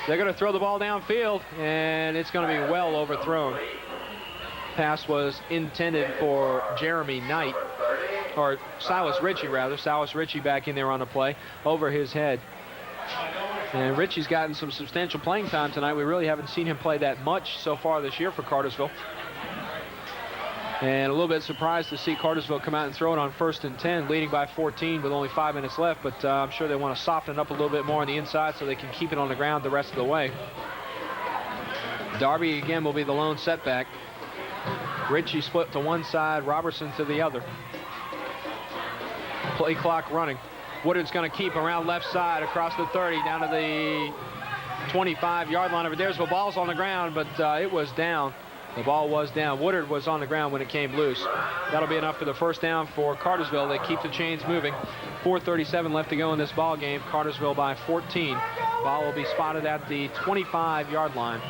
[SPEAKER 8] They're going to throw the ball downfield, and it's going to be well overthrown. Pass was intended for Jeremy Knight, or Silas Ritchie, rather. Silas Ritchie back in there on the play, over his head. And Ritchie's gotten some substantial playing time tonight. We really haven't seen him play that much so far this year for Cartersville. And a little bit surprised to see Cartersville come out and throw it on 1st and 10, leading by 14 with only 5 minutes left. But I'm sure they want to soften it up a little bit more on the inside so they can keep it on the ground the rest of the way. Darby again will be the lone setback. Ritchie split to one side, Robertson to the other. Play clock running. Woodard's going to keep around left side across the 30 down to the 25-yard line of Adairsville. Ball's on the ground, but it was down. The ball was down. Woodard was on the ground when it came loose. That'll be enough for the first down for Cartersville. They keep the chains moving. 4:37 left to go in this ball game. Cartersville by 14. Ball will be spotted at the 25-yard line.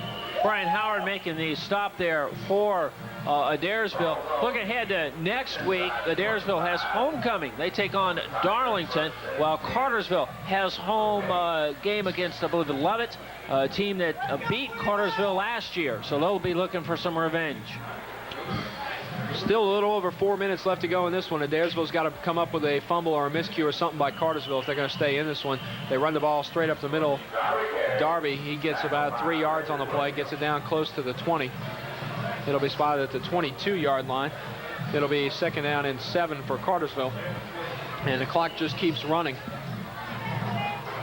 [SPEAKER 9] Brian Howard making the stop there for Adairsville. Look ahead to next week. Adairsville has homecoming. They take on Darlington, while Cartersville has home game against, I believe, Lovett, a team that beat Cartersville last year. So they'll be looking for some revenge.
[SPEAKER 8] Still a little over 4 minutes left to go in this one. Adairsville's got to come up with a fumble or a miscue or something by Cartersville if they're going to stay in this one. They run the ball straight up the middle. Darby, he gets about 3 yards on the play, gets it down close to the 20. It'll be spotted at the 22-yard line. It'll be 2nd down and 7 for Cartersville. And the clock just keeps running.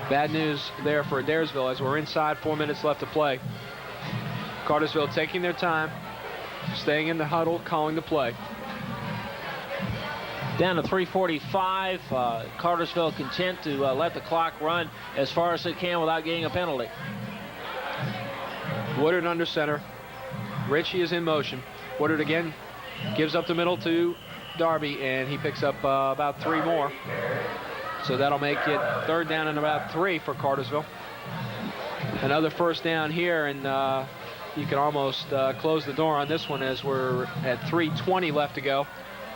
[SPEAKER 8] Bad news there for Adairsville as we're inside 4 minutes left to play. Cartersville taking their time, staying in the huddle, calling the play.
[SPEAKER 9] Down to 3:45. Cartersville content to let the clock run as far as it can without getting a penalty.
[SPEAKER 8] Woodard under center. Ritchie is in motion. Woodard again gives up the middle to Darby, and he picks up about 3 more. So that'll make it 3rd down and about 3 for Cartersville. Another first down here, and you can almost close the door on this one as we're at 3:20 left to go.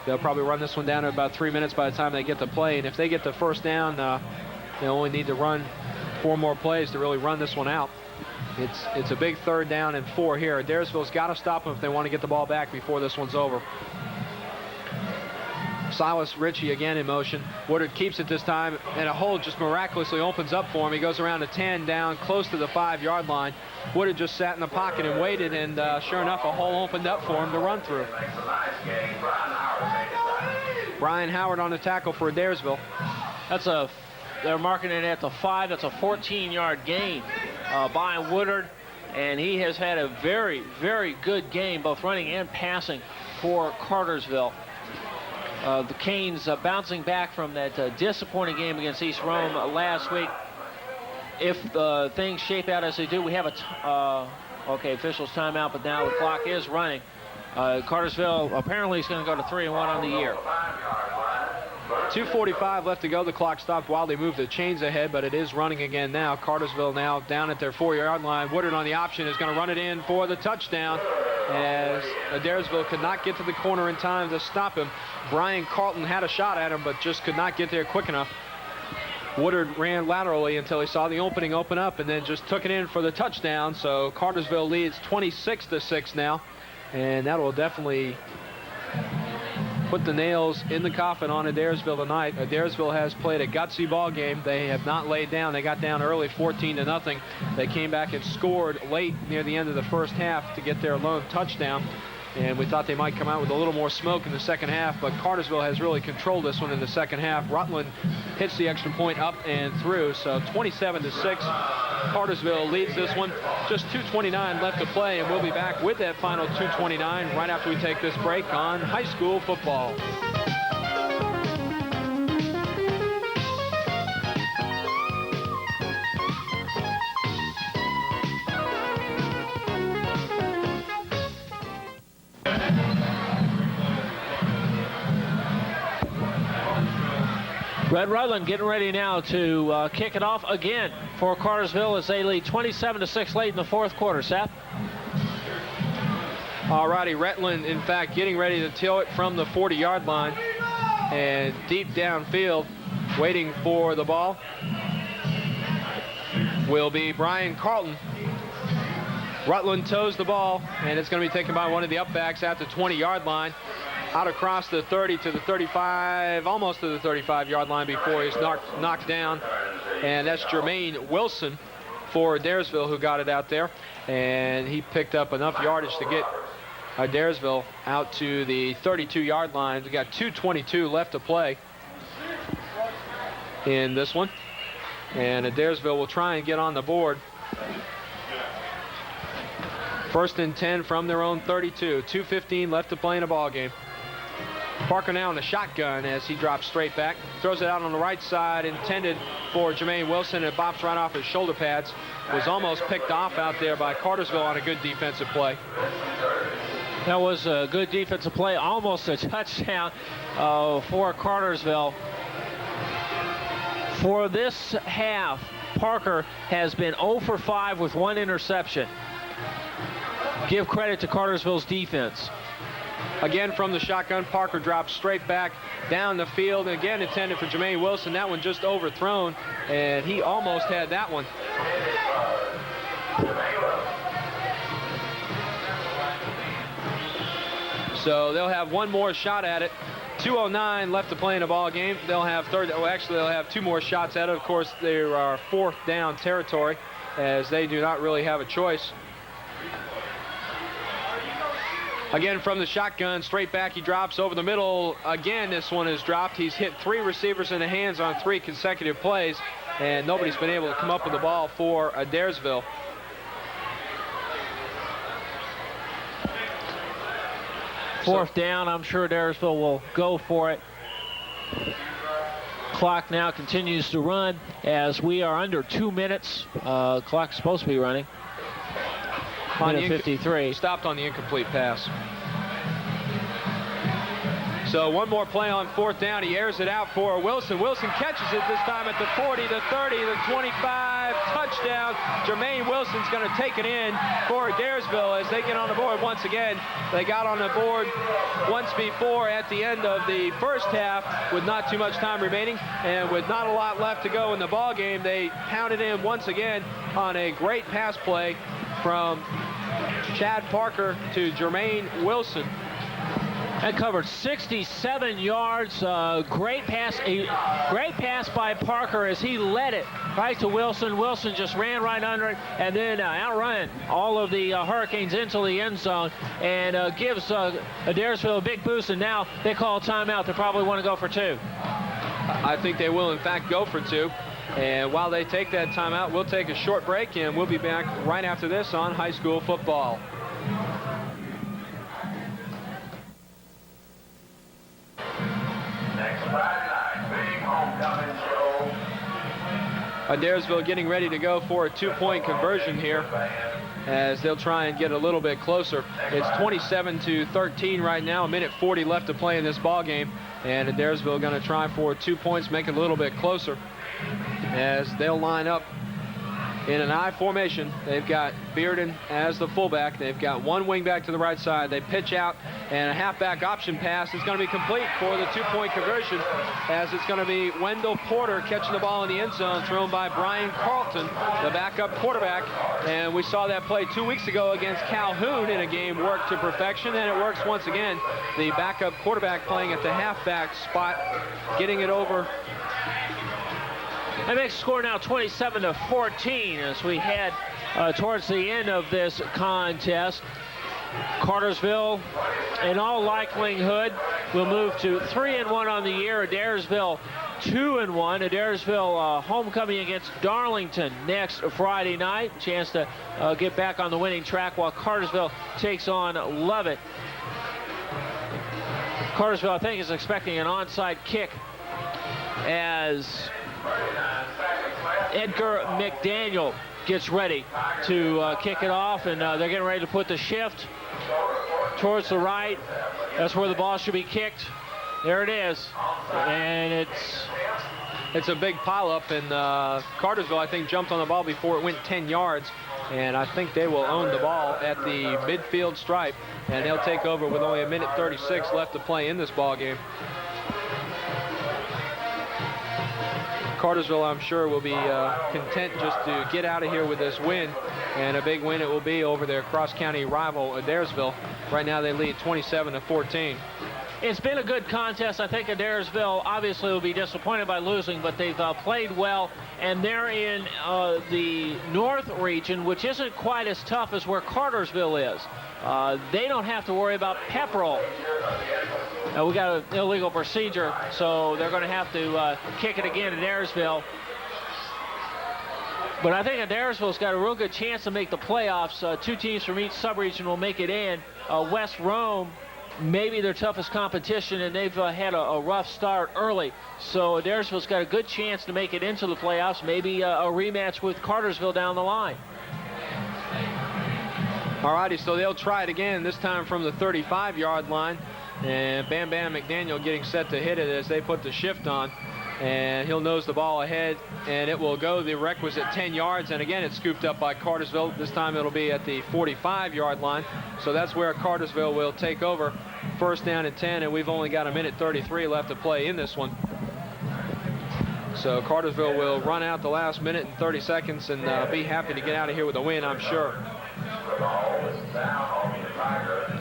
[SPEAKER 8] They'll probably run this one down to about 3 minutes by the time they get the play. And if they get the first down, they only need to run 4 more plays to really run this one out. It's a big 3rd down and 4 here. Adairsville's got to stop them if they want to get the ball back before this one's over. Silas Ritchie again in motion. Woodard keeps it this time, and a hole just miraculously opens up for him. He goes around to 10, down close to the 5-yard line. Woodard just sat in the pocket and waited, and sure enough, a hole opened up for him to run through. Brian Howard on the tackle for Adairsville.
[SPEAKER 9] They're marking it at the 5. That's a 14-yard gain by Woodard, and he has had a very, very good game, both running and passing, for Cartersville. The Canes bouncing back from that disappointing game against East Rome last week. If things shape out as they do, we have okay, officials timeout, but now the clock is running. Cartersville apparently is going to go to 3-1 on the year.
[SPEAKER 8] 2:45 left to go. The clock stopped while they moved the chains ahead, but it is running again now. Cartersville now down at their 4-yard line. Woodard on the option is going to run it in for the touchdown, as Adairsville could not get to the corner in time to stop him. Brian Carlton had a shot at him, but just could not get there quick enough. Woodard ran laterally until he saw the opening open up and then just took it in for the touchdown. So Cartersville leads 26-6 now, and that will definitely put the nails in the coffin on Adairsville tonight. Adairsville has played a gutsy ball game. They have not laid down. They got down early 14-0. They came back and scored late near the end of the first half to get their lone touchdown. And we thought they might come out with a little more smoke in the second half, but Cartersville has really controlled this one in the second half. Rutland hits the extra point up and through, so 27-6. Cartersville leads this one. Just 2:29 left to play, and we'll be back with that final 2:29 right after we take this break on high school football.
[SPEAKER 9] Red Rutland getting ready now to kick it off again for Cartersville as they lead 27-6 late in the fourth quarter. Seth?
[SPEAKER 8] All righty, Rutland, in fact, getting ready to till it from the 40-yard line. And deep downfield, waiting for the ball, will be Brian Carlton. Rutland toes the ball, and it's going to be taken by one of the upbacks at the 20-yard line. Out across the 30 to the 35, almost to the 35-yard line before he's knocked down. And that's Jermaine Wilson for Adairsville who got it out there. And he picked up enough yardage to get Adairsville out to the 32-yard line. We got 2:22 left to play in this one. And Adairsville will try and get on the board. First and 10 from their own 32. 2:15 left to play in a ball game. Parker now in the shotgun as he drops straight back. Throws it out on the right side, intended for Jermaine Wilson. It bops right off his shoulder pads. Was almost picked off out there by Cartersville on a good defensive play.
[SPEAKER 9] That was a good defensive play, almost a touchdown for Cartersville. For this half, Parker has been 0 for 5 with 1 interception. Give credit to Cartersville's defense.
[SPEAKER 8] Again from the shotgun, Parker drops straight back down the field. Again intended for Jermaine Wilson. That one just overthrown, and he almost had that one. So they'll have one more shot at it. 2:09 left to play in the ball game. They'll have they'll have 2 more shots at it. Of course, they are 4th down territory as they do not really have a choice. Again from the shotgun, straight back he drops over the middle. Again, this one is dropped. He's hit 3 receivers in the hands on 3 consecutive plays, and nobody's been able to come up with the ball for Adairsville.
[SPEAKER 9] Fourth down, I'm sure Adairsville will go for it. Clock now continues to run as we are under 2 minutes. Clock's supposed to be running. Minute 53.
[SPEAKER 8] Stopped on the incomplete pass. So one more play on 4th down. He airs it out for Wilson. Wilson catches it this time at the 40, the 30, the 25. Touchdown. Jermaine Wilson's going to take it in for Adairsville as they get on the board once again. They got on the board once before at the end of the first half with not too much time remaining and with not a lot left to go in the ball game. They pounded in once again on a great pass play from Chad Parker to Jermaine Wilson.
[SPEAKER 9] That covered 67 yards. Great pass by Parker as he led it right to Wilson. Wilson just ran right under it and then outran all of the Hurricanes into the end zone and gives Adairsville a big boost. And now they call a timeout. They probably want to go for 2.
[SPEAKER 8] I think they will, in fact, go for 2. And while they take that timeout, we'll take a short break, and we'll be back right after this on high school football.
[SPEAKER 10] Next Friday night, big homecoming show.
[SPEAKER 8] Adairsville getting ready to go for a 2-point conversion here as they'll try and get a little bit closer. It's 27-13 right now, 1:40 left to play in this ball game, and Adairsville going to try for 2 points, make it a little bit closer as they'll line up in an I formation. They've got Bearden as the fullback. They've got one wingback to the right side. They pitch out, and a halfback option pass is going to be complete for the 2-point conversion as it's going to be Wendell Porter catching the ball in the end zone, thrown by Brian Carlton, the backup quarterback. And we saw that play 2 weeks ago against Calhoun in a game worked to perfection, and it works once again. The backup quarterback playing at the halfback spot, getting it over.
[SPEAKER 9] That makes the score now 27-14 as we head towards the end of this contest. Cartersville, in all likelihood, will move to 3-1 on the year. Adairsville 2-1. Adairsville homecoming against Darlington next Friday night. Chance to get back on the winning track while Cartersville takes on Lovett. Cartersville, I think, is expecting an onside kick as Edgar McDaniel gets ready to kick it off, and they're getting ready to put the shift towards the right. That's where the ball should be kicked. There it is, and it's
[SPEAKER 8] it's a big pileup, and Cartersville, I think, jumped on the ball before it went 10 yards, and I think they will own the ball at the midfield stripe, and they'll take over with only 1:36 left to play in this ball game. Cartersville, I'm sure, will be content just to get out of here with this win, and a big win it will be over their cross-county rival, Adairsville. Right now they lead 27-14.
[SPEAKER 9] It's been a good contest. I think Adairsville obviously will be disappointed by losing, but they've played well, and they're in the north region, which isn't quite as tough as where Cartersville is. They don't have to worry about Pepperell. We got an illegal procedure, so they're going to have to kick it again at Adairsville. But I think Adairsville's got a real good chance to make the playoffs. Two teams from each subregion will make it in. West Rome, maybe their toughest competition, and they've had a rough start early. So Adairsville's got a good chance to make it into the playoffs, maybe a rematch with Cartersville down the line.
[SPEAKER 8] All righty, so they'll try it again, this time from the 35-yard line. And Bam Bam McDaniel getting set to hit it as they put the shift on. And he'll nose the ball ahead, and it will go the requisite 10 yards. And again, it's scooped up by Cartersville. This time it'll be at the 45-yard line. So that's where Cartersville will take over. First down and 10, and we've only got 1:33 left to play in this one. So Cartersville will run out the last minute and 30 seconds and be happy to get out of here with a win, I'm sure.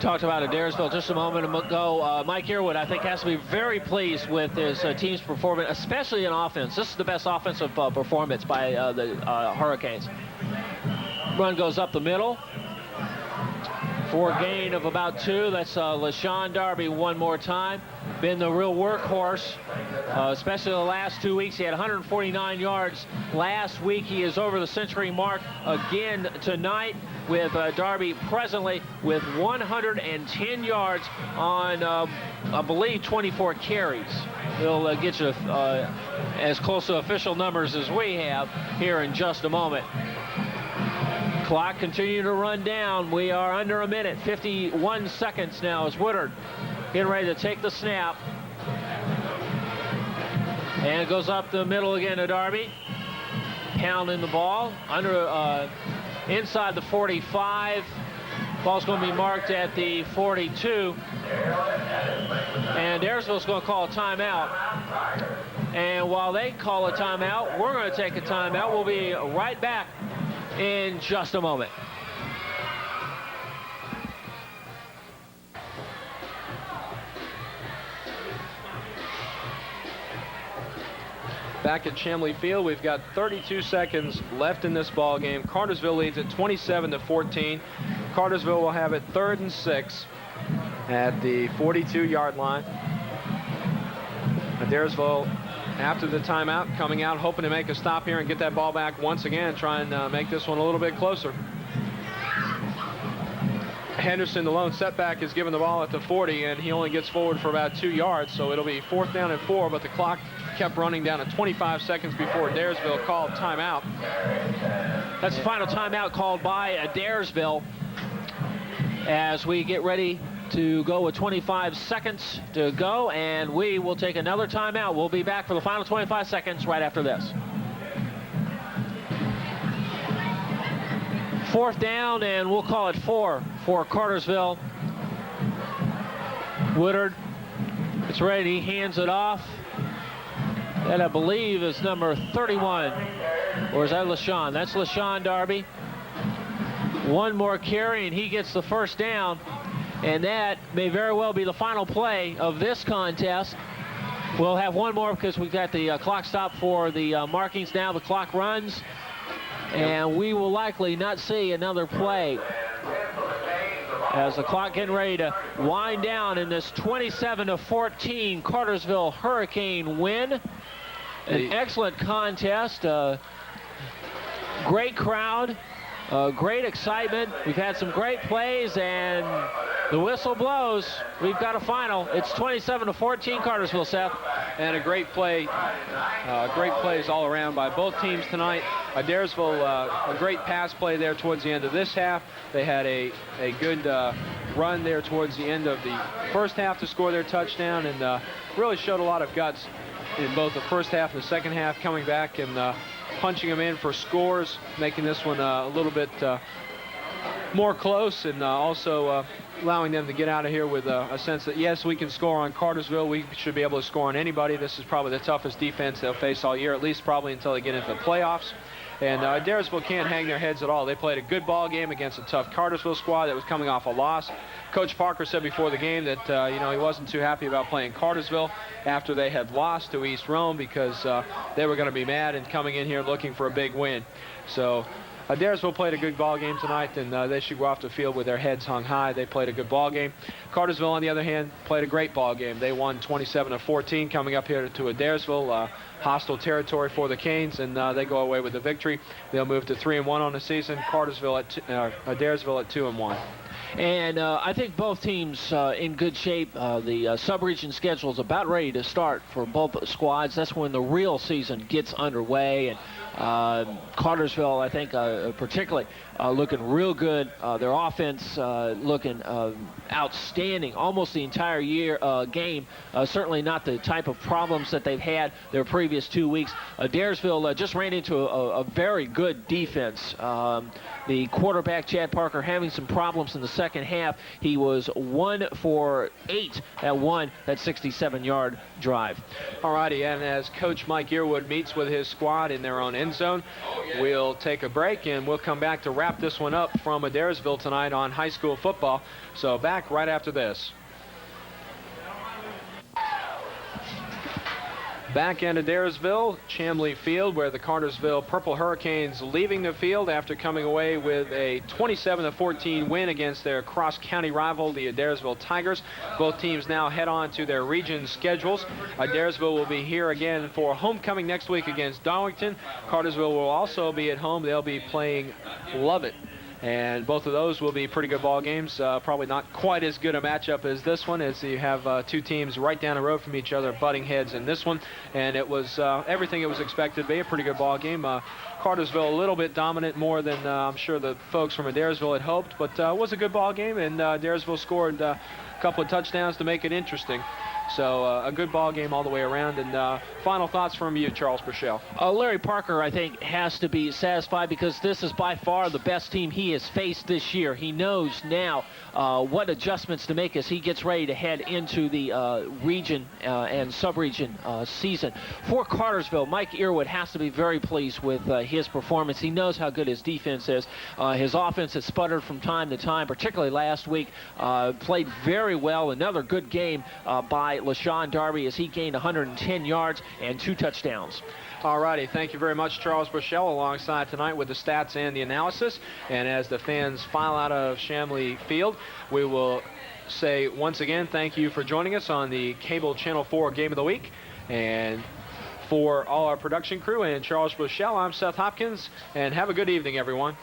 [SPEAKER 9] Talked about Adairsville just a moment ago. Mike Earwood, I think, has to be very pleased with his team's performance, especially in offense. This is the best offensive performance by the Hurricanes. Run goes up the middle for a gain of about 2. That's LaShawn Darby one more time. Been the real workhorse, especially the last 2 weeks. He had 149 yards last week. He is over the century mark again tonight, with Darby presently with 110 yards on, I believe, 24 carries. He'll get you as close to official numbers as we have here in just a moment. Clock continuing to run down. We are under a minute, 51 seconds now as Woodard getting ready to take the snap. And it goes up the middle again to Darby. Pounding the ball under inside the 45. Ball's going to be marked at the 42. And Adairsville's going to call a timeout. And while they call a timeout, we're going to take a timeout. We'll be right back in just a moment.
[SPEAKER 8] Back at Chamblee Field, we've got 32 seconds left in this ball game. Cartersville leads at 27-14. Cartersville will have it 3rd and 6 at the 42-yard line. Adairsville, after the timeout, coming out, hoping to make a stop here and get that ball back once again, try and make this one a little bit closer. Henderson, the lone setback, is given the ball at the 40, and he only gets forward for about 2 yards, so it'll be 4th down and 4, but the clock kept running down to 25 seconds before Adairsville called timeout.
[SPEAKER 9] That's the final timeout called by Adairsville as we get ready to go with 25 seconds to go, and we will take another timeout. We'll be back for the final 25 seconds right after this. 4th down, and we'll call it 4 for Cartersville. Woodard, it's ready, he hands it off. That, I believe, is number 31. Or is that LaShawn? That's LaShawn Darby. One more carry, and he gets the first down. And that may very well be the final play of this contest. We'll have one more because we've got the clock stop for the markings now. The clock runs, and we will likely not see another play as the clock getting ready to wind down in this 27-14 Cartersville Hurricane win. An excellent contest, great crowd, great excitement. We've had some great plays, and the whistle blows. We've got a final. It's 27-14 Cartersville, Seth.
[SPEAKER 8] And a great play, great plays all around by both teams tonight. Adairsville, a great pass play there towards the end of this half. They had a good run there towards the end of the first half to score their touchdown, and really showed a lot of guts in both the first half and the second half, coming back and punching them in for scores, making this one a little bit more close, and also allowing them to get out of here with a sense that, yes, we can score on Cartersville. We should be able to score on anybody. This is probably the toughest defense they'll face all year, at least probably until they get into the playoffs. And Adairsville can't hang their heads at all. They played a good ball game against a tough Cartersville squad that was coming off a loss. Coach Parker said before the game that he wasn't too happy about playing Cartersville after they had lost to East Rome, because they were going to be mad and coming in here looking for a big win. So Adairsville played a good ball game tonight, and they should go off the field with their heads hung high. They played a good ball game. Cartersville, on the other hand, played a great ball game. They won 27-14, coming up here to Adairsville. Hostile territory for the Canes, and they go away with the victory. They'll move to 3-1 on the season. Adairsville at 2-1.
[SPEAKER 9] And I think both teams in good shape. The sub-region schedule is about ready to start for both squads. That's when the real season gets underway. And Cartersville, I think, particularly looking real good. Their offense looking outstanding almost the entire game. Certainly not the type of problems that they've had their previous 2 weeks. Adairsville just ran into a very good defense. The quarterback, Chad Parker, having some problems in the second half. He was 1 for 8 that 67-yard drive.
[SPEAKER 8] All righty, and as Coach Mike Earwood meets with his squad in their own end zone, we'll take a break, and we'll come back to wrap this one up from Adairsville tonight on high school football. So back right after this. Back in Adairsville, Chamblee Field, where the Cartersville Purple Hurricanes leaving the field after coming away with a 27-14 win against their cross-county rival, the Adairsville Tigers. Both teams now head on to their region schedules. Adairsville will be here again for homecoming next week against Darlington. Cartersville will also be at home. They'll be playing Lovett. And both of those will be pretty good ball games. Probably not quite as good a matchup as this one, as you have two teams right down the road from each other butting heads in this one. And it was everything it was expected to be, a pretty good ball game. Cartersville a little bit dominant, more than I'm sure the folks from Adairsville had hoped, but it was a good ball game, and Adairsville scored a couple of touchdowns to make it interesting. So a good ball game all the way around. And final thoughts from you, Charles Burchell.
[SPEAKER 9] Larry Parker, I think, has to be satisfied, because this is by far the best team he has faced this year. He knows now what adjustments to make as he gets ready to head into the region and sub-region season. For Cartersville, Mike Earwood has to be very pleased with his performance. He knows how good his defense is. His offense has sputtered from time to time, particularly last week. Played very well. Another good game by LaShawn Darby as he gained 110 yards and 2 touchdowns.
[SPEAKER 8] All righty, thank you very much, Charles Burchell, alongside tonight with the stats and the analysis. And as the fans file out of Chamblee Field, we will say once again thank you for joining us on the Cable Channel 4 Game of the Week. And for all our production crew and Charles Burchell, I'm Seth Hopkins, and have a good evening, everyone.